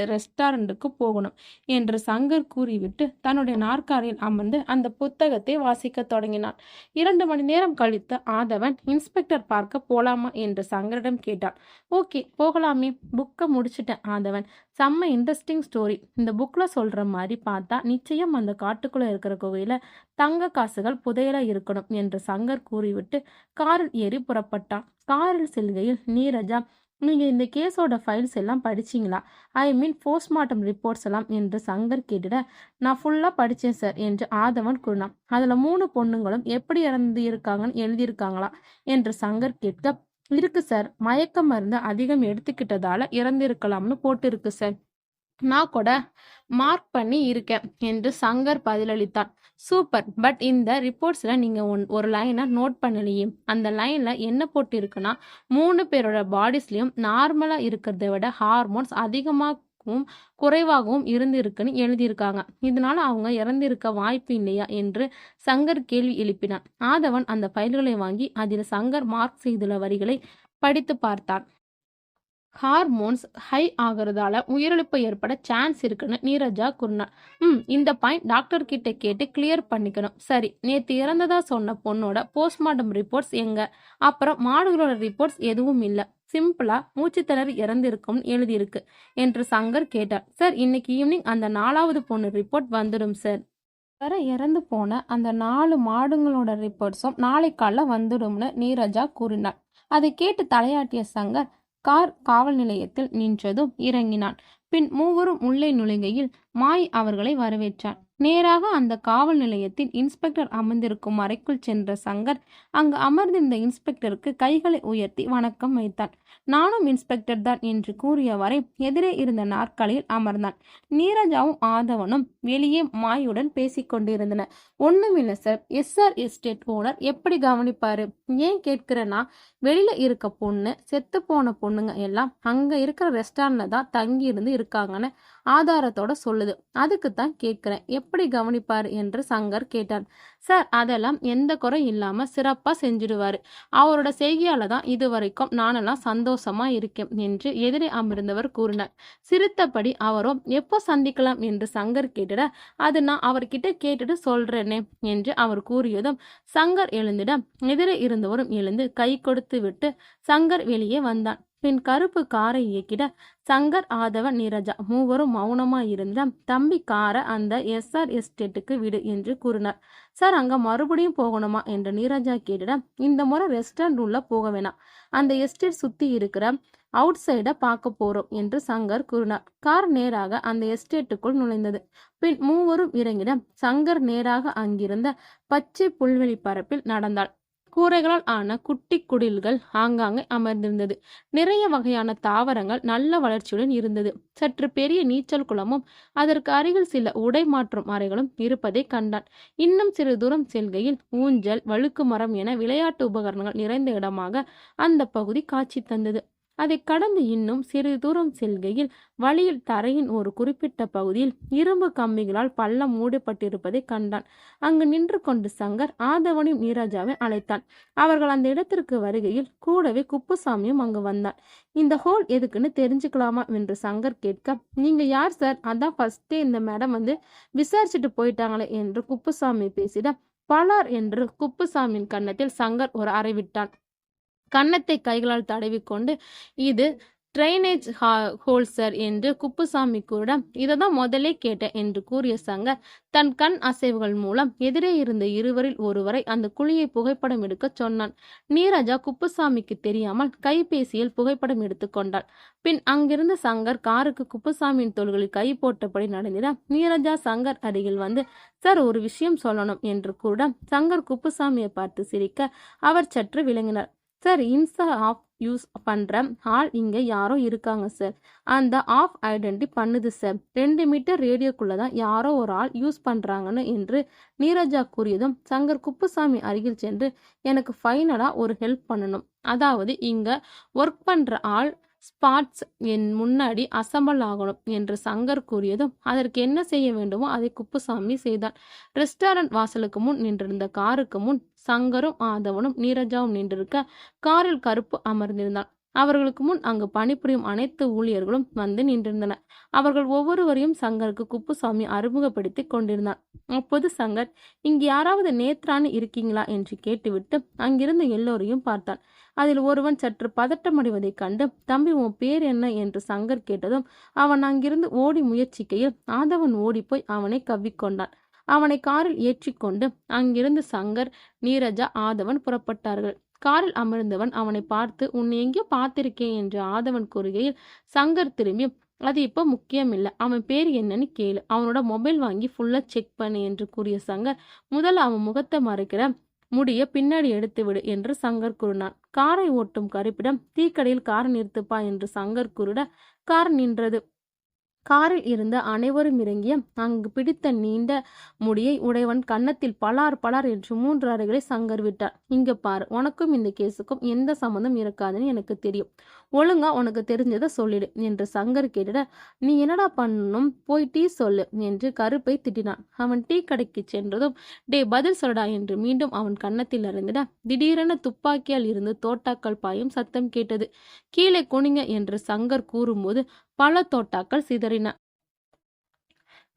ரெஸ்டாரண்ட்டுக்கு போகணும் என்று சங்கர் கூறிவிட்டு தன்னுடைய நாற்காலியில் அமர்ந்து அந்த புத்தகத்தை வாசிக்க தொடங்கினான். 2 மணி நேரம் கழித்து ஆதவன், இன்ஸ்பெக்டர் பார்க்க போலாமா என்று சங்கரிடம் கேட்டான். ஓகே, போகலாமே. புக்கை முடிச்சிட்டேன் ஆதவன். செம்ம இன்ட்ரெஸ்டிங் ஸ்டோரி. இந்த புக்ல சொல்ற மாதிரி பார்த்தா நிச்சயம் அந்த காட்டுக்குள்ள இருக்கிற குகையில தங்க காசுகள் புதையலா இருக்கணும் என்று சங்கர் கூறிவிட்டு காரில் ஏறி புறப்பட்டான். காரில் செல்கையில் நீரஜா, நீங்க இந்த கேஸோட ஃபைல்ஸ் எல்லாம் படிச்சீங்களா? ஐ மீன் போஸ்ட்மார்ட்டம் ரிப்போர்ட்ஸ் எல்லாம் என்று சங்கர் கேட்டிட, நான் ஃபுல்லா படிச்சேன் சார் என்று ஆதவன் கூறினான். அதுல 3 பொண்ணுங்களும் எப்படி இறந்து இருக்காங்கன்னு எழுதியிருக்காங்களா என்று சங்கர் கேட்க, இருக்கு சார். மயக்க மருந்து அதிகம் எடுத்துக்கிட்டதால இறந்திருக்கலாம்னு போட்டு இருக்கு சார். நான் கூட மார்க் பண்ணி இருக்கேன் என்று சங்கர் பதிலளித்தான். சூப்பர். பட் இந்த ரிப்போர்ட்ஸ்ல நீங்க ஒரு லைனை நோட் பண்ணலையே. அந்த லைன்ல என்ன போட்டு இருக்குன்னா, 3 பேரோட பாடிஸ்லயும் நார்மலா இருக்கிறத விட ஹார்மோன்ஸ் அதிகமாகவும் குறைவாகவும் இருந்திருக்குன்னு எழுதியிருக்காங்க. இதனால அவங்க இறந்திருக்க வாய்ப்பு இல்லையா என்று சங்கர் கேள்வி எழுப்பினான். ஆதவன் அந்த ஃபைல்களை வாங்கி அதில் சங்கர் மார்க் செய்துள்ள வரிகளை படித்து பார்த்தான். ஹார்மோன்ஸ் ஹை ஆகிறதால உயிரிழப்பு ஏற்பட சான்ஸ் இருக்குன்னு நீரஜா கூறினார். இந்த பாயிண்ட் டாக்டர் கிட்ட கேட்டு கிளியர் பண்ணிக்கணும். சரி, நேத்து இறந்ததா சொன்ன பொண்ணோட போஸ்ட்மார்ட்டம் ரிப்போர்ட்ஸ் எங்க? அப்புறம் மாடுகளோட ரிப்போர்ட்ஸ் எதுவும் இல்ல. சிம்பிளா மூச்சு திணறி இறந்திருக்கும் எழுதியிருக்கு என்று சங்கர் கேட்டார். சார், இன்னைக்கு ஈவினிங் அந்த 4வது பொண்ணு ரிப்போர்ட் வந்துடும் சார். வர இறந்து போன அந்த 4 மாடுங்களோட ரிப்போர்ட்ஸும் நாளை காலைல வந்துடும்னு நீரஜா கூறினார். அதை கேட்டு தலையாட்டிய சங்கர் கார் காவல் நிலையத்தில் நின்றதும் இறங்கினான். பின் மூவரும் உள்ளே நுழைகையில் மாய் அவர்களை வரவேற்றான். நேராக அந்த காவல் நிலையத்தில் இன்ஸ்பெக்டர் அமர்ந்திருக்கும் அறைக்குள் சென்ற சங்கர் அங்கு அமர்ந்திருந்த இன்ஸ்பெக்டருக்கு கைகளை உயர்த்தி வணக்கம் வைத்தான். நானும் இன்ஸ்பெக்டர் தான் என்று கூறியவரை எதிரே இருந்த நாற்காலியில் அமர்ந்தான். நீரஜாவும் ஆதவனும் வெளியே மாயுடன் பேசிக்கொண்டிருந்தனர். ஒண்ணுமில்ல சார், எஸ்ஆர் எஸ்டேட் ஓனர் எப்படி கவனிப்பாரு? ஏன் கேட்கிறேன்னா, வெளியில இருக்க பொண்ணு, செத்து போன பொண்ணுங்க எல்லாம் அங்க இருக்கிற ரெஸ்டாரண்ட்ல தான் தங்கி இருந்து இருக்காங்கன்னு ஆதாரத்தோட சொல்லுது. அதுக்கு தான் கேட்கிறேன், எப்படி கவனிப்பாரு என்று சங்கர் கேட்டான். சார், அதெல்லாம் எந்த குறை இல்லாம சிறப்பா செஞ்சிடுவாரு. அவரோட செய்கையால தான் இதுவரைக்கும் நானெல்லாம் சந்தோஷமா இருக்கேன் என்று எதிரே அமர்ந்தவர் கூறினார். சிரித்தபடி அவரோ, எப்போ சந்திக்கலாம் என்று சங்கர் கேட்டிட, அது நான் அவர்கிட்ட கேட்டுட்டு சொல்றேனே என்று அவர் கூறியதும் சங்கர் எழுந்திட எதிரே இருந்தவரும் எழுந்து கை கொடுத்து விட்டு சங்கர் வெளியே வந்தான். பின் கருப்பு காரை இயக்கிட சங்கர், ஆதவன், நீரஜா மூவரும் மௌனமா இருந்த, தம்பி காரை அந்த எஸ்ஆர் எஸ்டேட்டுக்கு விடு என்று கூறினார். சார், அங்க மறுபடியும் போகணுமா என்று நீரஜா கேட்டிட, இந்த முறை ரெஸ்டாரண்ட் உள்ள போக வேணாம், அந்த எஸ்டேட் சுத்தி இருக்கிற அவுட் சைட பார்க்க போறோம் என்று சங்கர் கூறினார். கார் நேராக அந்த எஸ்டேட்டுக்குள் நுழைந்தது. பின் மூவரும் இறங்கிட சங்கர் நேராக அங்கிருந்த பச்சை புல்வெளி பரப்பில் நடந்தாள். கூரைகளால் ஆன குட்டி குடில்கள் ஆங்காங்கே அமர்ந்திருந்தது. நிறைய வகையான தாவரங்கள் நல்ல வளர்ச்சியுடன் இருந்தது. சற்று பெரிய நீச்சல் குளமும் அதற்கு அருகில் சில உடை மாற்றும் அறைகளும் இருப்பதை கண்டான். இன்னும் சிறு தூரம் செல்கையில் ஊஞ்சல், வழுக்கு மரம் என விளையாட்டு உபகரணங்கள் நிறைந்த இடமாக அந்த பகுதி காட்சி தந்தது. அதை கடந்து இன்னும் சிறிது தூரம் செல்கையில் வழியில் தரையின் ஒரு குறிப்பிட்ட பகுதியில் இரும்பு கம்பிகளால் பள்ளம் மூடப்பட்டிருப்பதை கண்டான். அங்கு நின்று கொண்டு சங்கர் ஆதவனையும் நீரஜாவையும் அழைத்தான். அவர்கள் அந்த இடத்திற்கு வருகையில் கூடவே குப்புசாமியும் அங்கு வந்தான். இந்த ஹோல் எதுக்குன்னு தெரிஞ்சுக்கலாமா என்று சங்கர் கேட்க, நீங்க யார் சார்? அதான் ஃபர்ஸ்டே இந்த மேடம் வந்து விசாரிச்சுட்டு போயிட்டாங்களே என்று குப்புசாமி பேசிட, பலார் என்று குப்புசாமியின் கன்னத்தில் சங்கர் ஒரு அறை விட்டான். கன்னத்தை கைகளால் தடவிக்கொண்டு, இது ட்ரைனேஜ் ஹோல் சார் என்று குப்புசாமி கூட இதை தான் முதலே கேட்டேன் என்று கூறிய சங்கர் தன் கண் அசைவுகள் மூலம் எதிரே இருந்த இருவரில் ஒருவரை அந்த குழியை புகைப்படம் எடுக்க சொன்னான். நீரஜா குப்புசாமிக்கு தெரியாமல் கைபேசியில் புகைப்படம் எடுத்துக்கொண்டாள். பின் அங்கிருந்த சங்கர் காருக்கு குப்புசாமியின் தோள்களில் கை போட்டபடி நடந்திட நீரஜா சங்கர் அருகில் வந்து சார் ஒரு விஷயம் சொல்லணும் என்று கூட சங்கர் குப்புசாமியை பார்த்து சிரிக்க அவர் சற்று விளங்கினார். சார் இன்ஸ்டா ஆஃப் யூஸ் பண்ற ஆள் இங்க யாரோ இருக்காங்க சார். அந்த ஆஃப் ஐடென்டி பண்ணுது சார். 2 மீட்டர் ரேடியோக்குள்ளதான் யாரோ ஒரு ஆள் யூஸ் பண்றாங்கன்னு என்று நீரஜா கூறியதும் சங்கர் குப்புசாமி அருகில் சென்று எனக்கு ஃபைனலா ஒரு ஹெல்ப் பண்ணணும். அதாவது இங்க ஒர்க் பண்ற ஆள் ஸ்பாட்ஸ் என் முன்னாடி அசம்பல் ஆகணும் என்று சங்கர் கூறியதும் அதற்கு என்ன செய்ய வேண்டுமோ அதை குப்புசாமி செய்தான். ரெஸ்டாரண்ட் வாசலுக்கு முன் நின்றிருந்த காருக்கு முன் சங்கரும் ஆதவனும் நீரஜாவும் நின்றிருக்க காரில் கருப்பு அமர்ந்திருந்தான். அவர்களுக்கு முன் அங்கு பணிபுரியும் அனைத்து ஊழியர்களும் வந்து நின்றிருந்தனர். அவர்கள் ஒவ்வொருவரையும் சங்கருக்கு குப்புசாமி அறிமுகப்படுத்தி கொண்டிருந்தான். அப்போது சங்கர் இங்கு யாராவது நேத்ரான்னு இருக்கீங்களா என்று கேட்டுவிட்டு அங்கிருந்த எல்லோரையும் பார்த்தான். அதில் ஒருவன் சற்று பதட்டமடைவதைக் கண்டு தம்பி உன் பேர் என்ன என்று சங்கர் கேட்டதும் அவன் அங்கிருந்து ஓடி முயற்சிக்கையில் ஆதவன் ஓடிப்போய் அவனை கவ்விக்கொண்டான். அவனை காரில் ஏற்றிக்கொண்டு அங்கிருந்து சங்கர் நீரஜா ஆதவன் புறப்பட்டார்கள். காரில் அமர்ந்தவன் அவனை பார்த்து உன்னை எங்கேயோ பார்த்திருக்கேன் என்று ஆதவன் கூறுகையில் சங்கர் திரும்பி அது இப்போ முக்கியம் இல்லை, அவன் பேர் என்னன்னு கேளு, அவனோட மொபைல் வாங்கி ஃபுல்லா செக் பண்ணு என்று கூறிய சங்கர் முதல்ல அவன் முகத்தை மறைக்கிற முடிய பின்னாடி எடுத்து விடு என்று சங்கர் கூறினான். காரை ஓட்டும் கருப்பிடம் டீக்கடையில் காரை நிறுத்துப்பா என்று சங்கர் கூறிட கார் நின்றது. காரில் இருந்த அனைவரும் இறங்கிய அங்கு பிடித்த நீண்ட முடியை உடையவன் கன்னத்தில் பலார் பலார் என்று 3 அறைகளை சங்கர் விட்டார். இங்க பாரு, உனக்கும் இந்த கேஸுக்கும் எந்த சம்மந்தம் இருக்காதுன்னு எனக்கு தெரியும். ஒழுங்கா உனக்கு தெரிஞ்சதை சொல்லிடு என்று சங்கர் கேட்டிட நீ என்னடா பண்ணணும், போய் டீ சொல்லு என்று கருப்பை திட்டினான். அவன் டீ கடைக்கு சென்றதும் டே பதில் சொல்லடா என்று மீண்டும் அவன் கன்னத்தில் அறிந்திட திடீரென துப்பாக்கியால் இருந்து தோட்டாக்கள் பாயும் சத்தம் கேட்டது. கீழே குனிங்க என்று சங்கர் கூறும்போது பல தோட்டாக்கள் சிதறின.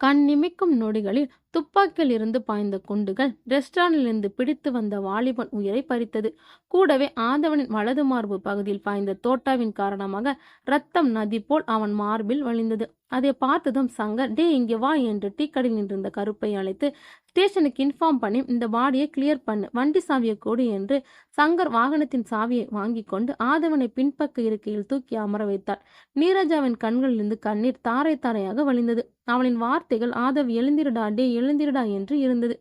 கண் நிமிக்கும் நொடிகளில் துப்பாக்கியில் இருந்து பாய்ந்த குண்டுகள் ரெஸ்டாரண்டிலிருந்து பிடித்து வந்த வாலிபன் உயிரை பறித்தது. கூடவே ஆதவனின் வலது மார்பு பகுதியில் பாய்ந்த தோட்டாவின் காரணமாக ரத்தம் நதி போல் அவன் மார்பில் வழிந்தது. அதை பார்த்ததும் சங்கர் டே இங்கே வா என்று டீக்கடையில் நின்றிருந்த கருப்பை அழைத்து ஸ்டேஷனுக்கு இன்ஃபார்ம் பண்ணி இந்த பாடியை கிளியர் பண்ணு, வண்டி சாவியை கொடு என்று சங்கர் வாகனத்தின் சாவியை வாங்கி கொண்டு ஆதவனை பின்பக்க இருக்கையில் தூக்கி அமர வைத்தார். நீரஜாவின் கண்களிலிருந்து கண்ணீர் தாரை தாரையாக வழிந்தது. அவளின் வார்த்தைகள் ஆதவ் எழுந்திருடா டே எழுந்திருடா என்று இருந்தது.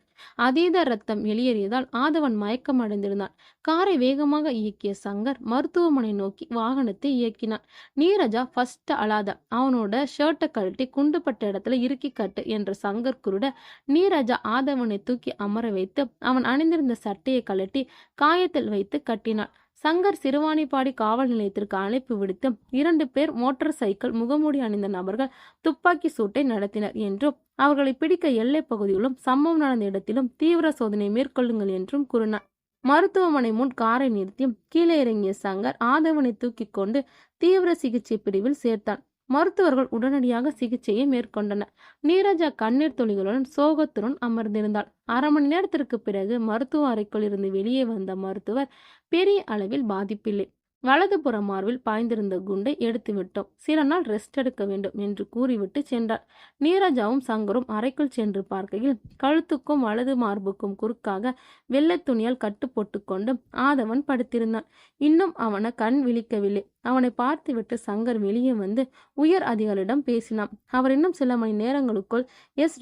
அதீத ரத்தம் வெளியேறியதால் ஆதவன் மயக்கம் அடைந்திருந்தான். காரை வேகமாக இயக்கிய சங்கர் மருத்துவமனை நோக்கி வாகனத்தை இயக்கினான். நீரஜா ஃபர்ஸ்ட் அழாத, அவனோட ஷர்ட்டை கழட்டி குண்டுபட்ட இடத்துல இறுக்கி கட்டு என்று சங்கர் குருட நீரஜா ஆதவனை தூக்கி அமர வைத்து அவன் அணிந்திருந்த சட்டையை கழட்டி காயத்தில் வைத்து கட்டினாள். சங்கர் சிறுவாணிப்பாடி காவல் நிலையத்திற்கு அழைப்பு விடுத்து 2 பேர் மோட்டார் சைக்கிள் முகமூடி அணிந்த நபர்கள் துப்பாக்கி சூட்டை நடத்தினர் என்றும் அவர்களை பிடிக்க எல்லை பகுதியிலும் சம்பவம் நடந்த இடத்திலும் தீவிர சோதனை மேற்கொள்ளுங்கள் என்றும் கூறினார். மருத்துவமனை முன் காரை நிறுத்தி கீழே இறங்கிய சங்கர் ஆதவனை தூக்கி கொண்டு தீவிர சிகிச்சை பிரிவில் சேர்த்தான். மருத்துவர்கள் உடனடியாக சிகிச்சையை மேற்கொண்டனர். நீரஜா கண்ணீர் துளிகளுடன் சோகத்துடன் அமர்ந்திருந்தாள். 1/2 மணி நேரத்திற்கு பிறகு மருத்துவ அறைக்குள் இருந்து வெளியே வந்த மருத்துவர் பெரிய அளவில் பாதிப்பில்லை, வலதுபுற மார்பில் பாய்ந்திருந்த குண்டை எடுத்து விட்டோம், சில நாள் ரெஸ்ட் எடுக்க வேண்டும் என்று கூறிவிட்டு சென்றார். நீரஜாவும் சங்கரும் அறைக்குள் சென்று பார்க்கையில் கழுத்துக்கும் வலது மார்புக்கும் குறுக்காக வெள்ளை துணியால் கட்டு போட்டுக்கொண்டு ஆதவன் படுத்திருந்தான். இன்னும் அவனை கண் விழிக்கவில்லை. அவனை பார்த்துவிட்டு சங்கர் வெளியே வந்து உயர் அதிகாரியிடம் பேசினான். அவர் இன்னும் சில மணி நேரங்களுக்குள்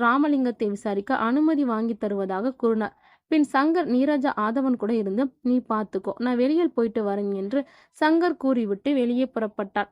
ராமலிங்கத்தை விசாரிக்க அனுமதி வாங்கி தருவதாக கூறினார். பின் சங்கர் நீரஜா ஆதவன் கூட இருந்து நீ பார்த்துக்கோ, நான் வெளியில் போயிட்டு வரேன் என்று சங்கர் கூறிவிட்டு வெளியே புறப்பட்டார்.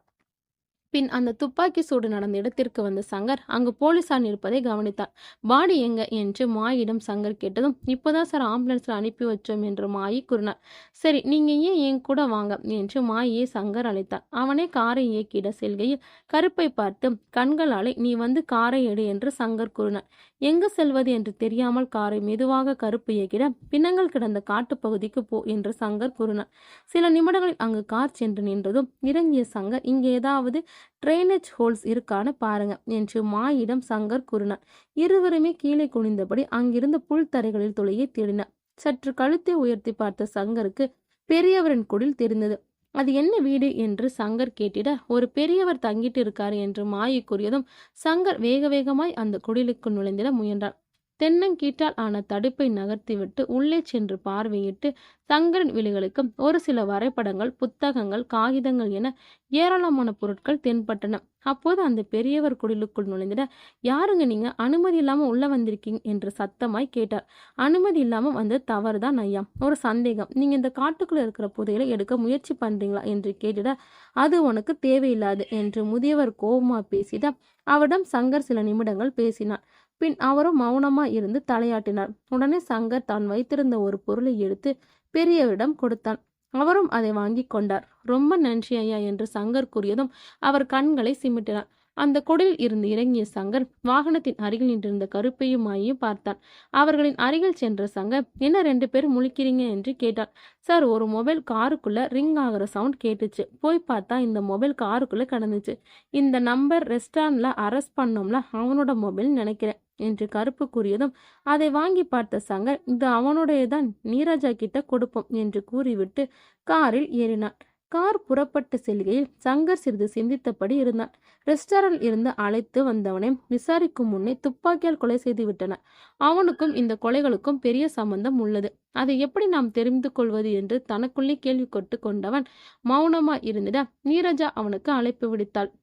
பின் அந்த துப்பாக்கி சூடு நடந்த இடத்திற்கு வந்த சங்கர் அங்கு போலீசார் நிற்பதை கவனித்தார். பாடி எங்க என்று மாயிடம் சங்கர் கேட்டதும் இப்போதான் சார் ஆம்புலன்ஸ்ல அனுப்பி வச்சோம் என்று மாயி கூறினார். சரி, நீங்க ஏன் என் கூட வாங்க என்று மாயை சங்கர் அழைத்தார். அவனே காரை இயக்கிட செல்கையில் கருப்பை பார்த்து கண்களாலே நீ வந்து காரை எடு என்று சங்கர் கூறினார். எங்கு செல்வது என்று தெரியாமல் காரை மெதுவாக கருப்பு இயக்கிட பிணங்கள் கிடந்த காட்டுப்பகுதிக்கு போ என்று சங்கர் கூறினார். சில நிமிடங்களில் அங்கு கார் சென்று நின்றதும் இறங்கிய சங்கர் இங்கே ஏதாவது ட்ரைனேஜ் ஹோல்ஸ் இருக்கான்னு பாருங்க என்று மாயிடம் சங்கர் கூறினார். இருவருமே கீழே குனிந்தபடி அங்கிருந்த புல் தரைகளில் துளையை தேடினார். சற்று கழுத்தை உயர்த்தி பார்த்த சங்கருக்கு பெரியவரின் குடில் தெரிந்தது. அது என்ன வீடு என்று சங்கர் கேட்டிட, ஒரு பெரியவர் தங்கிட்டு இருக்காரு என்று மாயை கூறியதும் சங்கர் வேக வேகமாய் அந்த குடிலுக்குள் நுழைந்திட முயன்றான். தென்னங்கீற்றால் ஆன தடுப்பை நகர்த்திவிட்டு உள்ளே சென்று பார்வையிட்டு சங்கரின் விழிகளுக்கு ஒரு சில வரைபடங்கள், புத்தகங்கள், காகிதங்கள் என ஏராளமான பொருட்கள் தென்பட்டன. அப்போது அந்த பெரியவர் குடிலுக்குள் நுழைந்திட, யாருங்க நீங்க, அனுமதி இல்லாம உள்ள வந்திருக்கீங்க என்று சத்தமாய் கேட்டார். அனுமதி இல்லாம வந்து தவறுதான் ஐயா, ஒரு சந்தேகம், நீங்க இந்த காட்டுக்குள்ள இருக்கிற புதையலை எடுக்க முயற்சி பண்றீங்களா என்று கேட்டிட, அது உனக்கு தேவையில்லாது என்று முதியவர் கோபமா பேசிட, அவரிடம் சங்கர் சில நிமிடங்கள் பேசினார். பின் அவரும் மௌனமாய் இருந்து தலையாட்டினார். உடனே சங்கர் தான் வைத்திருந்த ஒரு பொருளை எடுத்து பெரியவரிடம் கொடுத்தான். அவரும் அதை வாங்கி கொண்டார். ரொம்ப நன்றி ஐயா என்று சங்கர் கூறியதும் அவர் கண்களை சிமிட்டினார். அந்த கொடியில் இருந்து இறங்கிய சங்கர் வாகனத்தின் அருகில் நின்றிருந்த கருப்பையும் மாயையும் பார்த்தான். அவர்களின் அருகில் சென்ற சங்கர், என்ன 2 பேரும் முழிக்கிறீங்க என்று கேட்டார். சார், ஒரு மொபைல் காருக்குள்ள ரிங் ஆகிற சவுண்ட் கேட்டுச்சு. போய் பார்த்தா இந்த மொபைல் காருக்குள்ள கிடந்துச்சு. இந்த நம்பர் ரெஸ்டாரண்ட்ல அரெஸ்ட் பண்ணோம்ல, அவனோட மொபைல் நினைக்கிறேன் என்று கருப்பு கூறியதும் அதை வாங்கி பார்த்த சங்கர், இது அவனுடையதான், நீரஜா கிட்ட கொடுப்போம் என்று கூறிவிட்டு காரில் ஏறினான். கார் புறப்பட்டு செல்கையில் சங்கர் சிறிது சிந்தித்தபடி இருந்தான். ரெஸ்டாரண்ட் இருந்து அழைத்து வந்தவனை விசாரிக்கும் முன்னே துப்பாக்கியால் கொலை செய்து விட்டனர். அவனுக்கும் இந்த கொலைகளுக்கும் பெரிய சம்பந்தம் உள்ளது. அதை எப்படி நாம் தெரிந்து கொள்வது என்று தனக்குள்ளே கேள்வி கொட்டு கொண்டவன் மௌனமாய் இருந்திட நீரஜா அவனுக்கு அழைப்பு விடுத்தாள்.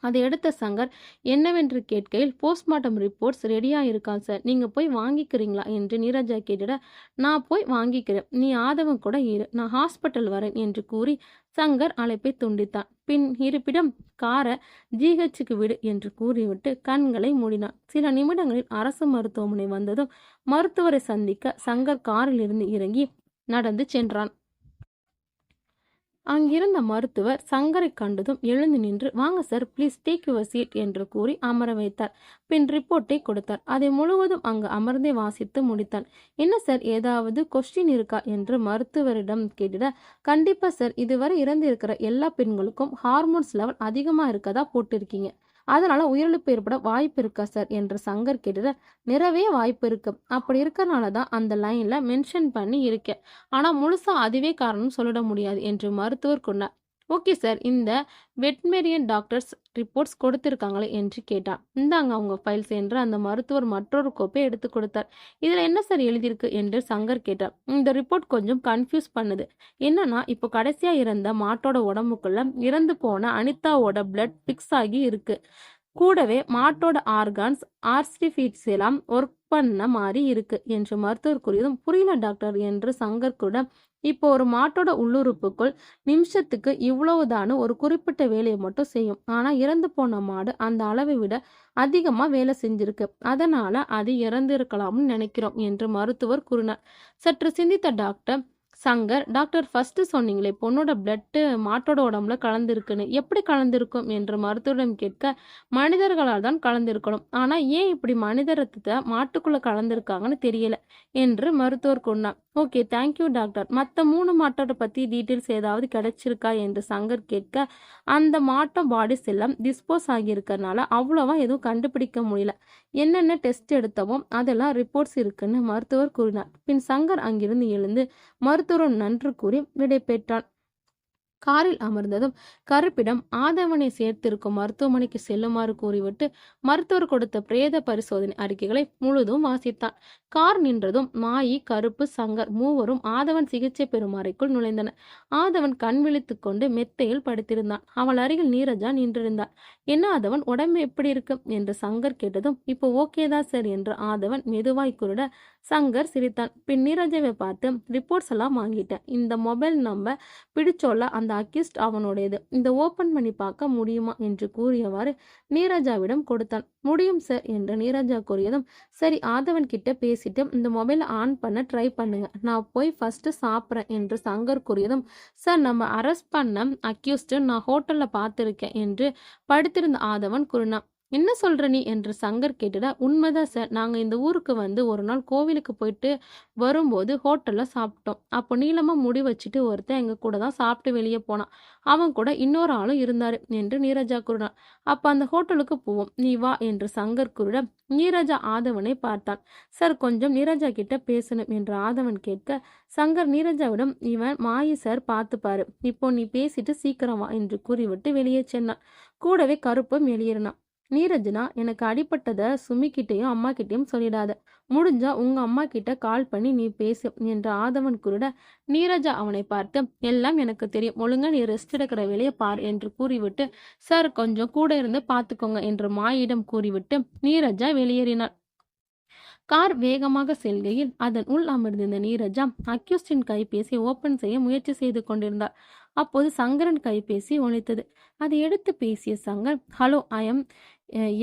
அதை எடுத்த சங்கர் என்னவென்று கேட்கையில், போஸ்ட்மார்ட்டம் ரிப்போர்ட்ஸ் ரெடியா இருக்கான் சார், நீங்க போய் வாங்கிக்கிறீங்களா என்று நீரஜா கேட்டிட, நான் போய் வாங்கிக்கிறேன், நீ ஆதவன் கூட இரு, நான் ஹாஸ்பிட்டல் வரேன் என்று கூறி சங்கர் அழைப்பை துண்டித்தான். பின் இருப்பிடம் காரை ஜிஹெச்சுக்கு விடு என்று கூறிவிட்டு கண்களை மூடினான். சில நிமிடங்களில் அரசு மருத்துவமனை வந்ததும் மருத்துவரை சந்திக்க சங்கர் காரில் இருந்து இறங்கி நடந்து சென்றான். அங்கிருந்த மருத்துவர் சங்கரை கண்டதும் எழுந்து நின்று, வாங்க sir, please take your seat என்று கூறி அமர வைத்தார். பின் ரிப்போர்ட்டை கொடுத்தார். அதை முழுவதும் அங்கு அமர்ந்தே வாசித்து முடித்தான். என்ன சார், ஏதாவது கொஸ்டின் இருக்கா என்று மருத்துவரிடம் கேட்டிட, கண்டிப்பா சார், இதுவரை இறந்திருக்கிற எல்லா பெண்களுக்கும் ஹார்மோன்ஸ் லெவல் அதிகமாக இருக்கதா போட்டிருக்கீங்க, அதனால உயிரிழப்பு ஏற்பட வாய்ப்பு இருக்கா சார் என்று சங்கர் கேட்டுட, நிறைய வாய்ப்பு இருக்கு, அப்படி இருக்கறனால தான் அந்த லைன்ல மென்ஷன் பண்ணி இருக்கேன், ஆனா முழுசா அதுவே காரணம் சொல்லிட முடியாது என்று மருத்துவர் சொன்னார். ஓகே சார், இந்த வெட்மெரியன் டாக்டர்ஸ் ரிப்போர்ட்ஸ் கொடுத்திருக்காங்களே என்று கேட்டான். இந்தாங்க அவங்க ஃபைல்ஸ் என்று அந்த மருத்துவர் மற்றொரு கோப்பை எடுத்து கொடுத்தார். இதுல என்ன சார் எழுதியிருக்கு என்று சங்கர் கேட்டார். இந்த ரிப்போர்ட் கொஞ்சம் கன்ஃபியூஸ் பண்ணுது. என்னன்னா, இப்போ கடைசியா இறந்த மாட்டோட உடம்புக்குள்ள இறந்து போன அனிதாவோட பிளட் பிக்ஸ் ஆகி இருக்கு. கூடவே மாட்டோட ஆர்கான்ஸ் ஆர்டிஃபிஷியலாம் ஒர்க் பண்ண மாதிரி இருக்கு என்று மருத்துவர் கூறியதும், புரியல டாக்டர் என்று சங்கர் கூட, இப்போ ஒரு மாட்டோட உள்ளுறுப்புக்குள் நிமிஷத்துக்கு இவ்வளவுதானு ஒரு குறிப்பிட்ட வேலையை மட்டும் செய்யும். ஆனா இறந்து போன மாடு அந்த அளவை விட அதிகமா வேலை செஞ்சிருக்கு, அதனால அது இறந்து இருக்கலாம்னு நினைக்கிறோம் என்று மருத்துவர் கூறினார். சற்று சிந்தித்த டாக்டர் சங்கர், டாக்டர் ஃபர்ஸ்ட் சொன்னீங்களே பொண்ணோட பிளட்டு மாட்டோட உடம்புல கலந்துருக்குன்னு, எப்படி கலந்துருக்கும் என்று மருத்துவரிடம் கேட்க, மனிதர்களால் தான் கலந்திருக்கணும், ஆனா ஏன் இப்படி மனித ரத்தத்தை மாட்டுக்குள்ள கலந்துருக்காங்கன்னு தெரியல என்று மருத்துவர் சொன்னார். ஓகே, தேங்க்யூ டாக்டர், மற்ற 3 மாட்டோட பத்தி டீட்டெயில்ஸ் ஏதாவது கிடைச்சிருக்கா என்று சங்கர் கேட்க, அந்த மாட்டோம் பாடிஸ் எல்லாம் டிஸ்போஸ் ஆகியிருக்கறனால அவ்வளவா எதுவும் கண்டுபிடிக்க முடியல, என்னென்ன டெஸ்ட் எடுத்தவோ அதெல்லாம் ரிப்போர்ட்ஸ் இருக்குன்னு மருத்துவர் கூறினார். பின் சங்கர் அங்கிருந்து எழுந்து மருத்துவரும் நன்றி கூறி விடை பெற்றான். காரில் அமர்ந்ததும் கருப்பிடம் ஆதவனை சேர்த்திருக்கும் மருத்துவமனைக்கு செல்லுமாறு கூறிவிட்டு மருத்துவர் கொடுத்த பிரேத பரிசோதனை அறிக்கைகளை முழுதும் வாசித்தான். கார் நின்றதும் மாயி, கருப்பு, சங்கர் மூவரும் ஆதவன் சிகிச்சை பெறும் அறைக்குள் நுழைந்தனர். ஆதவன் கண் விழித்து கொண்டு மெத்தையில் படுத்திருந்தான். அவள் அருகில் நீரஜா நின்றிருந்தாள். என்ன ஆதவன், உடம்பு எப்படி இருக்கு என்று சங்கர் கேட்டதும், இப்போ ஓகேதான் சார் என்று ஆதவன் மெதுவாய் கூறிட சங்கர் சிரித்தான். பின் நீரஜாவை பார்த்து, ரிப்போர்ட்ஸ் எல்லாம் வாங்கிட்டேன், இந்த மொபைல் நம்பர் பிடிச்சோல்ல அந்த அக்யூஸ்ட் அவனுடையது, இந்த ஓபன் பண்ணி பார்க்க முடியுமா என்று கூறியவாறு நீரஜாவிடம் கொடுத்தான். முடியும் சார் என்று நீரஜா கூறியதும், சரி ஆதவன் கிட்ட பேசிட்டு இந்த மொபைலை ஆன் பண்ண ட்ரை பண்ணுங்க, நான் போய் ஃபர்ஸ்ட் சாப்பிட்றேன் என்று சங்கர் கூறியதும், சார் நம்ம அரெஸ்ட் பண்ண அக்யூஸ்ட் நான் ஹோட்டல்ல பார்த்துருக்கேன் என்று படுத்திருந்த ஆதவன் கூறினான். என்ன சொல்ற நீ என்று சங்கர் கேட்டுட, உண்மைதான் சார். நாங்க இந்த ஊருக்கு வந்து ஒரு நாள் கோவிலுக்கு போயிட்டு வரும்போது ஹோட்டல்ல சாப்பிட்டோம். அப்போ நீளமா முடி வச்சுட்டு ஒருத்தன் எங்க கூட தான் சாப்பிட்டு வெளியே போனான். அவன் கூட இன்னொரு ஆளும் இருந்தாரு என்று நீரஜா கூறினார். அப்ப அந்த ஹோட்டலுக்கு போவோம். நீ வா என்று சங்கர் கூறிட, நீரஜா ஆதவனை பார்த்தான். சார் கொஞ்சம் நீரஜா கிட்ட பேசணும் என்று ஆதவன் கேட்க, சங்கர் நீரஜாவிடம் இவன் மாயி சார் பார்த்துப்பாரு. இப்போ நீ பேசிட்டு சீக்கிரம் வா என்று கூறிவிட்டு வெளியே சென்னான். கூடவே கருப்பும் வெளியேறினான். நீரஜ்னா எனக்கு அடிபட்டத சுமிக்கிட்டையும் அம்மா கிட்டயும் சொல்லிடாத. முடிஞ்சா உங்க அம்மா கிட்ட கால் பண்ணி நீ பேசு என்று ஆதவன் கூறிட, நீரஜா அவனை பார்த்து எல்லாம் எனக்கு தெரியும். ஒழுங்கா நீ ரெஸ்ட் எடுக்கிற வேலையை பார் என்று கூறிவிட்டு, சார் கொஞ்சம் கூட இருந்து பார்த்துக்கோங்க என்று மாயிடம் கூறிவிட்டு நீரஜா வெளியேறினாள். கார் வேகமாக செல்கையில் அதன் உள் அமர்ந்திருந்த நீரஜா அக்யூஸ்டின் கைபேசி ஓபன் செய்ய முயற்சி செய்து கொண்டிருந்தார். அப்போது சங்கரன் கைபேசி ஒலித்தது. அதை எடுத்து பேசிய சங்கர், ஹலோ,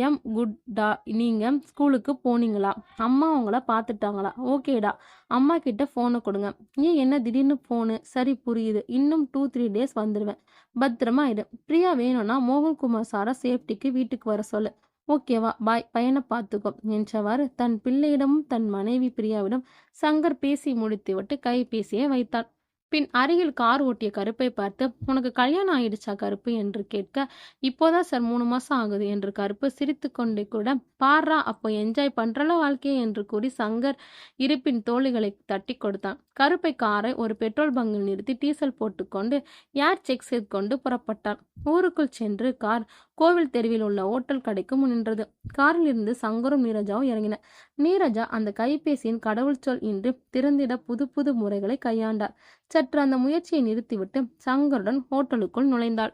எம் குட்டா, நீங்க ஸ்கூலுக்கு போனீங்களா? அம்மா உங்கள பார்த்துட்டாங்களா? ஓகேடா, அம்மா கிட்ட ஃபோனை கொடுங்க. ஏன் என்ன திடீர்னு ஃபோனு? சரி புரியுது, இன்னும் 2-3 டேஸ் வந்துடுவேன். பத்திரமா இரு. பிரியா வேணும்னா மோகன்குமார் சாரை சேஃப்டிக்கு வீட்டுக்கு வர சொல்லு. ஓகேவா, பாய், பையனை பார்த்துக்கோ என்றவாறு தன் பிள்ளையிடமும் தன் மனைவி பிரியாவிடம் சங்கர் பேசி முடித்துவிட்டு கைபேசியை வைத்தான். பின் அருகில் கார் ஓட்டிய கருப்பை பார்த்து, உனக்கு கல்யாணம் ஆயிடுச்சா கருப்பு என்று கேட்க, இப்போதான் சார் 3 மாசம் ஆகுது என்று கருப்பு சிரித்து கொண்டே கூட, பாரா அப்போ என்ஜாய் பண்றல வாழ்க்கையை என்று கூறி சங்கர் இருப்பின் தோள்களை தட்டி கொடுத்தான். கருப்பை காரை ஒரு பெட்ரோல் பங்கில் நிறுத்தி டீசல் போட்டுக்கொண்டு ஏர் செக் செய்து கொண்டு புறப்பட்டான். ஊருக்குள் சென்று கார் கோவில் தெருவில் உள்ள ஓட்டல் கடைக்கு முன் நின்றது. காரில் இருந்து சங்கரும் நீரஜாவும் இறங்கினர். நீரஜா அந்த கைபேசியின் கடவுள் சொல் இன்று திறந்திட புது புது முறைகளை கையாண்டார். சற்று அந்த முயற்சியை நிறுத்திவிட்டு சங்கருடன் ஹோட்டலுக்குள் நுழைந்தாள்.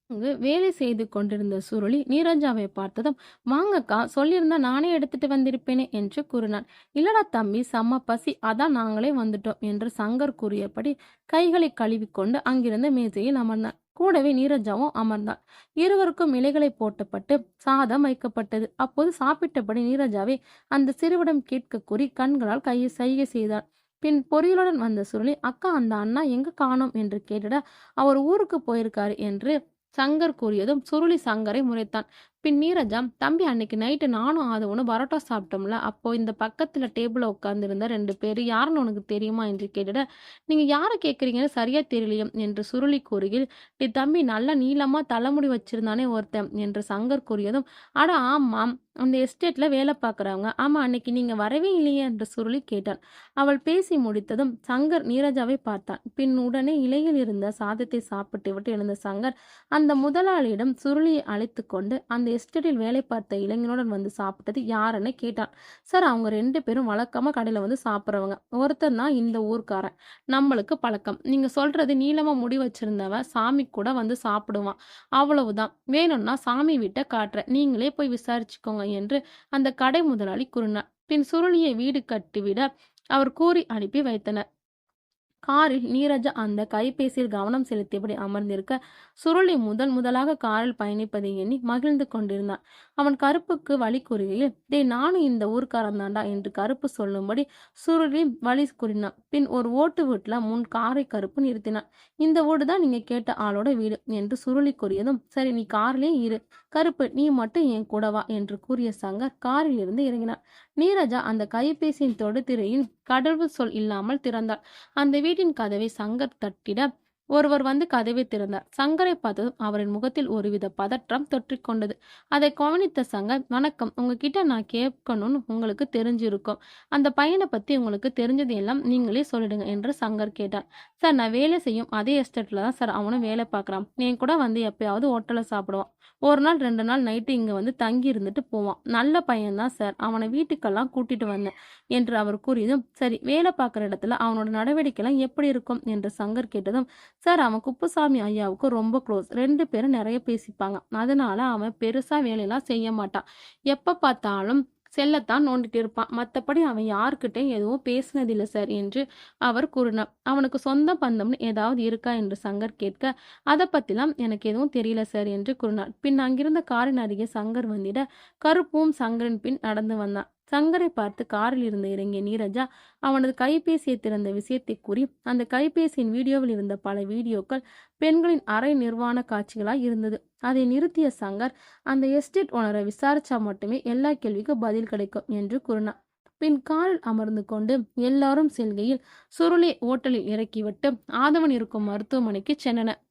அங்கு வேலை செய்து கொண்டிருந்த சுருளி நீரஜாவை பார்த்ததும், வாங்கக்கா, சொல்லியிருந்தா நானே எடுத்துட்டு வந்திருப்பேனே என்று கூறினான். இல்லடா தம்பி, செம்ம பசி, அதான் நாங்களே வந்துட்டோம் என்று சங்கர் கூறியபடி கைகளை கழுவிக்கொண்டு அங்கிருந்த மேஜையில் அமர்ந்தான். கூடவே நீரஜாவும் அமர்ந்தாள். இருவருக்கும் இலைகளை போட்டப்பட்டு சாதம் வைக்கப்பட்டது. அப்போது சாப்பிட்டபடி நீரஜாவை அந்த சிறுவிடம் கேட்க கூறி கண்களால் கையை சைகை செய்தாள். பின் பொரியலுடன் வந்த சுருளி, அக்கா, அந்த அண்ணா எங்க காணோம் என்று கேட்டிட, அவர் ஊருக்கு போயிருக்காரு என்று சங்கர் கூறியதும் சுருளி சங்கரை முறைத்தான். பின் நீரஜா, தம்பி, அன்னைக்கு நைட்டு நானும் ஆதவனும் பரோட்டா சாப்பிட்டோம்ல, அப்போ இந்த பக்கத்துல டேபிள்ல உட்கார்ந்திருந்த 2 பேர் யாருன்னு உனக்கு தெரியுமா என்று கேட்டுட, நீங்க யாரை கேட்குறீங்கன்னு சரியா தெரியலையும் என்று சுருளி கூறுகையில், டி தம்பி, நல்ல நீளமா தலைமுடி வச்சிருந்தானே ஒருத்தன் என்று சங்கர் கூறியதும், அட ஆமாம், அந்த எஸ்டேட்ல வேலை பார்க்குறவங்க. ஆமா, அன்னைக்கு நீங்க வரவே இல்லையே என்று சுருளி கேட்டான். அவள் பேசி முடித்ததும் சங்கர் நீரஜாவை பார்த்தான். பின் உடனே இலையில் இருந்த சாதத்தை சாப்பிட்டு விட்டு எழுந்த சங்கர் அந்த முதலாளியிடம் சுருளியை அழைத்து கொண்டு அந்த எஸ்டேட்டில் வேலை பார்த்த இளைஞனுடன் வந்து சாப்பிட்டது யாருன்னு கேட்டான். சார், அவங்க 2 பேரும் வழக்கமா கடையில வந்து சாப்பிட்றவங்க. ஒருத்தன் தான் இந்த ஊர்க்காரன், நம்மளுக்கு பழக்கம். நீங்க சொல்றது நீளமா முடி வச்சிருந்தவன் சாமி கூட வந்து சாப்பிடுவான், அவ்வளவுதான். வேணும்னா சாமி வீட்டை காட்டுறேன், நீங்களே போய் விசாரிச்சுக்கோங்க என்று அந்த கடை முதலாளி கூறினார். பின் சுருளியை வீடு கட்டிவிட அவர் கூறி அனுப்பி வைத்தனர். காரில் நீரஜா அந்த கைபேசியில் கவனம் செலுத்தியபடி அமர்ந்திருக்க, சுருளி முதலாக காரில் பயணிப்பதை எண்ணி மகிழ்ந்து கொண்டிருந்தான். அவன் கருப்புக்கு வழி கூறுகையில், டே, நானும் இந்த ஊர்க்காரன் தாண்டா என்று கருப்பு சொல்லும்படி சுருளி வழி கூறினான். பின் ஒரு ஓட்டு வீட்டுல முன் காரை கருப்பு நிறுத்தினான். இந்த வீடு தான் நீங்க கேட்ட ஆளோட வீடு என்று சுருளி கூறியதும், சரி, நீ காரிலே இரு, கருப்பு நீ மட்டும் என் கூட வா என்று கூறிய சங்கர் காரில் இருந்து இறங்கினார். நீரஜா அந்த கைபேசியின் தொடுதிரையில் கடவுள் சொல் இல்லாமல் திறந்தாள். அந்த வீட்டின் கதவை சங்கர் தட்டிட ஒருவர் வந்து கதவை திறந்தார். சங்கரை பார்த்ததும் அவரின் முகத்தில் ஒருவித பதற்றம் தொற்றிக்கொண்டது. அதை கவனித்த சங்கர், வணக்கம், உங்ககிட்ட நான் கேட்கணும்னு உங்களுக்கு தெரிஞ்சிருக்கும். அந்த பையனை பத்தி உங்களுக்கு தெரிஞ்சது எல்லாம் நீங்களே சொல்லிடுங்க என்று சங்கர் கேட்டார். சார், நான் வேலை செய்யும் அதே எஸ்டேட்ல தான் சார் அவனும் வேலை பார்க்குறான். என் கூட வந்து எப்பயாவது ஹோட்டலில் சாப்பிடுவான். ஒரு நாள் 2 நாள் நைட்டு இங்கே வந்து தங்கி இருந்துட்டு போவான். நல்ல பையன்தான் சார், அவனை வீட்டுக்கெல்லாம் கூட்டிட்டு வந்தேன் என்று அவர் கூறியதும், சரி, வேலை பார்க்குற இடத்துல அவனோட நடவடிக்கைலாம் எப்படி இருக்கும் என்று சங்கர் கேட்டதும், சார், அவன் குப்புசாமி ஐயாவுக்கு ரொம்ப க்ளோஸ். 2 பேரும் நிறைய பேசிப்பாங்க. அதனால அவன் பெருசா வேலையெல்லாம் செய்ய மாட்டான். எப்ப பார்த்தாலும் செல்லத்தான் நோண்டிட்டு இருப்பான். மற்றபடி அவன் யாருக்கிட்டையும் எதுவும் பேசினதில்லை சார் என்று அவர் கூறினார். அவனுக்கு சொந்த பந்தம்னு ஏதாவது இருக்கா என்று சங்கர் கேட்க, அதை பத்திலாம் எனக்கு எதுவும் தெரியல சார் என்று கூறினார். பின் அங்கிருந்த காரின் அருகே சங்கர் வந்திட கருப்பும் சங்கரின் பின் நடந்து வந்தான். சங்கரை பார்த்து காரில் இருந்து இறங்கிய நீரஜா அவனது கைபேசியை திறந்த விஷயத்தை கூறி அந்த கைபேசியின் வீடியோவில் இருந்த பல வீடியோக்கள் பெண்களின் அரை நிர்வாண காட்சிகளாய் இருந்தது. அதை நிறுத்திய சங்கர், அந்த எஸ்டேட் ஓனரை விசாரிச்சா மட்டுமே எல்லா கேள்விக்கும் பதில் கிடைக்கும் என்று கூறினார். பின் காரில் அமர்ந்து கொண்டு எல்லாரும் செல்கையில் சுருளை ஓட்டலில் இறக்கிவிட்டு ஆதவன் இருக்கும் மருத்துவமனைக்கு சென்றனர்.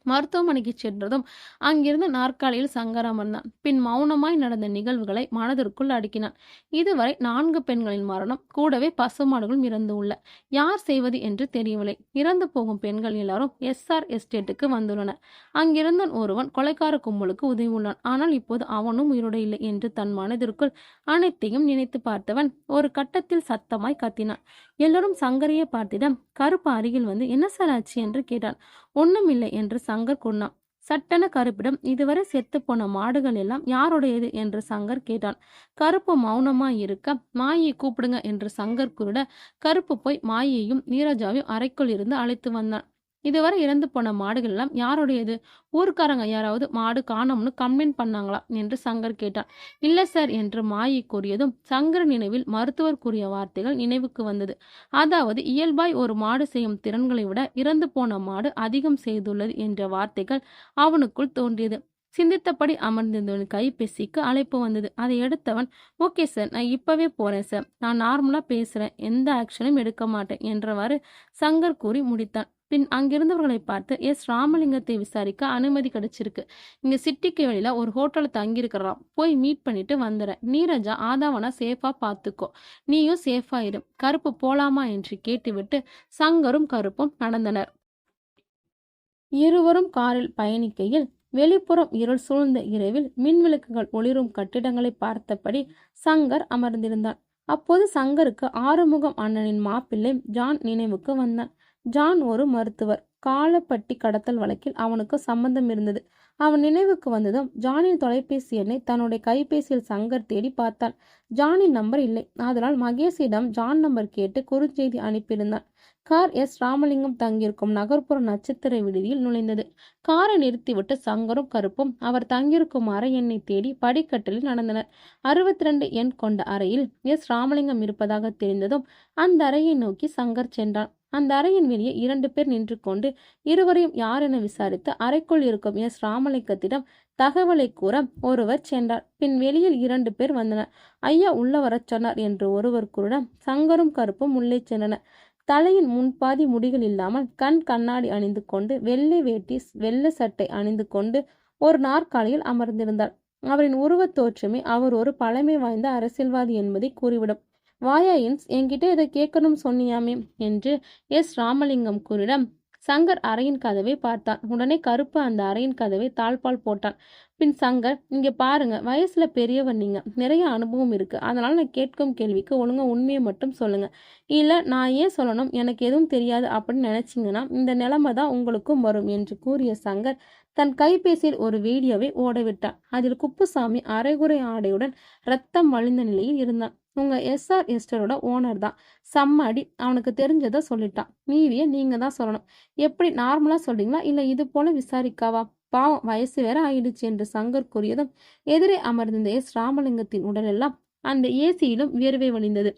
மருத்துவமனைக்கு சென்றதும் அங்கிருந்த நாற்காலியில் சங்கர் அமர்ந்தான். பின் மௌனமாய் நடந்த நிகழ்வுகளை மனதிற்குள் அடுக்கினான். இதுவரை 4 பெண்களின் மரணம், கூடவே பசுமாடுகளும் இறந்து உள்ள. யார் செய்வது என்று தெரியவில்லை. இறந்து போகும் பெண்கள் எல்லாரும் SR எஸ்டேட்டுக்கு வந்துள்ளனர். அங்கிருந்த ஒருவன் கொலைக்கார கும்பலுக்கு உதவி உள்ளான். ஆனால் இப்போது அவனும் உயிரோடு இல்லை என்று தன் மனதிற்குள் அனைத்தையும் நினைத்து பார்த்தவன் ஒரு கட்டத்தில் சத்தமாய் கத்தினான். எல்லோரும் சங்கரையே பார்த்திடம் கருப்பு அருகில் வந்து என்ன சார் ஆச்சு என்று கேட்டான். ஒண்ணுமில்லை என்று சங்கர் கூறினான். சட்டென கருப்பிடம், இதுவரை செத்து போன மாடுகள் எல்லாம் யாருடையது என்று சங்கர் கேட்டான். கருப்பு மௌனமாய் இருக்க, மாயை கூப்பிடுங்க என்று சங்கர் கூறிட, கருப்பு போய் மாயையும் நீரஜாவையும் அறைக்குள் இருந்து அழைத்து வந்தான். இதுவரை இறந்து போன மாடுகள் எல்லாம் யாருடையது? ஊர்க்காரங்க யாராவது மாடு காணோம்னு கம்ப்ளைண்ட் பண்ணாங்களா என்று சங்கர் கேட்டான். இல்லை சார் என்று மாயை கூறியதும் சங்கர் நினைவில் மருத்துவர் கூறிய வார்த்தைகள் நினைவுக்கு வந்தது. அதாவது இயல்பாய் ஒரு மாடு செய்யும் திறன்களை விட இறந்து போன மாடு அதிகம் செய்துள்ளது என்ற வார்த்தைகள் அவனுக்குள் தோன்றியது. சிந்தித்தபடி அமர்ந்திருந்தவன் கைபேசிக்கு அழைப்பு வந்தது. அதை எடுத்தவன், ஓகே சார், நான் இப்பவே போறேன் சார், நான் நார்மலா பேசுறேன், எந்த ஆக்ஷனும் எடுக்க மாட்டேன் என்றவாறு சங்கர் கூறி முடித்தான். பின் அங்கிருந்தவர்களை பார்த்து, ராமலிங்கத்தை விசாரிக்க அனுமதி கிடைச்சிருக்கு. இங்க சிட்டிக்கு வெளியில ஒரு ஹோட்டல்ல தங்கியிருக்கிறான், போய் மீட் பண்ணிட்டு வந்துடுறேன். நீரஜா ஆதாவனா சேஃபா பார்த்துக்கோ, நீயும் சேஃபா இரு. கருப்பு போலாமா என்று கேட்டுவிட்டு சங்கரும் கருப்பும் நடந்தனர். இருவரும் காரில் பயணிக்கையில் வெளிப்புறம் இருள் சூழ்ந்த இரவில் மின்விளக்குகள் ஒளிரும் கட்டிடங்களை பார்த்தபடி சங்கர் அமர்ந்திருந்தான். அப்போது சங்கருக்கு ஆறுமுகம் அண்ணனின் மாப்பிள்ளை ஜான் நினைவுக்கு வந்தான். ஜான் ஒரு மருத்துவர். காலப்பட்டி கடத்தல் வழக்கில் அவனுக்கு சம்பந்தம் இருந்தது. அவன் நினைவுக்கு வந்ததும் ஜானின் தொலைபேசி எண்ணை தன்னுடைய கைபேசியில் சங்கர் தேடி பார்த்தான். ஜானின் நம்பர் இல்லை. அதனால் மகேஷிடம் ஜான் நம்பர் கேட்டு குறுஞ்செய்தி அனுப்பியிருந்தான். கார் ராமலிங்கம் தங்கியிருக்கும் நகர்ப்புற நட்சத்திர விடுதியில் நுழைந்தது. காரை நிறுத்திவிட்டு சங்கரும் கருப்பும் அவர் தங்கியிருக்கும் அறை எண்ணை தேடி படிக்கட்டில் நடந்தனர். 62 எண் கொண்ட அறையில் ராமலிங்கம் இருப்பதாக தெரிந்ததும் அந்த அறையை நோக்கி சங்கர் சென்றான். அந்த அறையின் வெளியே 2 பேர் நின்று கொண்டு இருவரையும் யார் என விசாரித்து அறைக்குள் இருக்கும் ராமலிங்கத்திடம் தகவலை கூற ஒருவர் சென்றார். பின் வெளியில் 2 பேர் வந்தனர். ஐயா உள்ள வரச் சொன்னார் என்று ஒருவர் கூற சங்கரும் கருப்பும் உள்ளே சென்றனர். தலையின் முன்பாதி முடிகள் இல்லாமல் கண்ணாடி அணிந்து கொண்டு வெள்ளை வேட்டி வெள்ளை சட்டை அணிந்து கொண்டு ஒரு நாற்காலியில் அமர்ந்திருந்தார். அவரின் உருவத் தோற்றமே அவர் ஒரு பழமை வாய்ந்த அரசியல்வாதி என்பதை கூறிவிடும். வாயா இன்ஸ், என்கிட்ட இதை கேட்கணும் சொன்னியாமே என்று ராமலிங்கம் கூறிடம் சங்கர் அறையின் கதவை பார்த்தான். உடனே கருப்பு அந்த அறையின் கதவை தாழ்பால் போட்டான். பின் சங்கர், இங்க பாருங்க, வயசுல பெரியவர் நீங்க, நிறைய அனுபவம் இருக்கு, அதனால நான் கேட்கும் கேள்விக்கு ஒழுங்கா உண்மையை மட்டும் சொல்லுங்க. இல்ல நான் ஏன் சொல்லணும், எனக்கு எதுவும் தெரியாது அப்படின்னு நினைச்சிங்கன்னா இந்த நிலைமை தான் உங்களுக்கும் வரும் என்று கூறிய சங்கர் தன் கைபேசியில் ஒரு வீடியோவை ஓடவிட்டான். அதில் குப்புசாமி அரைகுறை ஆடையுடன் ரத்தம் வழிந்த நிலையில் இருந்தான். உங்க SR எஸ்டரோட ஓனர் தான், செம்மடி, அவனுக்கு தெரிஞ்சதை சொல்லிட்டான், மீதியை நீங்க தான் சொல்லணும். எப்படி நார்மலா சொல்றீங்களா இல்ல இது போல விசாரிக்காவா? பாவம், வயசு வேற ஆயிடுச்சு என்று சங்கர் கூறியதும் எதிரே அமர்ந்திருந்த ராமலிங்கத்தின் உடலெல்லாம் அந்த ஏசியிலும் வியர்வை வழிந்தது.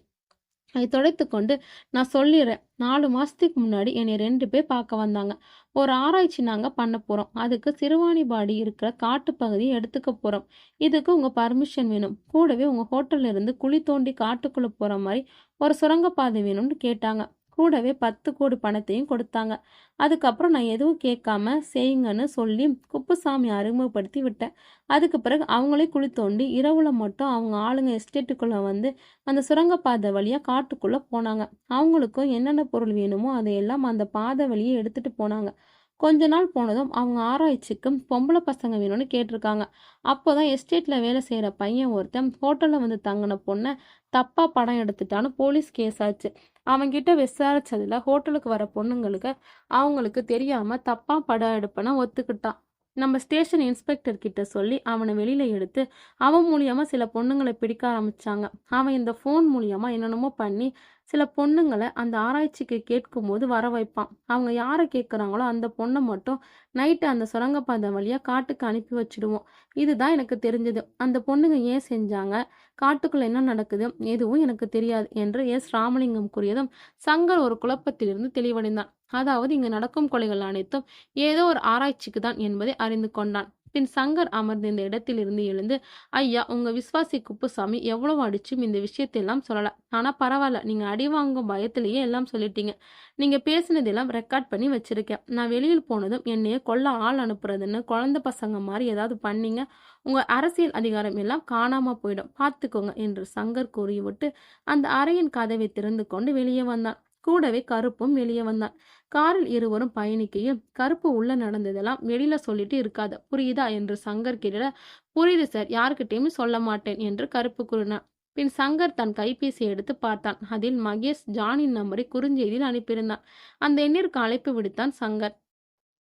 அதை துடைத்து கொண்டு, நான் சொல்லிடுறேன், 4 மாசத்துக்கு முன்னாடி என்னை 2 பேர் பார்க்க வந்தாங்க. ஒரு ஆராய்ச்சி நாங்க பண்ண போறோம். அதுக்கு சிறுவாணிபாடி இருக்கிற காட்டு பகுதியை எடுத்துக்க போறோம். இதுக்கு உங்க பர்மிஷன் வேணும். கூடவே உங்க ஹோட்டல்ல இருந்து குழி தோண்டி காட்டுக்குள்ள போற மாதிரி ஒரு சுரங்கப்பாதை வேணும்னு கேட்டாங்க. கூடவே 10 கோடி பணத்தையும் கொடுத்தாங்க. அதுக்கப்புறம் நான் எதுவும் கேட்காம செய்யுங்கன்னு சொல்லி குப்புசாமி அறிமுகப்படுத்தி விட்டேன். அதுக்கு பிறகு அவங்களே குழி தோண்டி இரவுல மட்டும் அவங்க ஆளுங்க எஸ்டேட்டுக்குள்ள வந்து அந்த சுரங்கப்பாதை வழியா காட்டுக்குள்ள போனாங்க. அவங்களுக்கும் என்னென்ன பொருள் வேணுமோ அதையெல்லாம் அந்த பாதை வழியே எடுத்துட்டு போனாங்க. கொஞ்ச நாள் போனதும் அவங்க ஆராய்ச்சிக்கு பொம்பளை பசங்க வேணும்னு கேட்டிருக்காங்க. அப்போதான் எஸ்டேட்ல வேலை செய்யற பையன் ஒருத்தன் ஹோட்டல்ல வந்து தங்கின பொண்ணை தப்பா படம் எடுத்துட்டான்னு போலீஸ் கேஸ் ஆச்சு. அவன்கிட்ட விசாரிச்சதுல ஹோட்டலுக்கு வர பொண்ணுங்களுக்கு அவங்களுக்கு தெரியாம தப்பா படம் எடுப்பன ஒத்துக்கிட்டான். நம்ம ஸ்டேஷன் இன்ஸ்பெக்டர் கிட்ட சொல்லி அவனை வெளியில எடுத்து அவன் மூலியமா சில பொண்ணுங்களை பிடிக்க ஆரம்பிச்சாங்க. அவன் இந்த ஃபோன் மூலியமா என்னென்னமோ பண்ணி சில பொண்ணுங்களை அந்த ஆராய்ச்சிக்கு கேட்கும்போது வர வைப்பான். அவங்க யாரை கேட்குறாங்களோ அந்த பொண்ணை மட்டும் நைட்டு அந்த சுரங்கப்பாதை வழியா காட்டுக்கு அனுப்பி வச்சிடுவோம். இதுதான் எனக்கு தெரிஞ்சது. அந்த பொண்ணுங்க ஏன் செஞ்சாங்க, காட்டுக்குள்ள என்ன நடக்குது எதுவும் எனக்கு தெரியாது என்று எஸ். ராமலிங்கம் கூறியதும் சங்கர் ஒரு குழப்பத்திலிருந்து தெளிவடைந்தான். அதாவது இங்கு நடக்கும் கொலைகள் அனைத்தும் ஏதோ ஒரு ஆராய்ச்சிக்கு தான் என்பதை அறிந்து கொண்டான். பின் சங்கர் அமர்ந்திருந்த இடத்திலிருந்து எழுந்து, ஐயா, உங்க விஸ்வாசி குப்புசாமி எவ்வளவு அடிச்சும் இந்த விஷயத்தெல்லாம் சொல்லல. ஆனா பரவாயில்ல, நீங்க அடி வாங்கும் பயத்திலேயே எல்லாம் சொல்லிட்டீங்க. நீங்க பேசினதெல்லாம் ரெக்கார்ட் பண்ணி வச்சிருக்கேன். நான் வெளியில் போனதும் என்னைய கொல்ல ஆள் அனுப்புறதுன்னு குழந்தை பசங்க மாதிரி ஏதாவது பண்ணீங்க, உங்க அரசியல் அதிகாரம் எல்லாம் காணாம போயிடும், பார்த்துக்கோங்க என்று சங்கர் கூறிவிட்டு அந்த அறையின் கதவை திறந்து கொண்டு வெளியே வந்தான். கூடவே கருப்பும் வெளியே வந்தான். காரில் இருவரும் பயணிக்கையில் கருப்பு உள்ள நடந்ததெல்லாம் வெளியில சொல்லிட்டு இருக்காத, புரியுதா என்று சங்கர் கேட்ட. புரியுது சார், யாருக்கிட்டையும் சொல்ல மாட்டேன் என்று கருப்பு கூறினான். பின் சங்கர் தன் கைபேசியை எடுத்து பார்த்தான். அதில் மகேஷ் ஜானின் நம்பரை குறுஞ்செய்தியில் அனுப்பியிருந்தான். அந்த எண்ணிற்கு அழைப்பு விடுத்தான் சங்கர்.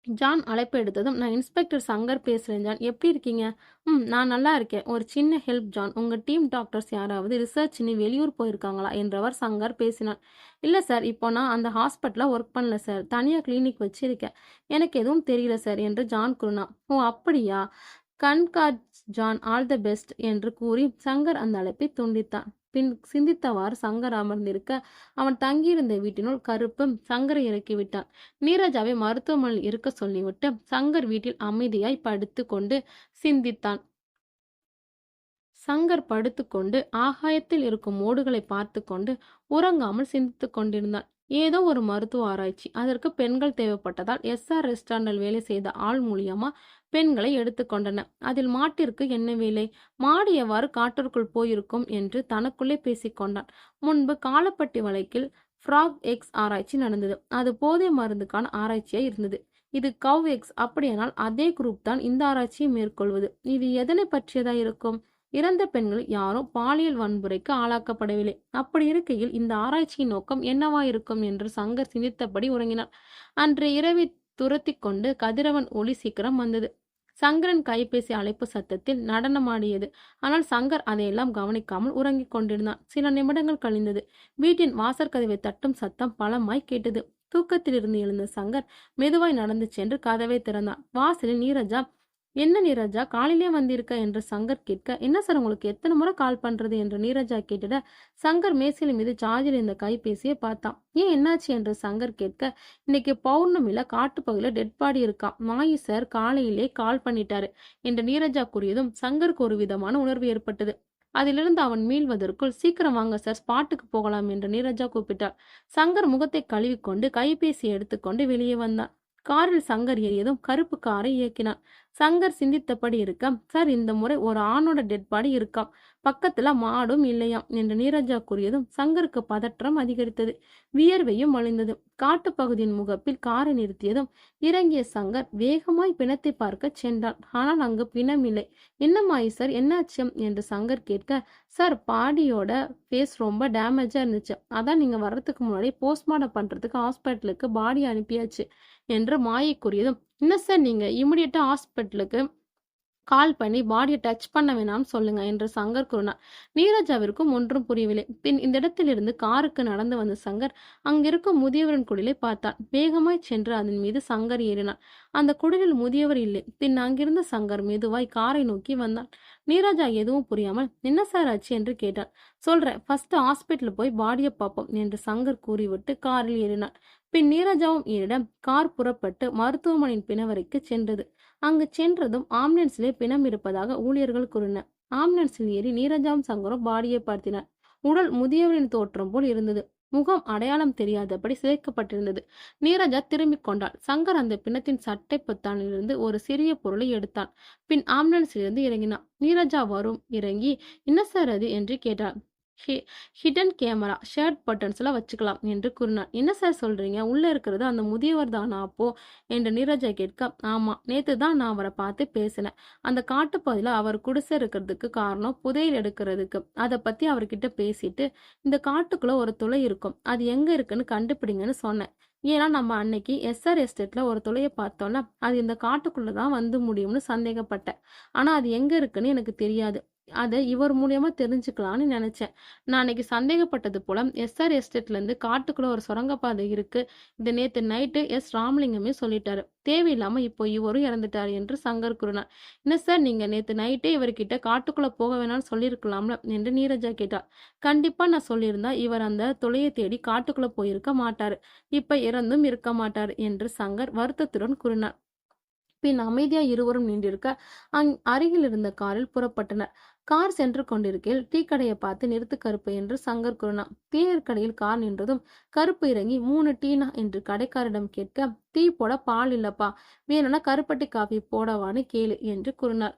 ஜான் அழைப்பு எடுத்ததும், நான் இன்ஸ்பெக்டர் சங்கர் பேசுறேன் ஜான், எப்படி இருக்கீங்க? நான் நல்லா இருக்கேன். ஒரு சின்ன ஹெல்ப் ஜான், உங்க டீம் டாக்டர்ஸ் யாராவது ரிசர்ச்னு வெளியூர் போயிருக்காங்களா என்றவர் சங்கர் பேசினார். இல்லை சார், இப்போ நான் அந்த ஹாஸ்பிட்டலில் ஒர்க் பண்ணல சார், தனியாக கிளினிக் வச்சிருக்கேன். எனக்கு எதுவும் தெரியல சார் என்று ஜான் கூறினான். ஓ அப்படியா, கன்கார்ட்ஸ் ஜான், ஆல் த பெஸ்ட் என்று கூறி சங்கர் அந்த அழைப்பை துண்டித்தான். பின் சிந்தித்தவாறு சங்கர் அமர்ந்திருக்க அவன் தங்கியிருந்த வீட்டினுள் கருப்பு சங்கரை இறக்கிவிட்டான். நீரஜாவை மருத்துவமனையில் இருக்க சொல்லிவிட்டு சங்கர் வீட்டில் அமைதியாய் படுத்து கொண்டு சிந்தித்தான். சங்கர் படுத்துக்கொண்டு ஆகாயத்தில் இருக்கும் ஓடுகளை பார்த்து கொண்டு உறங்காமல் சிந்தித்துக் கொண்டிருந்தான். ஏதோ ஒரு மருத்துவ ஆராய்ச்சி, அதற்கு பெண்கள் தேவைப்பட்டதால் எஸ்ஆர் ரெஸ்டாரண்டில் வேலை செய்த ஆள் மூலியமா பெண்களை எடுத்துக்கொண்டன. அதில் மாட்டிற்கு என்ன வேலை, மாடு எவ்வாறு காட்டிற்குள் போயிருக்கும் என்று தனக்குள்ளே பேசிக்கொண்டான். முன்பு காலப்பட்டி வழக்கில் ஃப்ராக் எக்ஸ் ஆராய்ச்சி நடந்தது. அது போதை மருந்துக்கான ஆராய்ச்சியாய் இருந்தது. இது கவ் எக்ஸ், அப்படியானால் அதே குரூப் தான் இந்த ஆராய்ச்சியை மேற்கொள்வது. இது எதனை பற்றியதா இருக்கும்? இறந்த பெண்கள் யாரும் பாலியல் வன்முறைக்கு ஆளாக்கப்படவில்லை. அப்படி இருக்கையில் இந்த ஆராய்ச்சியின் நோக்கம் என்னவாயிருக்கும் என்று சங்கர் சிந்தித்தபடி உறங்கினார். அன்று இரவை துரத்தி கொண்டு கதிரவன் ஒளி சீக்கிரம் வந்தது. சங்கரன் கைபேசி அழைப்பு சத்தத்தில் நடனமாடியது. ஆனால் சங்கர் அதையெல்லாம் கவனிக்காமல் உறங்கிக் கொண்டிருந்தான். சில நிமிடங்கள் கழிந்தது. வீட்டின் வாசற்கதவை தட்டும் சத்தம் பலமாய் கேட்டது. தூக்கத்திலிருந்து எழுந்த சங்கர் மெதுவாய் நடந்து சென்று கதவை திறந்தான். வாசலில் நீரஜா. என்ன நீரஜா, காலையிலே வந்திருக்க என்று சங்கர் கேட்க, என்ன சார், உங்களுக்கு எத்தனை முறை கால் பண்றது என்று நீரஜா கேட்டிட, சங்கர் மேசையில் மீது சார்ஜில் இருந்த கைபேசியை பார்த்தான். ஏன், என்னாச்சு என்று சங்கர் கேட்க, இன்னைக்கு பௌர்ணமில காட்டுப்பகுதியில் டெட் பாடி இருக்கான், மாயி சார் காலையிலே கால் பண்ணிட்டாரு என்று நீரஜா கூறியதும் சங்கருக்கு ஒரு விதமான உணர்வு ஏற்பட்டது. அதிலிருந்து அவன் மீள்வதற்குள், சீக்கிரம் வாங்க சார், ஸ்பாட்டுக்கு போகலாம் என்று நீரஜா கூப்பிட்டார். சங்கர் முகத்தை கழுவிக்கொண்டு கைபேசியை எடுத்துக்கொண்டு வெளியே வந்தான். காரில் சங்கர் ஏறியதும் கருப்பு காரை இயக்கினான். சங்கர் சிந்தித்தபடி இருக்க, சார், இந்த முறை ஒரு ஆணோட டெட் பாடி இருக்காம், பக்கத்துல மாடும் இல்லையாம் என்று நீரஜா கூறியதும் சங்கருக்கு பதற்றம் அதிகரித்தது. வியர்வையும் வழிந்தது. காட்டுப்பகுதியின் முகப்பில் காரை நிறுத்தியதும் இறங்கிய சங்கர் வேகமாய் பிணத்தை பார்க்க சென்றான். ஆனால் அங்கு பிணம் இல்லை. என்னமாயி சார், என்னாச்சு என்று சங்கர் கேட்க, சார், பாடியோட ஃபேஸ் ரொம்ப டேமேஜா இருந்துச்சு, அதான் நீங்க வர்றதுக்கு முன்னாடி போஸ்ட்மார்ட்டம் பண்றதுக்கு ஹாஸ்பிட்டலுக்கு பாடி அனுப்பியாச்சு என்று மாயை கூறியதும், என்ன சார், நீங்க இமிடியட்டா ஹாஸ்பிட்டலுக்கு கால் பண்ணி பாடியை டச் பண்ண வேணாம்னு சொல்லுங்க என்று சங்கர் கூறினார். நீரஜாவிற்கும் ஒன்றும் புரியவில்லை. பின் இந்த இடத்திலிருந்து காருக்கு நடந்து வந்த சங்கர் அங்கிருக்கும் முதியவரின் குடிலை பார்த்தான். வேகமாய் சென்று அதன் மீது சங்கர் ஏறினான். அந்த குடிலில் முதியவர் இல்லை. பின் அங்கிருந்த சங்கர் மெதுவாய் காரை நோக்கி வந்தான். நீரஜா எதுவும் புரியாமல், என்ன சார் ஆச்சு என்று கேட்டான். சொல்றேன், ஃபர்ஸ்ட் ஹாஸ்பிட்டல் போய் பாடியை பார்ப்போம் என்று சங்கர் கூறிவிட்டு காரில் ஏறினான். பின் நீரஜாவும் ஏறிட கார் புறப்பட்டு மருத்துவமனையின் பிணவரைக்கு சென்றது. அங்கு சென்றதும் ஆம்புலன்ஸிலே பிணம் இருப்பதாக ஊழியர்கள் கூறினர். ஆம்புலன்ஸில் ஏறி நீரஜாவும் சங்கரும் பாடியை பார்த்தினர். உடல் முதியவரின் தோற்றம் போல் இருந்தது. முகம் அடையாளம் தெரியாதபடி சிதைக்கப்பட்டிருந்தது. நீரஜா திரும்பிக் கொண்டாள். சங்கர் அந்த பிணத்தின் சட்டை பொத்தானிலிருந்து ஒரு சிறிய பொருளை எடுத்தான். பின் ஆம்புலன்ஸிலிருந்து இறங்கினான். நீரஜா வரும் இறங்கி, என்ன சார் அது என்று கேட்டாள். ஹிடன் கேமரா ஷர்ட் பட்டன்ஸ்ல வச்சுக்கலாம் என்று கூறினார். என்ன சார் சொல்றீங்க? உள்ள இருக்கிறது அந்த முதியவர் தானா அப்போ என்று நீரஜா கேட்க, ஆமா, நேத்து தான் நான் அவரை பார்த்து பேசினேன். அந்த காட்டுப்பகுதியில அவர் குடிசை இருக்கிறதுக்கு காரணம் புதையல் எடுக்கிறதுக்கு. அதை பத்தி அவர்கிட்ட பேசிட்டு இந்த காட்டுக்குள்ள ஒரு துளை இருக்கும், அது எங்க இருக்குன்னு கண்டுபிடிங்கன்னு சொன்னேன். ஏன்னா நம்ம அன்னைக்கு எஸ்ஆர் எஸ்டேட்ல ஒரு துளையை பார்த்தோம்ல, அது இந்த காட்டுக்குள்ள தான் வந்து முடியும்னு சந்தேகப்பட்டேன். ஆனா அது எங்க இருக்குன்னு எனக்கு தெரியாது. அதை இவர் மூலியமா தெரிஞ்சுக்கலான்னு நினைச்சேன். நான் அன்னைக்கு சந்தேகப்பட்டது போல எஸ்ஆர் எஸ்டேட்ல இருந்து காட்டுக்குள்ள ஒரு சுரங்கப்பாதை இருக்கு. இது நேத்து நைட்டு எஸ் ராமலிங்கமே சொல்லிட்டாரு. தேவையில்லாம இப்போ இவரும் இறந்துட்டாரு என்று சங்கர் கூறினார். என்ன சார், நீங்க நேத்து நைட்டே இவர்கிட்ட காட்டுக்குள்ள போக வேணாம்னு சொல்லியிருக்கலாம்ல என்று நீரஜா கேட்டார். கண்டிப்பா நான் சொல்லியிருந்தா இவர் அந்த துளையை தேடி காட்டுக்குள்ள போயிருக்க மாட்டாரு. இப்ப இறந்தும் இருக்க மாட்டார் என்று சங்கர் வருத்தத்துடன் கூறினார். பின் அமைதியா இருவரும் நின்றிருக்க அருகில் இருந்த காரில் புறப்பட்டனர். கார் சென்று கொண்டிருக்கையில் டீ கடையை பார்த்து நிறுத்து கருப்பு என்று சங்கர் கூறினான். தேநீர் கடையில் கார் நின்றதும் கருப்பு இறங்கி 3 டீனா என்று கடைக்காரிடம் கேட்க, டீ போட பால் இல்லப்பா, வேணும்னா கருப்பட்டி காஃபி போடவான்னு கேளு என்று கூறினார்.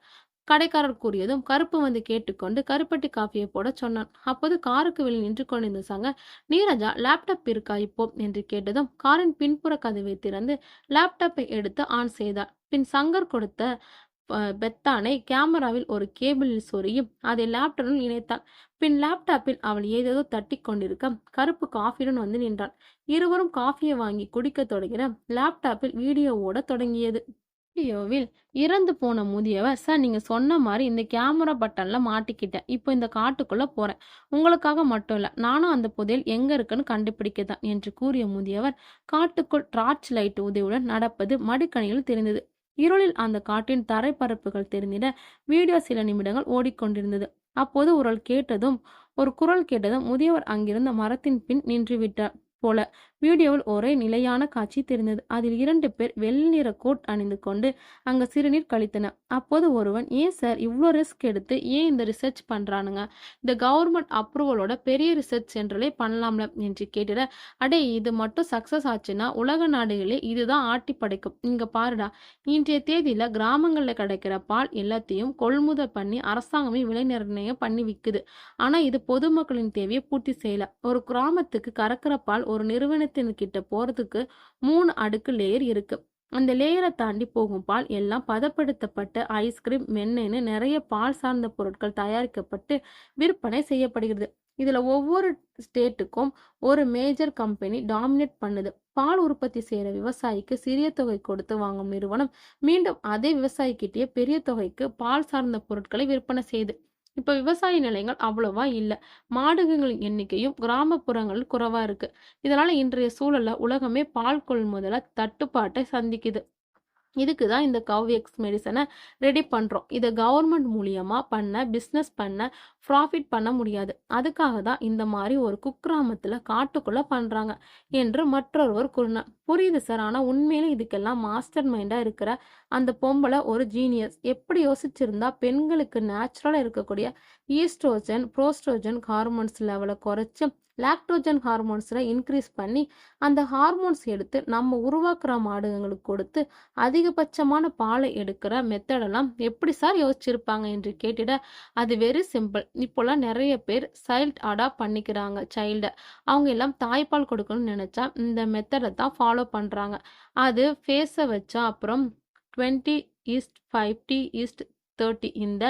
கடைக்காரர் கூறியதும் கருப்பு வந்து கேட்டுக்கொண்டு கருப்பட்டி காஃபியை போட சொன்னான். அப்போது காருக்கு வெளியில் நின்று கொண்டிருந்த சங்கர், நீரஜா லேப்டாப் இருக்கா இப்போ என்று கேட்டதும் காரின் பின்புற கதவை திறந்து லேப்டாப்பை எடுத்து ஆன் செய்தார். பின் சங்கர் கொடுத்த பெத்தானை கேமராவில் ஒரு கேபிளில் சொருகி அதை லேப்டாப்பில் இணைத்தாள். பின் லேப்டாப்பில் அவள் ஏதேதோ தட்டி கொண்டிருக்க கருப்பு காஃபியுடன் வந்து நின்றான். இருவரும் காஃபியை வாங்கி குடிக்க தொடங்கின. லேப்டாப்பில் வீடியோ ஓட தொடங்கியது. வீடியோவில் இறந்து போன முதியவர், சார் நீங்க சொன்ன மாதிரி இந்த கேமரா பட்டன்ல மாட்டிக்கிட்டேன். இப்போ இந்த காட்டுக்குள்ள போறேன். உங்களுக்காக மட்டும் இல்ல, நானும் அந்த புதையல் எங்க இருக்குன்னு கண்டுபிடிக்கத்தான் என்று கூறிய முதியவர் காட்டுக்குள் டார்ச் லைட் உதவியுடன் நடப்பது மடிக்கணியில் தெரிந்தது. இருளில் அந்த காட்டின் தரைப்பரப்புகள் தெரிந்திட வீடியோ சில நிமிடங்கள் ஓடிக்கொண்டிருந்தது. அப்போது ஒரு குரல் கேட்டதும் முதியவர் அங்கிருந்த மரத்தின் பின் நின்று விட்டார் போல வீடியோவில் ஒரே நிலையான காட்சி தெரிந்தது. அதில் 2 பேர் வெள்ளை நிற கோட் அணிந்து கொண்டு அங்க சிறுநீர் கழித்தனர். அப்போது ஒருவன், ஏன் சார் இவ்வளோ ரிஸ்க் எடுத்து ஏன் இந்த ரிசர்ச் பண்றானுங்க? இந்த கவர்மெண்ட் அப்ரூவலோட பெரிய ரிசர்ச் சென்டரலே பண்ணலாம்ல என்று கேட்டிட, அடே இது மட்டும் சக்சஸ் ஆச்சுன்னா உலக நாடுகளே இதுதான் ஆட்டி படைக்கும். இங்க பாருடா, இன்றைய தேதியில கிராமங்கள்ல கிடைக்கிற பால் எல்லாத்தையும் கொள்முதல் பண்ணி அரசாங்கமே விலை நிர்ணயம் பண்ணி விக்குது. ஆனா இது பொதுமக்களின் தேவையை பூர்த்தி செய்யல. ஒரு கிராமத்துக்கு கறக்கிற பால் ஒரு நிறுவனத்தின்கிட்ட போறதுக்கு 3 அடுக்கு லேயர் இருக்கு. அந்த லேயரை தாண்டி போகும் பால் எல்லாம் பதப்படுத்தப்பட்ட ஐஸ்கிரீம், வெண்ணெய்னு நிறைய பால் சார்ந்த பொருட்கள் தயாரிக்கப்பட்டு விற்பனை செய்யப்படுகிறது. இதுல ஒவ்வொரு ஸ்டேட்டுக்கும் ஒரு மேஜர் கம்பெனி டாமினேட் பண்ணுது. பால் உற்பத்தி செய்யற விவசாயிக்கு சிறிய தொகை கொடுத்து வாங்கும் நிறுவனம் மீண்டும் அதே விவசாயிக்கிட்டே பெரிய தொகைக்கு பால் சார்ந்த பொருட்களை விற்பனை செய்யுது. இப்ப விவசாய நிலையங்கள் அவ்வளவா இல்ல. மாடுகளின் எண்ணிக்கையும் கிராமப்புறங்களில் குறைவா இருக்கு. இதனால இன்றைய சூழல்ல உலகமே பால் கொள்முதல தட்டுப்பாட்டை சந்திக்குது. இதுக்கு தான் இந்த கவ் எக்ஸ் மெடிசனை ரெடி பண்ணுறோம். இதை கவர்மெண்ட் மூலியமா பிஸ்னஸ் பண்ண ப்ராஃபிட் பண்ண முடியாது. அதுக்காக தான் இந்த மாதிரி ஒரு குக்கிராமத்தில் காட்டுக்குள்ளே பண்ணுறாங்க என்று மற்றொருவர் கூறினார். புரியுது சார், ஆனால் உண்மையிலே இதுக்கெல்லாம் மாஸ்டர் மைண்டாக இருக்கிற அந்த பொம்பளை ஒரு ஜீனியஸ். எப்படி யோசிச்சிருந்தா பெண்களுக்கு நேச்சுரலாக இருக்கக்கூடிய ஈஸ்ட்ரோஜன், புரோஸ்ட்ரோஜன் ஹார்மோன்ஸ் லெவலை குறைச்சி லாக்டோஜன் ஹார்மோன்ஸில் இன்க்ரீஸ் பண்ணி அந்த ஹார்மோன்ஸ் எடுத்து நம்ம உருவாக்குற மாடுங்களுக்கு கொடுத்து அதிகபட்சமான பாலை எடுக்கிற மெத்தடெல்லாம் எப்படி சார் யோசிச்சிருப்பாங்க என்று கேட்டிட, அது வெரி சிம்பிள். இப்போல்லாம் நிறைய பேர் சைல்ட் அடாப்ட் பண்ணிக்கிறாங்க சைல்டை. அவங்க எல்லாம் தாய்ப்பால் கொடுக்கணும்னு நினைச்சா இந்த மெத்தடை தான் ஃபாலோ பண்றாங்க. அது ஃபேஸை வச்சா அப்புறம் 20:50:30 இந்த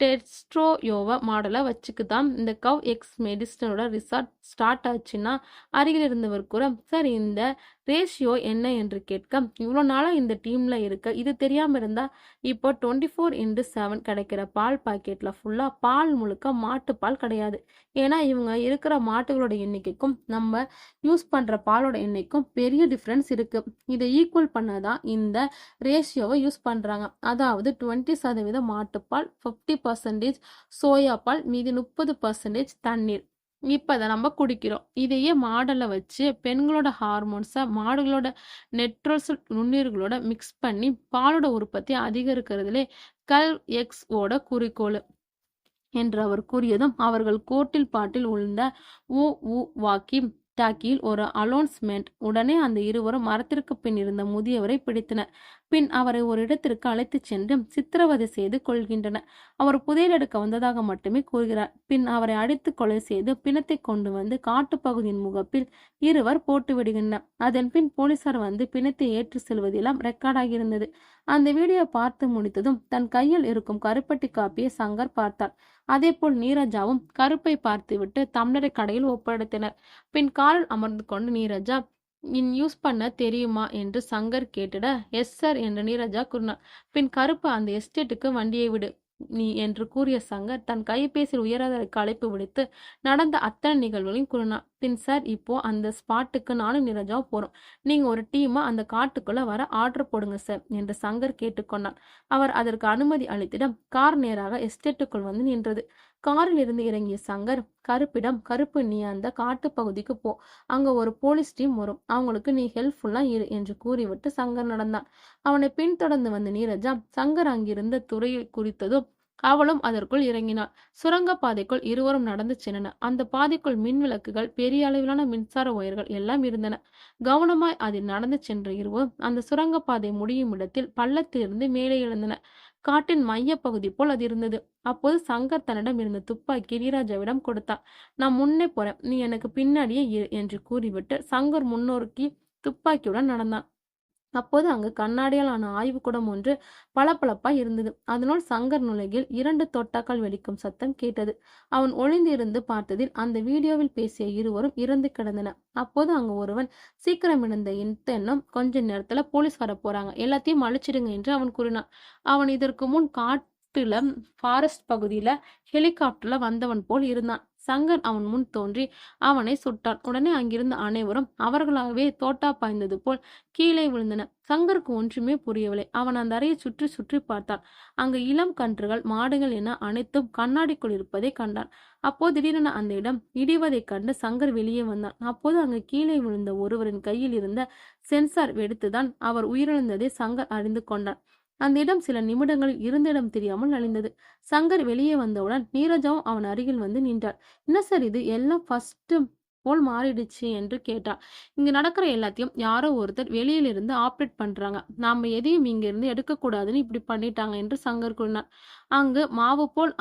டெஸ்ட்ரோயோவா மாடலை வச்சுக்குதான் இந்த கவ் எக்ஸ் மெடிசனோட ரிசார்ட் ஸ்டார்ட் ஆச்சுன்னா அருகில் இருந்தவர் கூற, சார் இந்த ரேஷியோ என்ன என்று கேட்க, இவ்வளோ நாளாக இந்த டீம்ல இருக்க இது தெரியாம இருந்தா இப்போ 24/7 கிடைக்கிற பால் பாக்கெட்ல ஃபுல்லா பால் முழுக்க மாட்டுப்பால் கிடையாது. ஏன்னா இவங்க இருக்கிற மாட்டுகளோட எண்ணிக்கைக்கும் நம்ம யூஸ் பண்ற பாலோட எண்ணிக்கைக்கும் பெரிய டிஃப்ரென்ஸ் இருக்கு. இதை ஈக்குவல் பண்ணதான் இந்த ரேஷியோவை யூஸ் பண்றாங்க. அதாவது 20% மாட்டுப்பால், 50% சோயா பால், மீதி 30% தண்ணீர். இப்போ அதை நம்ம குடிக்கிறோம். இதையே மாடலை வச்சு பெண்களோட ஹார்மோன்ஸை மாடுகளோட நெட்ரோல்ஸ் நுண்ணுயிர்களோட மிக்ஸ் பண்ணி பாலோட உற்பத்தி அதிகரிக்கிறதுலே கல் எக்ஸ் ஓட குறிக்கோள் என்று அவர் கூறியதும் அவர்கள் கோட்டில் பாட்டில் உழுந்த ஊ ஊ வாக்கி டாக்கியில் ஒரு அலோன்ஸ்மெண்ட். உடனே அந்த இருவரும் மரத்திற்கு பின் இருந்த முதியவரை பிடித்தனர். பின் அவரை ஒரு இடத்திற்கு அழைத்துச் சென்று சித்திரவதை செய்து கொள்கின்றனர். அவர் புதையல் எடுக்க வந்ததாக மட்டுமே கூறுகிறார். பின் அவரை அடித்து கொலை செய்து பிணத்தை கொண்டு வந்து காட்டுப்பகுதியின் முகப்பில் இருவர் போட்டு விடுகின்றனர். அதன் பின் போலீசார் வந்து பிணத்தை ஏற்றி செல்வதெல்லாம் ரெக்கார்டாகியிருந்தது. அந்த வீடியோ பார்த்து முடித்ததும் தன் கையில் இருக்கும் கருப்பட்டி காப்பியை சங்கர் பார்த்தார். அதேபோல் நீரஜாவும் கருப்பை பார்த்துவிட்டு டம்ளரை கடையில் ஒப்படைத்தனர். பின் காரில் அமர்ந்து கொண்டு நீரஜா, யூஸ் பண்ண தெரியுமா என்று சங்கர் கேட்டிட, எஸ் சார் என்று நீரஜா கூறினார். பின் கருப்பு, அந்த எஸ்டேட்டுக்கு வண்டியை விடு நீ என்று கூறிய சங்கர் தன் கைபேசியில் உயரதிகாரிக்கு அழைப்பு விடுத்து நடந்த அத்தனை நிகழ்வுகளையும் கூறினார். பின் சார், இப்போ அந்த ஸ்பாட்டுக்கு நானும் நீரஜாவும் போறோம். நீங்க ஒரு டீமா அந்த காட்டுக்குள்ள வர ஆர்டர் போடுங்க சார் என்று சங்கர் கேட்டுக்கொண்டார். அவர் அதற்கு அனுமதி அளித்திட கார் நேராக எஸ்டேட்டுக்குள் வந்து நின்றது. காரில் இருந்து இறங்கிய சங்கர் கருப்பிடம், கருப்பு, நீ அந்த காட்டு பகுதிக்கு போ, அங்க ஒரு போலீஸ் டீம் வரும், அவங்களுக்கு நீ ஹெல்ப்ஃபுல்லா இரு என்று கூறிவிட்டு சங்கர் நடந்தான். அவனை பின்தொடர்ந்து வந்த நீரஜா சங்கர் அங்கிருந்த துறையை குறித்ததும் அவளும் அதற்குள் இறங்கினாள். சுரங்க பாதைக்குள் இருவரும் நடந்து சென்றனர். அந்த பாதைக்குள் மின் விளக்குகள், பெரிய அளவிலான மின்சார ஒயர்கள் எல்லாம் இருந்தன. கவனமாய் அதில் நடந்து சென்ற இருவரும் அந்த சுரங்க பாதை முடியும் இடத்தில் பள்ளத்திலிருந்து மேலே எழுந்தனர். காட்டின் மைய பகுதி போல் அது இருந்தது. அப்போது சங்கர் தன்னிடம் இருந்த துப்பாக்கி நீரஜாவிடம் கொடுத்தான். நான் முன்னே போறேன், நீ எனக்கு பின்னாடியே இரு என்று கூறிவிட்டு சங்கர் முன்னோக்கி துப்பாக்கியுடன் நடந்தான். அப்போது அங்கு கண்ணாடியால் ஆன ஆய்வுக்கூடம் ஒன்று பளபளப்பாய் இருந்தது. அதனுள் சங்கர் நுழையில் 2 தோட்டாக்கள் வெடிக்கும் சத்தம் கேட்டது. அவன் ஒளிந்திருந்து பார்த்ததில் அந்த வீடியோவில் பேசிய இருவரும் இறந்து கிடந்தனர். அப்போது அங்கு ஒருவன், சீக்கிரம் இழந்த இன்னும் கொஞ்ச நேரத்துல போலீஸ் வர போறாங்க, எல்லாத்தையும் அழிச்சிடுங்க என்று அவன் கூறினான். அவன் இதற்கு முன் ஃபாரஸ்ட் பகுதியில ஹெலிகாப்டர்ல வந்தவன் போல் இருந்தான். சங்கர் அவன் முன் தோன்றி அவனை சுட்டான். உடனே அங்கிருந்த அனைவரும் அவர்களாகவே தோட்டா பாய்ந்தது போல் கீழே விழுந்தனர். சங்கருக்கு ஒன்றுமே புரியவில்லை. அவன் அந்த அறையை சுற்றி சுற்றி பார்த்தான். அங்கு இளம் கன்றுகள், மாடுகள் என அனைத்தும் கண்ணாடிக்குள் இருப்பதை கண்டான். அப்போது திடீரென அந்த இடம் இடிவதைக் கண்டு சங்கர் வெளியே வந்தான். அப்போது அங்கு கீழே விழுந்த ஒருவரின் கையில் இருந்த சென்சார் வெடித்துதான் அவர் உயிரிழந்ததை சங்கர் அறிந்து கொண்டான். அந்த இடம் சில நிமிடங்களில் இருந்த இடம் தெரியாமல் அழிந்தது. சங்கர் வெளியே வந்தவுடன் நீரஜாவும் அவன் அருகில் வந்து நின்றாள். என்ன சார் இது, எல்லாம் ஃபர்ஸ்ட் போல் மாறிடுச்சு என்று கேட்டாள். இங்க நடக்கிற எல்லாத்தையும் யாரோ ஒருத்தர் வெளியிலிருந்து ஆப்ரேட் பண்றாங்க, நாம எதையும் இங்க இருந்து எடுக்கக்கூடாதுன்னு இப்படி பண்ணிட்டாங்க என்று சங்கர் கூறினார். அங்கு மாவு போல்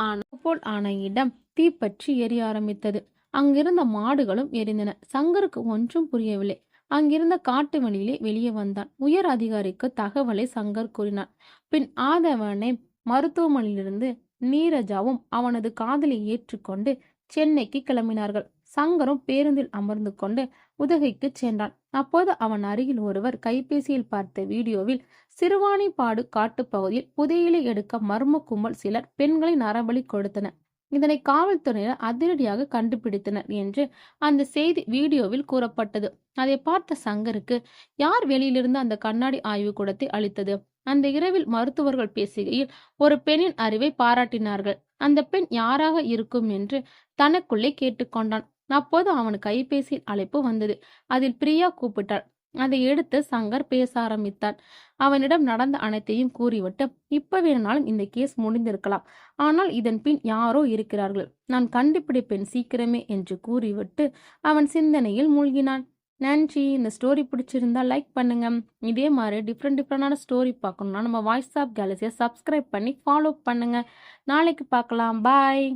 ஆன இடம் தீப்பற்றி எரிய ஆரம்பித்தது. அங்கிருந்த மாடுகளும் எரிந்தன. சங்கருக்கு ஒன்றும் புரியவில்லை. அங்கிருந்த காட்டு வழியிலே வெளியே வந்தான். உயர் அதிகாரிக்கு தகவலை சங்கர் கூறினான். பின் ஆதவனை மருத்துவமனையிலிருந்து நீரஜாவும் அவனது காதலை ஏற்றுக்கொண்டு சென்னைக்கு கிளம்பினார்கள். சங்கரும் பேருந்தில் அமர்ந்து கொண்டு உதகைக்கு சென்றான். அப்போது அவன் அருகில் ஒருவர் கைபேசியில் பார்த்த வீடியோவில் சிறுவாணிப்பாடு காட்டுப்பகுதியில் புதையலை எடுக்க மர்ம கும்பல் சிலர் பெண்களை நரபலி கொடுத்தனர். இதனை காவல்துறையினர் அதிரடியாக கண்டுபிடித்தனர் என்று அந்த செய்தி வீடியோவில் கூறப்பட்டது. அதை பார்த்த சங்கருக்கு, யார் வெளியிலிருந்து அந்த கண்ணாடி ஆய்வு கூடத்தை அளித்தது? அந்த இரவில் மருத்துவர்கள் பேசுகையில் ஒரு பெண்ணின் அறிவை பாராட்டினார்கள். அந்த பெண் யாராக இருக்கும் என்று தனக்குள்ளே கேட்டுக்கொண்டான். அப்போது அவன் கைபேசியில் அழைப்பு வந்தது. அதில் பிரியா கூப்பிட்டாள். அதை எடுத்து சங்கர் பேச ஆரம்பித்தான். அவனிடம் நடந்த அனைத்தையும் கூறிவிட்டு, இப்ப வேணும்னாலும் இந்த கேஸ் முடிந்திருக்கலாம், ஆனால் இதன் பின் யாரோ இருக்கிறார்கள், நான் கண்டுபிடிப்பேன் சீக்கிரமே என்று கூறிவிட்டு அவன் சிந்தனையில் மூழ்கினான். நன்றி. இந்த ஸ்டோரி பிடிச்சிருந்தா லைக் பண்ணுங்க. இதே மாதிரி டிஃப்ரெண்டான ஸ்டோரி பார்க்கணும்னா நம்ம வாய்ஸ் ஆஃப் கேலக்ஸியை சப்ஸ்கிரைப் பண்ணி ஃபாலோ பண்ணுங்க. நாளைக்கு பார்க்கலாம். பாய்.